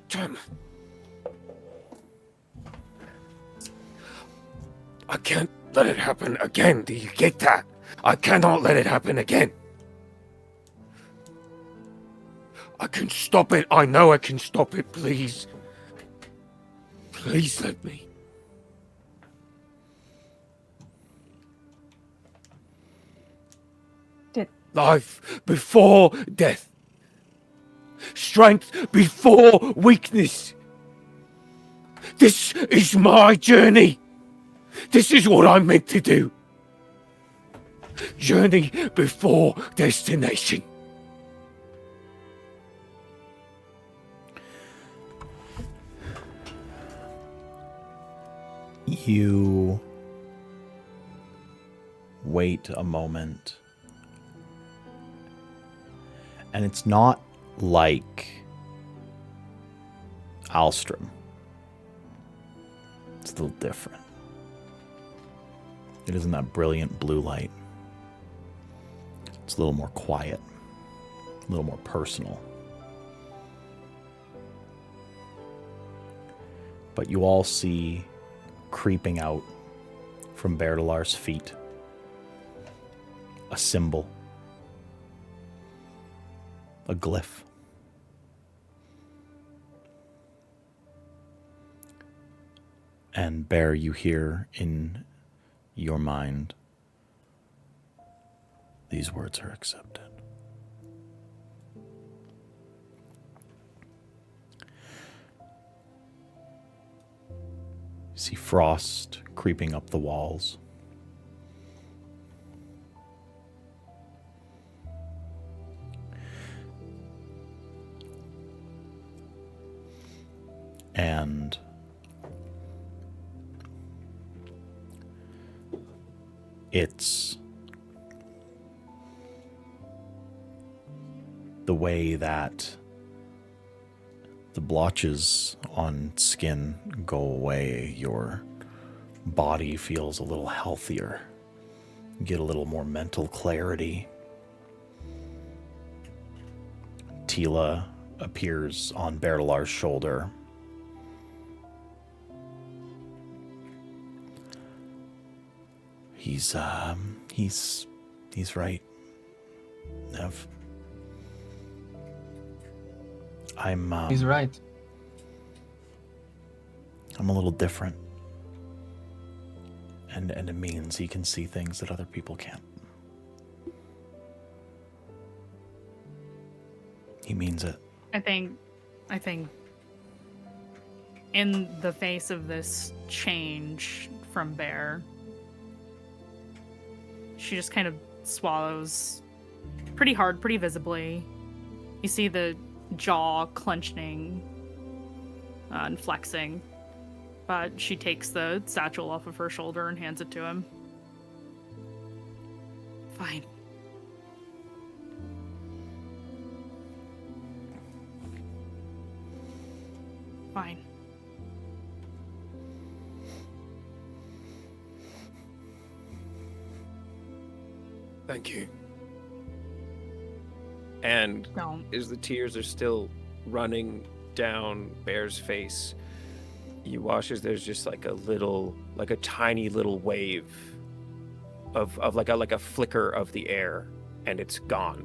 Jim. I can't let it happen again. Do you get that? I cannot let it happen again. I can stop it. I know I can stop it. Please. Please let me. Did Life before death. Strength before weakness. This is my journey. This is what I'm meant to do. Journey before destination. You wait a moment, and it's not like Alstrom. It's a little different. It isn't that brilliant blue light. It's a little more quiet, a little more personal. But you all see creeping out from Berdalar's feet a symbol, a glyph. And Bear, you hear in your mind, these words are accepted. You see frost creeping up the walls. And it's the way that the blotches on skin go away. Your body feels a little healthier. You get a little more mental clarity. Tila appears on Berdalar's shoulder. He's right, Nev. He's right. I'm a little different. And it means he can see things that other people can't. He means it. I think in the face of this change from Bear, she just kind of swallows pretty hard, pretty visibly. You see the jaw clenching and flexing, but she takes the satchel off of her shoulder and hands it to him. Fine. Fine. Thank you. And Don't. as the tears are still running down Bear's face, you watch as there's just like a tiny little wave of like a flicker of the air, and it's gone.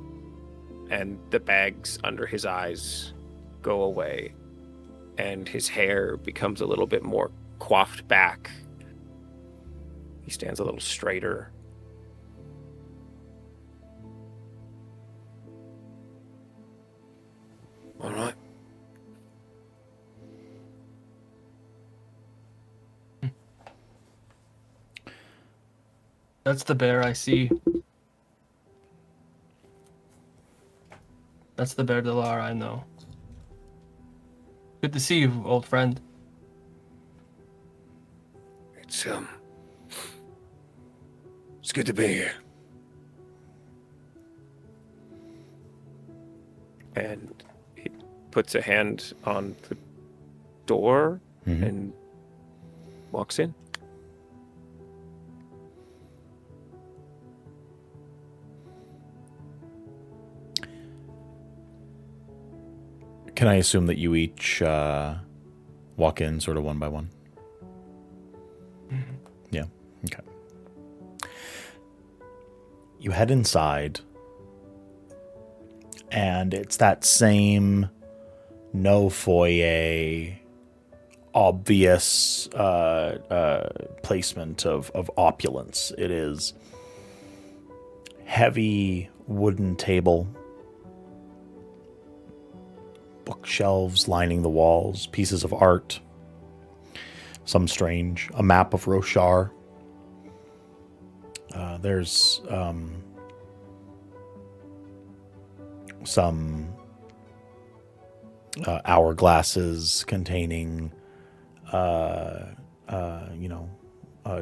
And the bags under his eyes go away, and his hair becomes a little bit more coiffed back. He stands a little straighter. All right. That's the Bear I see. That's the Berdalar I know. Good to see you, old friend. It's good to be here. And he puts a hand on the door and walks in. Can I assume that you each walk in sort of one by one? Yeah, okay. You head inside, and it's that same no foyer, obvious placement of opulence. It is heavy wooden table, bookshelves lining the walls, pieces of art, some strange, a map of Roshar. There's some hourglasses containing,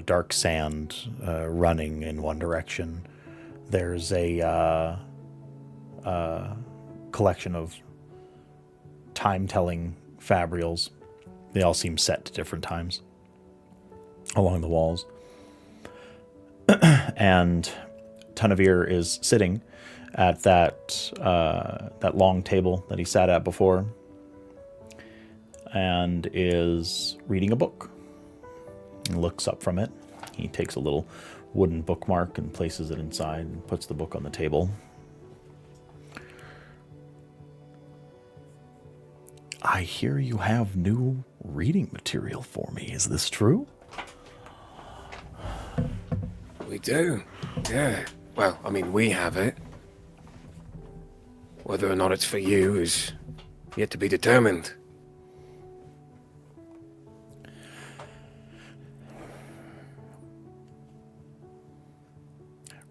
dark sand running in one direction. There's a collection of time-telling fabrials. They all seem set to different times along the walls. And Tunavir is sitting at that long table that he sat at before and is reading a book. He looks up from it. He takes a little wooden bookmark and places it inside and puts the book on the table. I hear you have new reading material for me. Is this true? We do. Yeah. Well, I mean, we have it. Whether or not it's for you is yet to be determined.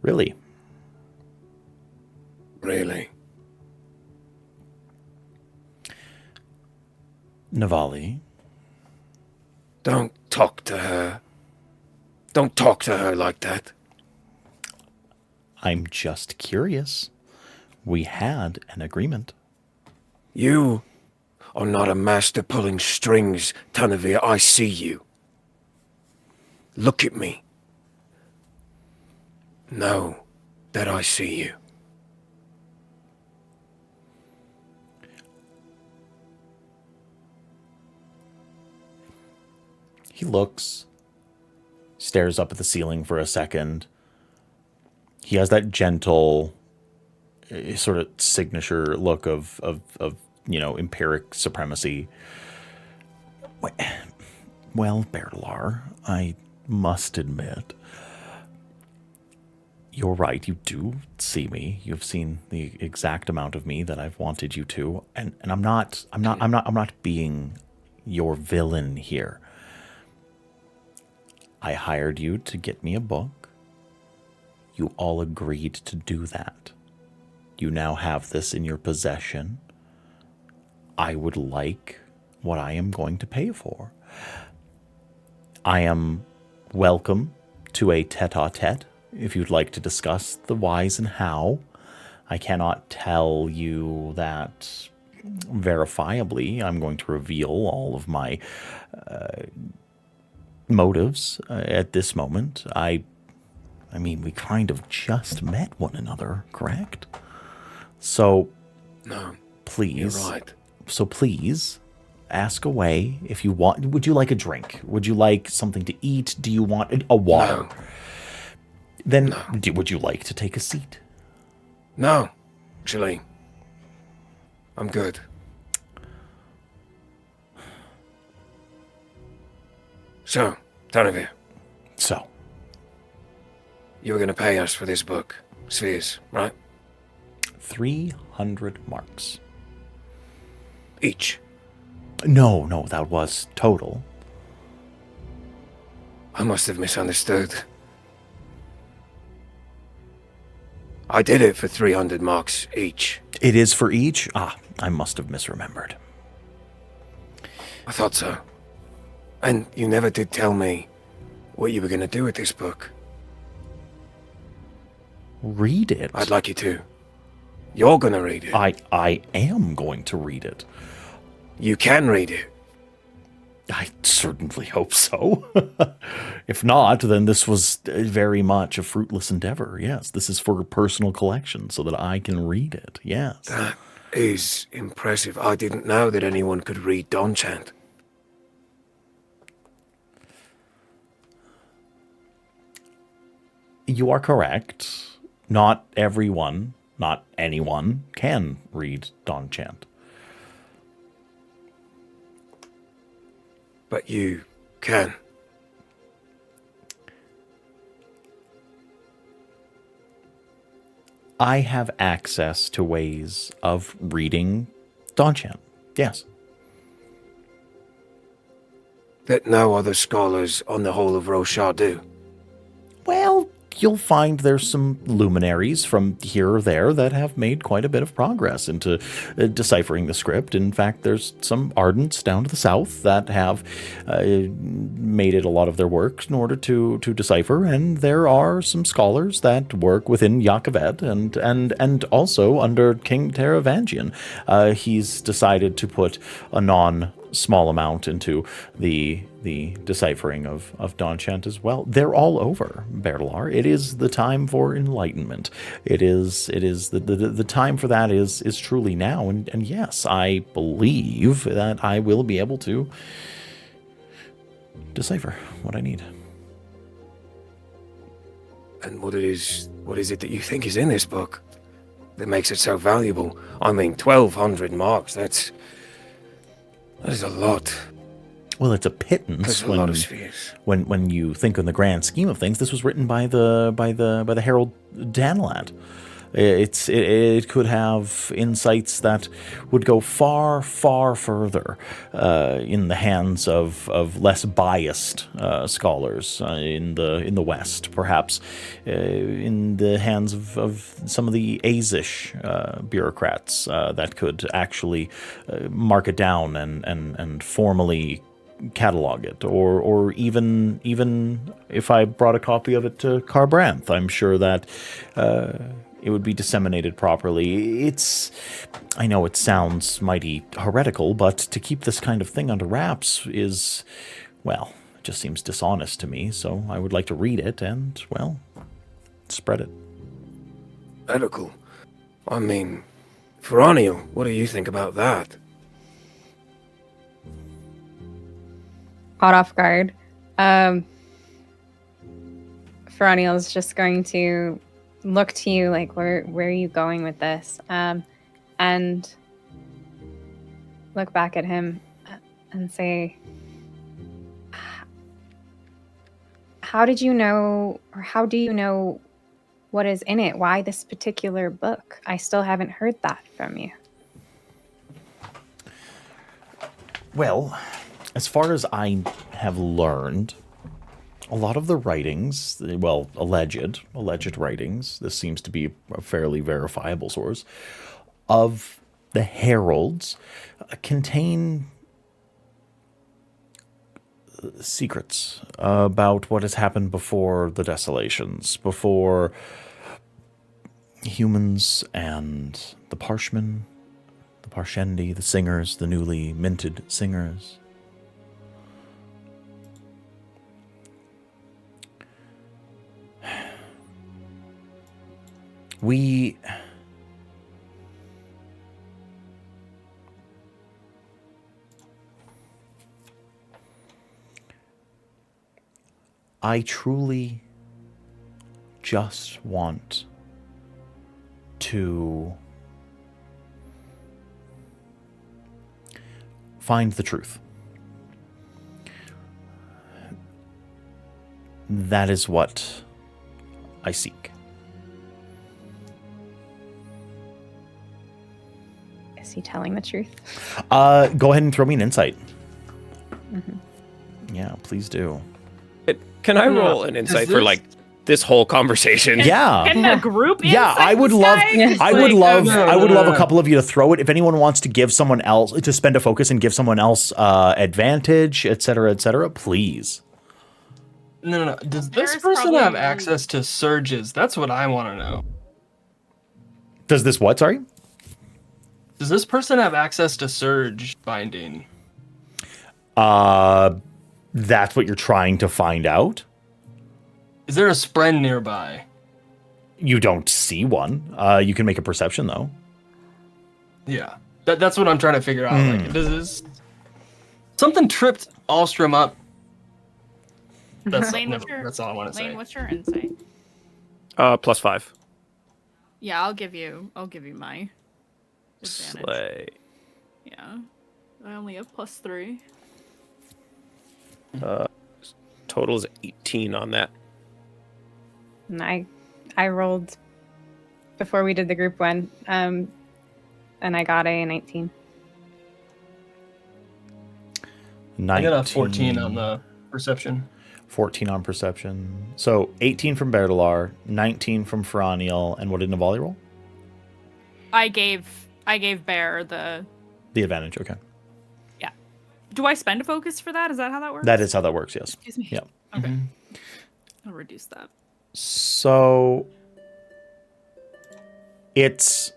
Really? Really? Navali? Don't talk to her. Don't talk to her like that. I'm just curious. We had an agreement. You are not a master pulling strings, Tunavir. I see you. Look at me. Know that I see you. He looks, stares up at the ceiling for a second. He has that gentle sort of signature look of empiric supremacy. Well, Berlar, I must admit, you're right. You do see me. You've seen the exact amount of me that I've wanted you to, and I'm not being your villain here. I hired you to get me a book. You all agreed to do that. You now have this in your possession. I would like what I am going to pay for. I am welcome to a tete-a-tete if you'd like to discuss the whys and how. I cannot tell you that verifiably. I'm going to reveal all of my motives at this moment. I mean, we kind of just met one another, correct? So, No, please. you're right. So please, ask away if you want. Would you like a drink? Would you like something to eat? Do you want a water? No. Then, would you like to take a seat? No, actually, I'm good. So, Tunavir, So, you were going to pay us for this book, Spheres, right? 300 marks. Each. No, that was total. I must have misunderstood. I did it for 300 marks each. It is for each? Ah, I must have misremembered. I thought so. And you never did tell me what you were going to do with this book. Read it. I'd like you to. You're going to read it. I am going to read it. You can read it. I certainly hope so. If not, then this was very much a fruitless endeavor. Yes, this is for personal collection so that I can read it. Yes. That is impressive. I didn't know that anyone could read Donchant. You are correct. Not everyone, not anyone, can read Donchant. But you can. I have access to ways of reading Donchant. Yes. That no other scholars on the whole of Roshar do? Well, you'll find there's some luminaries from here or there that have made quite a bit of progress into deciphering the script. In fact, there's some Ardents down to the south that have made it a lot of their work in order to decipher, and there are some scholars that work within Yaakoved and also under King Teravangian. He's decided to put a small amount into the deciphering of Donchant as well. They're all over, Berlar. It is the time for enlightenment. It is the time for that is truly now. And yes, I believe that I will be able to decipher what I need. And what is it that you think is in this book that makes it so valuable? I mean, 1,200 marks, that is a lot. Well, it's a pittance. That's a lot of spheres. When you think in the grand scheme of things, this was written by the Herald Danlad. It could have insights that would go far, far further in the hands of less biased scholars in the West, perhaps in the hands of some of the Azish bureaucrats that could actually mark it down and formally catalog it, or even if I brought a copy of it to Carbranth, I'm sure that it would be disseminated properly. I know it sounds mighty heretical, but to keep this kind of thing under wraps is, well, it just seems dishonest to me, so I would like to read it and, well, spread it. Heretical? I mean, Feraniel, what do you think about that? Caught off guard. Feraniel is just going to look to you like, where are you going with this? And look back at him and say, how did you know, or how do you know what is in it? Why this particular book? I still haven't heard that from you. Well, as far as I have learned, a lot of the writings, well, alleged writings, this seems to be a fairly verifiable source, of the heralds contain secrets about what has happened before the desolations, before humans and the Parshmen, the Parshendi, the singers, the newly minted singers. I truly just want to find the truth. That is what I seek. Is he telling the truth? Go ahead and throw me an insight. Mm-hmm. Yeah, please do. Can I roll an insight for like this whole conversation? Yeah. Can the group Yeah, I would love I would love a couple of you to throw it. If anyone wants to give someone else to spend a focus and give someone else advantage, etc., please. No. Does There's this person probably have one- access to surges? That's what I want to know. Does this what, sorry? Does this person have access to surge binding? That's what you're trying to find out? Is there a spren nearby? You don't see one. You can make a perception, though. Yeah. That's what I'm trying to figure out. Like, does this... Something tripped Alstrom up. That's, Lane, that's all I want to say. Lane, what's your insight? +5. Yeah, I'll give you my advantage. Slay. Yeah. I only have +3. Total is 18 on that. And I rolled before we did the group one, and I got a 19. I got a 14 on the perception. 14 on perception. So 18 from Berdalar, 19 from Feraniel, and what did Navali roll? I gave Bear the advantage. Okay. Yeah. Do I spend a focus for that? Is that how that works? That is how that works. Yes. Excuse me. Yeah. Okay. Mhm. I'll reduce that. So it's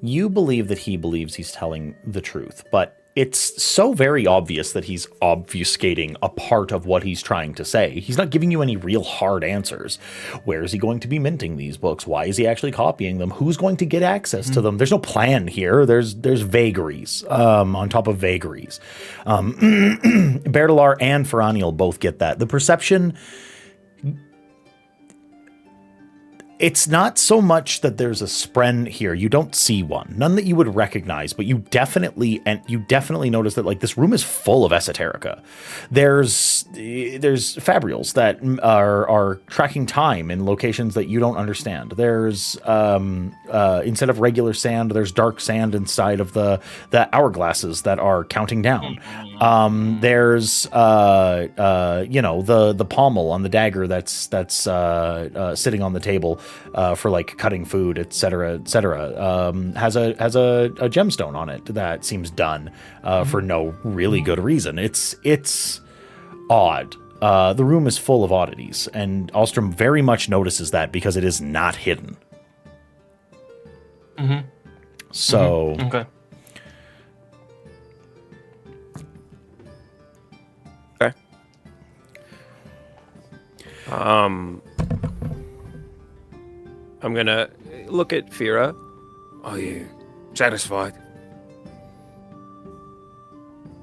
you believe that he believes he's telling the truth, but it's so very obvious that he's obfuscating a part of what he's trying to say. He's not giving you any real hard answers. Where is he going to be minting these books? Why is he actually copying them? Who's going to get access to them? There's no plan here. There's vagaries on top of vagaries. Berdalar and Feraniel both get that. The perception, it's not so much that there's a spren here. You don't see one, none that you would recognize, but you definitely notice that like this room is full of esoterica. There's fabrials that are tracking time in locations that you don't understand. There's instead of regular sand, there's dark sand inside of the hourglasses that are counting down. There's the pommel on the dagger that's sitting on the table for like cutting food, etc., has a gemstone on it that seems done for no really good reason. It's odd. The room is full of oddities, and Alstrom very much notices that because it is not hidden. So Okay. I'm gonna look at Fira. Are you satisfied?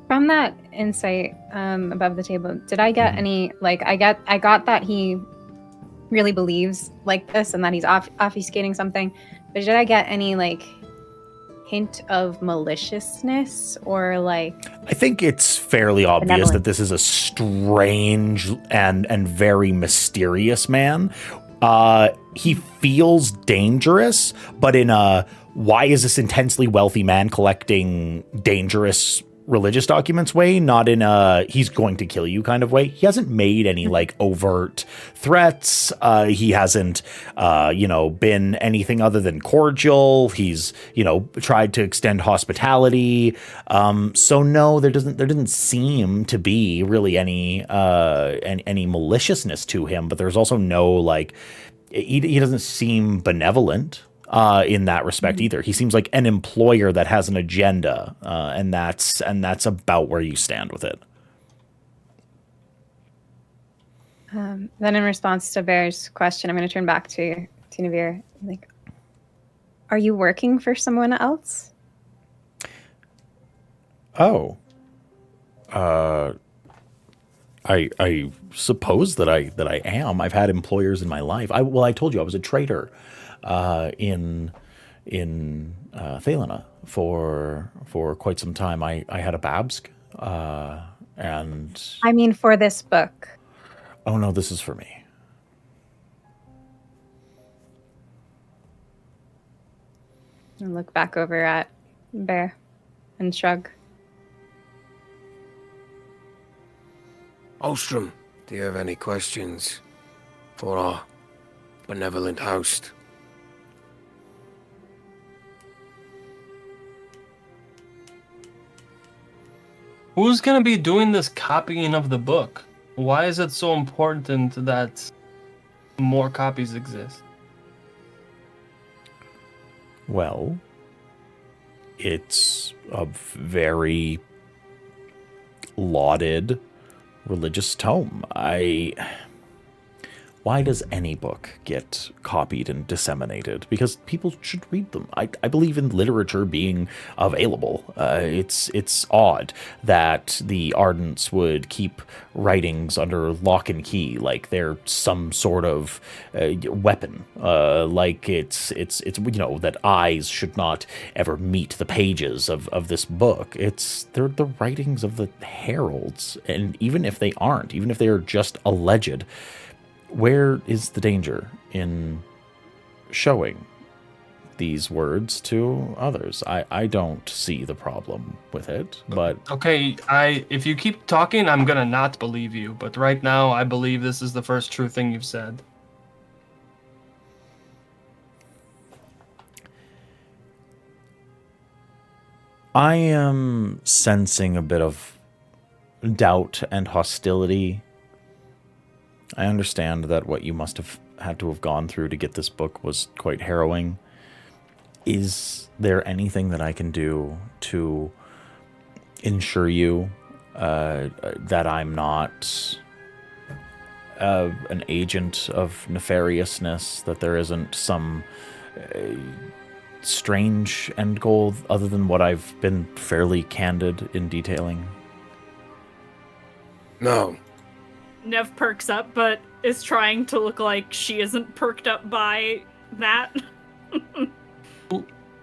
From that insight above the table, did I get any, like, I got that he really believes like this and that he's obfuscating something, but did I get any, like, hint of maliciousness or, like... I think it's fairly obvious that this is a strange and very mysterious man. He feels dangerous, but in a, why is this intensely wealthy man collecting dangerous religious documents way, not in a he's going to kill you kind of way. He hasn't made any like overt threats. He hasn't, been anything other than cordial. He's, tried to extend hospitality. So no, there doesn't seem to be really any maliciousness to him, but there's also no like, he doesn't seem benevolent. In that respect either. He seems like an employer that has an agenda, and that's about where you stand with it. Then in response to Bear's question, I'm going to turn back to Navir. Like, are you working for someone else? Oh. I suppose that I am. I've had employers in my life. I told you I was a trader. In Thalena for quite some time. I had a Babsk, and I mean, for this book. Oh no, this is for me. And look back over at Bear and shrug. Alstrom, do you have any questions for our benevolent host? Who's gonna be doing this copying of the book? Why is it so important that more copies exist? Well, it's a very lauded religious tome. Why does any book get copied and disseminated? Because people should read them. I believe in literature being available. It's odd that the Ardents would keep writings under lock and key, like they're some sort of weapon. Like it's that eyes should not ever meet the pages of this book. They're the writings of the heralds, and even if they aren't, even if they are just alleged. Where is the danger in showing these words to others. I don't see the problem with it, but Okay, if you keep talking, I'm gonna not believe you. But right now, I believe this is the first true thing you've said. I am sensing a bit of doubt and hostility. I understand that what you must have had to have gone through to get this book was quite harrowing. Is there anything that I can do to ensure you that I'm not an agent of nefariousness, that there isn't some strange end goal other than what I've been fairly candid in detailing? No. Nev perks up, but is trying to look like she isn't perked up by that.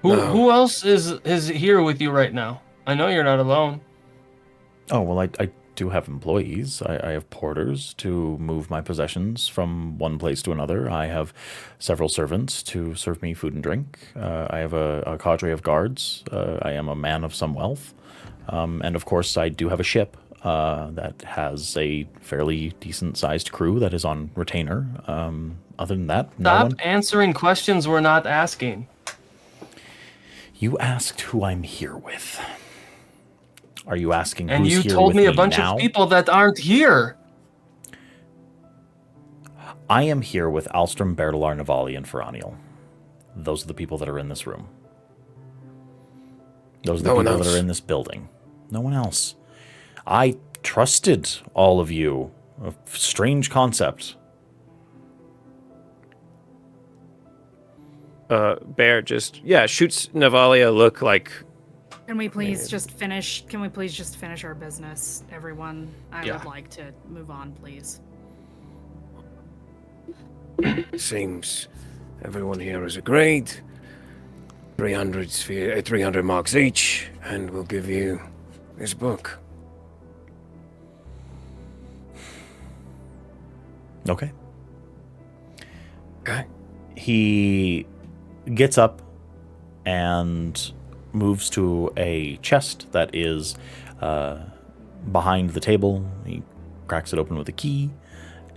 Who else is here with you right now? I know you're not alone. Oh, well, I do have employees. I have porters to move my possessions from one place to another. I have several servants to serve me food and drink. I have a cadre of guards. I am a man of some wealth. And of course, I do have a ship that has a fairly decent-sized crew that is on retainer. Other than that, no Stop one... answering questions we're not asking. You asked who I'm here with. Are you asking And who's you here told with me a me bunch now? of people that aren't here. I am here with Alstrom, Bertalar, Navali, and Feraniel. Those are the people that are in this room. Those are the No one people that else. are in this building. No one else. I trusted all of you. A strange concept. Bear just shoots Navali a look like, Can we please just finish? Can we please just finish our business, everyone? I Yeah. would like to move on, please. Seems everyone here has agreed. 300 marks each, and we'll give you this book. Okay. Okay. He gets up and moves to a chest that is behind the table. He cracks it open with a key.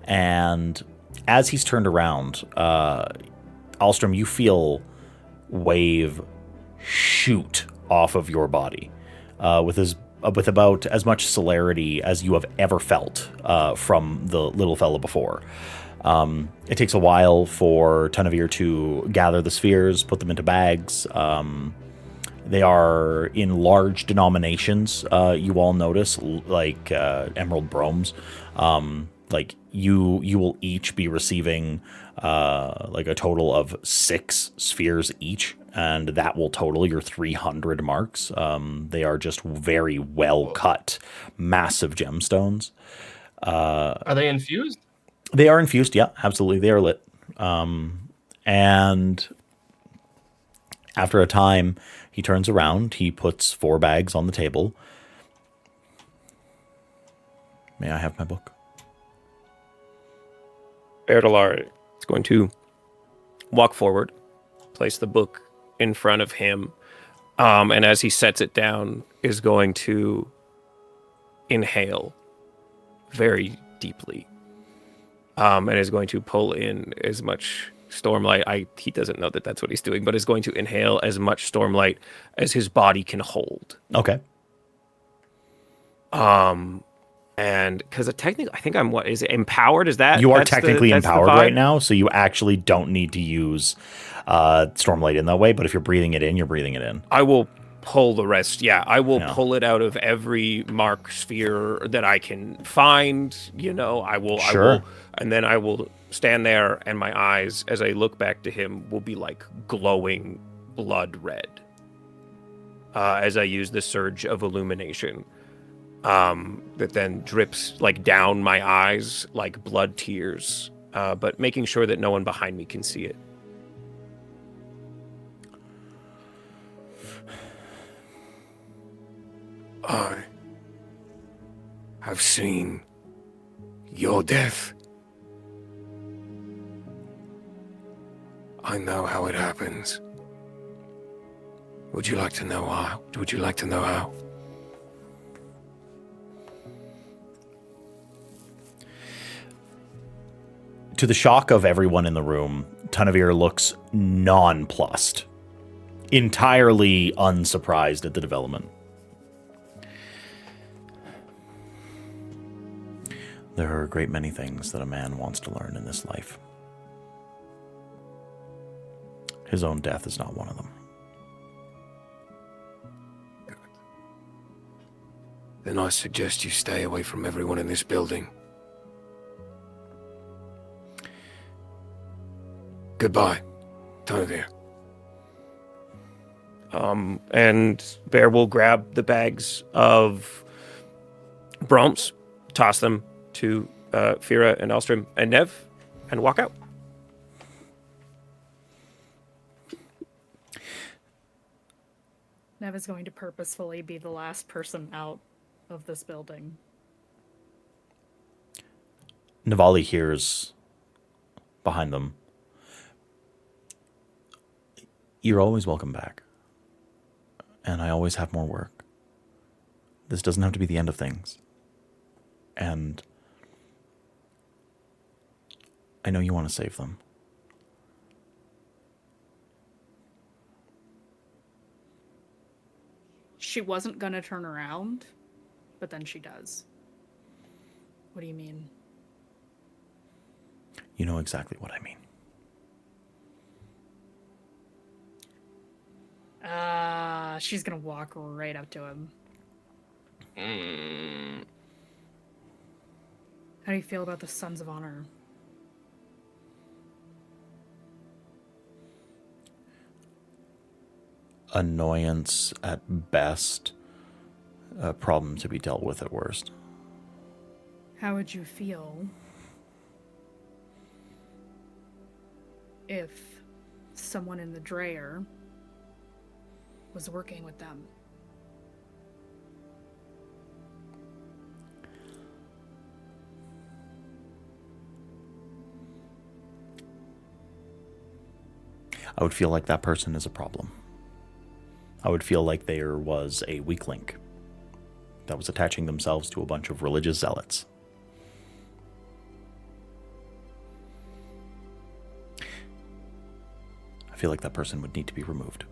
And as he's turned around, Alstrom, you feel wave shoot off of your body with about as much celerity as you have ever felt from the little fella before. It takes a while for Tunavir to gather the spheres, put them into bags. They are in large denominations, you all notice, like emerald bromes. Like you will each be receiving like a total of 6 spheres each, and that will total your 300 marks. They are just very well cut, massive gemstones. Are they infused? They are infused, yeah, absolutely. They are lit. And after a time, he turns around. He puts 4 bags on the table. May I have my book? Bertalar is going to walk forward, place the book in front of him, and as he sets it down, is going to inhale very deeply, and is going to pull in as much stormlight. He doesn't know that that's what he's doing, but is going to inhale as much stormlight as his body can hold. Okay. And because technically, I think I'm is it empowered? Is that You are that's technically that's the empowered vibe? right now, so you actually don't need to use stormlight in that way. But if you're breathing it in, you're breathing it in. I will pull the rest. Yeah, I will Yeah. pull it out of every mark sphere that I can find. You know, I will, Sure. and then I will stand there, and my eyes, as I look back to him, will be like glowing blood red. As I use the surge of illumination, that then drips like down my eyes like blood tears, but making sure that no one behind me can see it. I have seen your death. I know how it happens. Would you like to know how? Would you like to know how? To the shock of everyone in the room, Tunavir looks nonplussed, entirely unsurprised at the development. There are a great many things that a man wants to learn in this life. His own death is not one of them. Good. Then I suggest you stay away from everyone in this building. Goodbye, Tunavir. And Bear will grab the bags of Brahms, toss them to Fira and Elstrom and Nev, and walk out. Nev is going to purposefully be the last person out of this building. Navali hears behind them. You're always welcome back. And I always have more work. This doesn't have to be the end of things. And I know you want to save them. She wasn't going to turn around, but then she does. What do you mean? You know exactly what I mean. She's going to walk right up to him. How do you feel about the Sons of Honor? Annoyance at best, a problem to be dealt with at worst. How would you feel if someone in the Dreyer was working with them? I would feel like that person is a problem. I would feel like there was a weak link that was attaching themselves to a bunch of religious zealots. I feel like that person would need to be removed.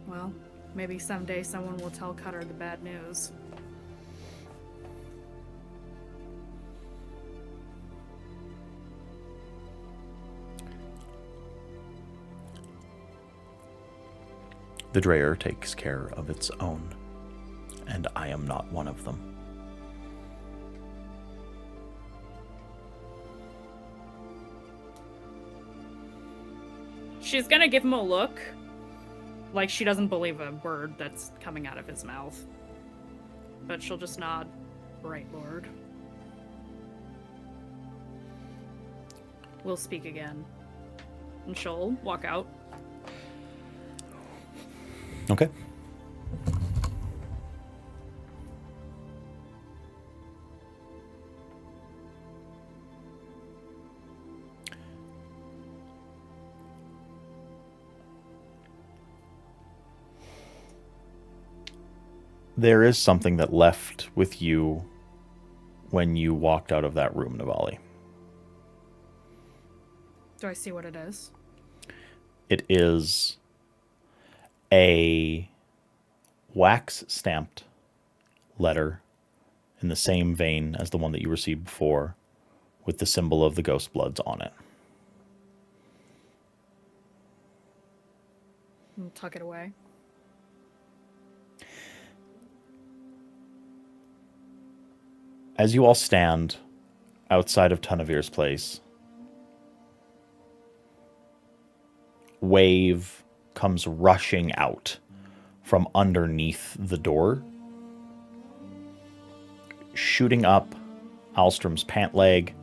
Well, maybe someday someone will tell Cutter the bad news. The Dreyer takes care of its own, and I am not one of them. She's gonna give him a look, like she doesn't believe a word that's coming out of his mouth. But she'll just nod, right, Lord. We'll speak again. And she'll walk out. Okay. There is something that left with you when you walked out of that room, Navali. Do I see what it is? It is a wax-stamped letter in the same vein as the one that you received before, with the symbol of the Ghost Bloods on it. I'll tuck it away. As you all stand outside of Tunavir's place, Wave comes rushing out from underneath the door, shooting up Alstrom's pant leg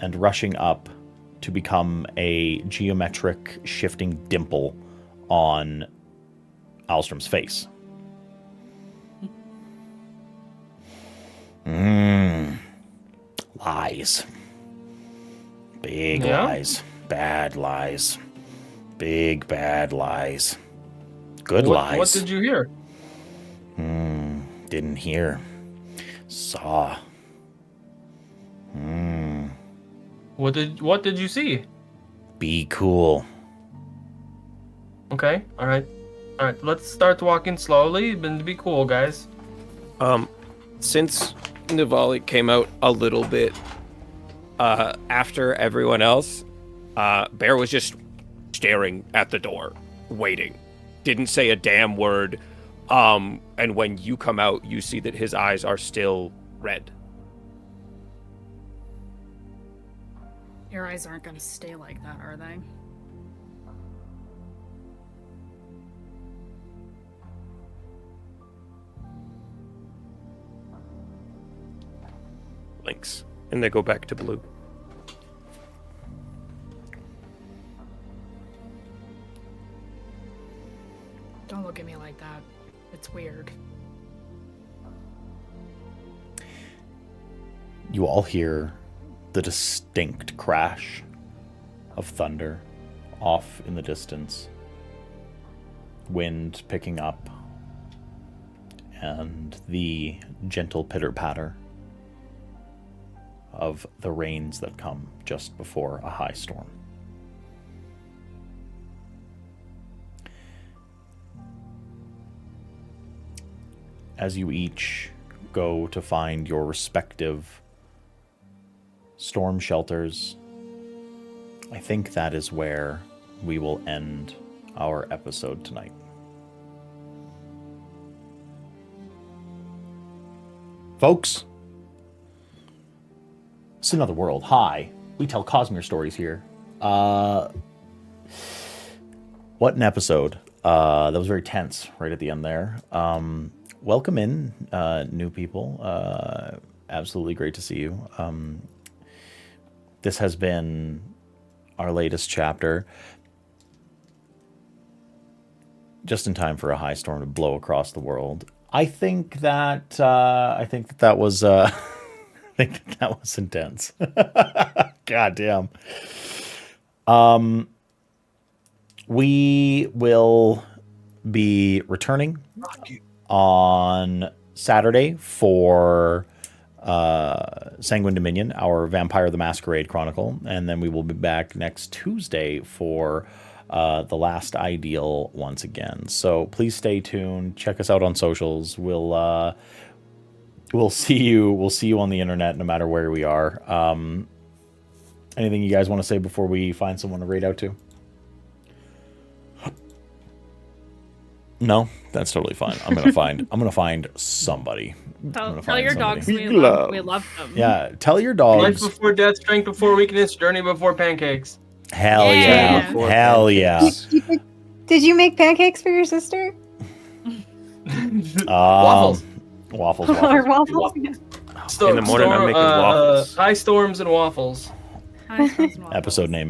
and rushing up to become a geometric shifting dimple on Alstrom's face. Lies. Big Yeah? lies. Bad lies. Big bad lies. Good What lies. did you hear? Didn't hear. Saw. What did you see? Be cool. Okay, all right. Let's start walking slowly. Be cool, guys. Since Nivali came out a little bit after everyone else, Bear was just staring at the door, waiting. Didn't say a damn word. And when you come out, you see that his eyes are still red. Your eyes aren't gonna stay like that, are they? Blinks. And they go back to blue. Don't look at me like that. It's weird. You all hear the distinct crash of thunder off in the distance. Wind picking up. And the gentle pitter-patter of the rains that come just before a high storm. As you each go to find your respective storm shelters, I think that is where we will end our episode tonight. Folks, it's another world. Hi, we tell Cosmere stories here. What an episode. That was very tense right at the end there. Welcome in, new people. Absolutely great to see you. This has been our latest chapter. Just in time for a high storm to blow across the world. I think that was I think that was intense. God damn. We will be returning on Saturday for Sanguine Dominion, our Vampire the Masquerade Chronicle, and then we will be back next Tuesday for The Last Ideal once again. So please stay tuned. Check us out on socials. We'll see you. We'll see you on the internet, no matter where we are. Anything you guys want to say before we find someone to raid out to? No, that's totally fine. I'm gonna find somebody. Tell your dogs we love them. Yeah, tell your Life dogs. before death, strength before weakness, journey before pancakes. Hell Yeah. yeah. Hell yeah. Did you make pancakes for your sister? Waffles. Waffles. Or waffles? In the morning, I'm making waffles. High storms and waffles. Episode name.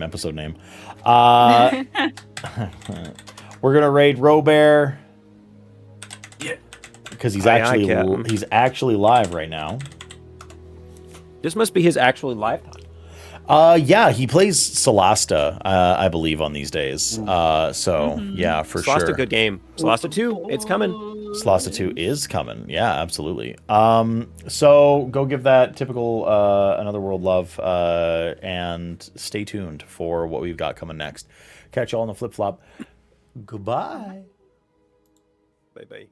We're gonna raid Robear. Yeah. Because he's Captain. actually live right now. This must be his actual lifetime. Yeah, he plays Solasta, I believe, on these days. Yeah, for sure. Solasta, good game. Solasta 2, it's coming. Solasta 2 is coming. Yeah, absolutely. So go give that typical Another World love, and stay tuned for what we've got coming next. Catch y'all on the flip flop. Goodbye. Bye-bye.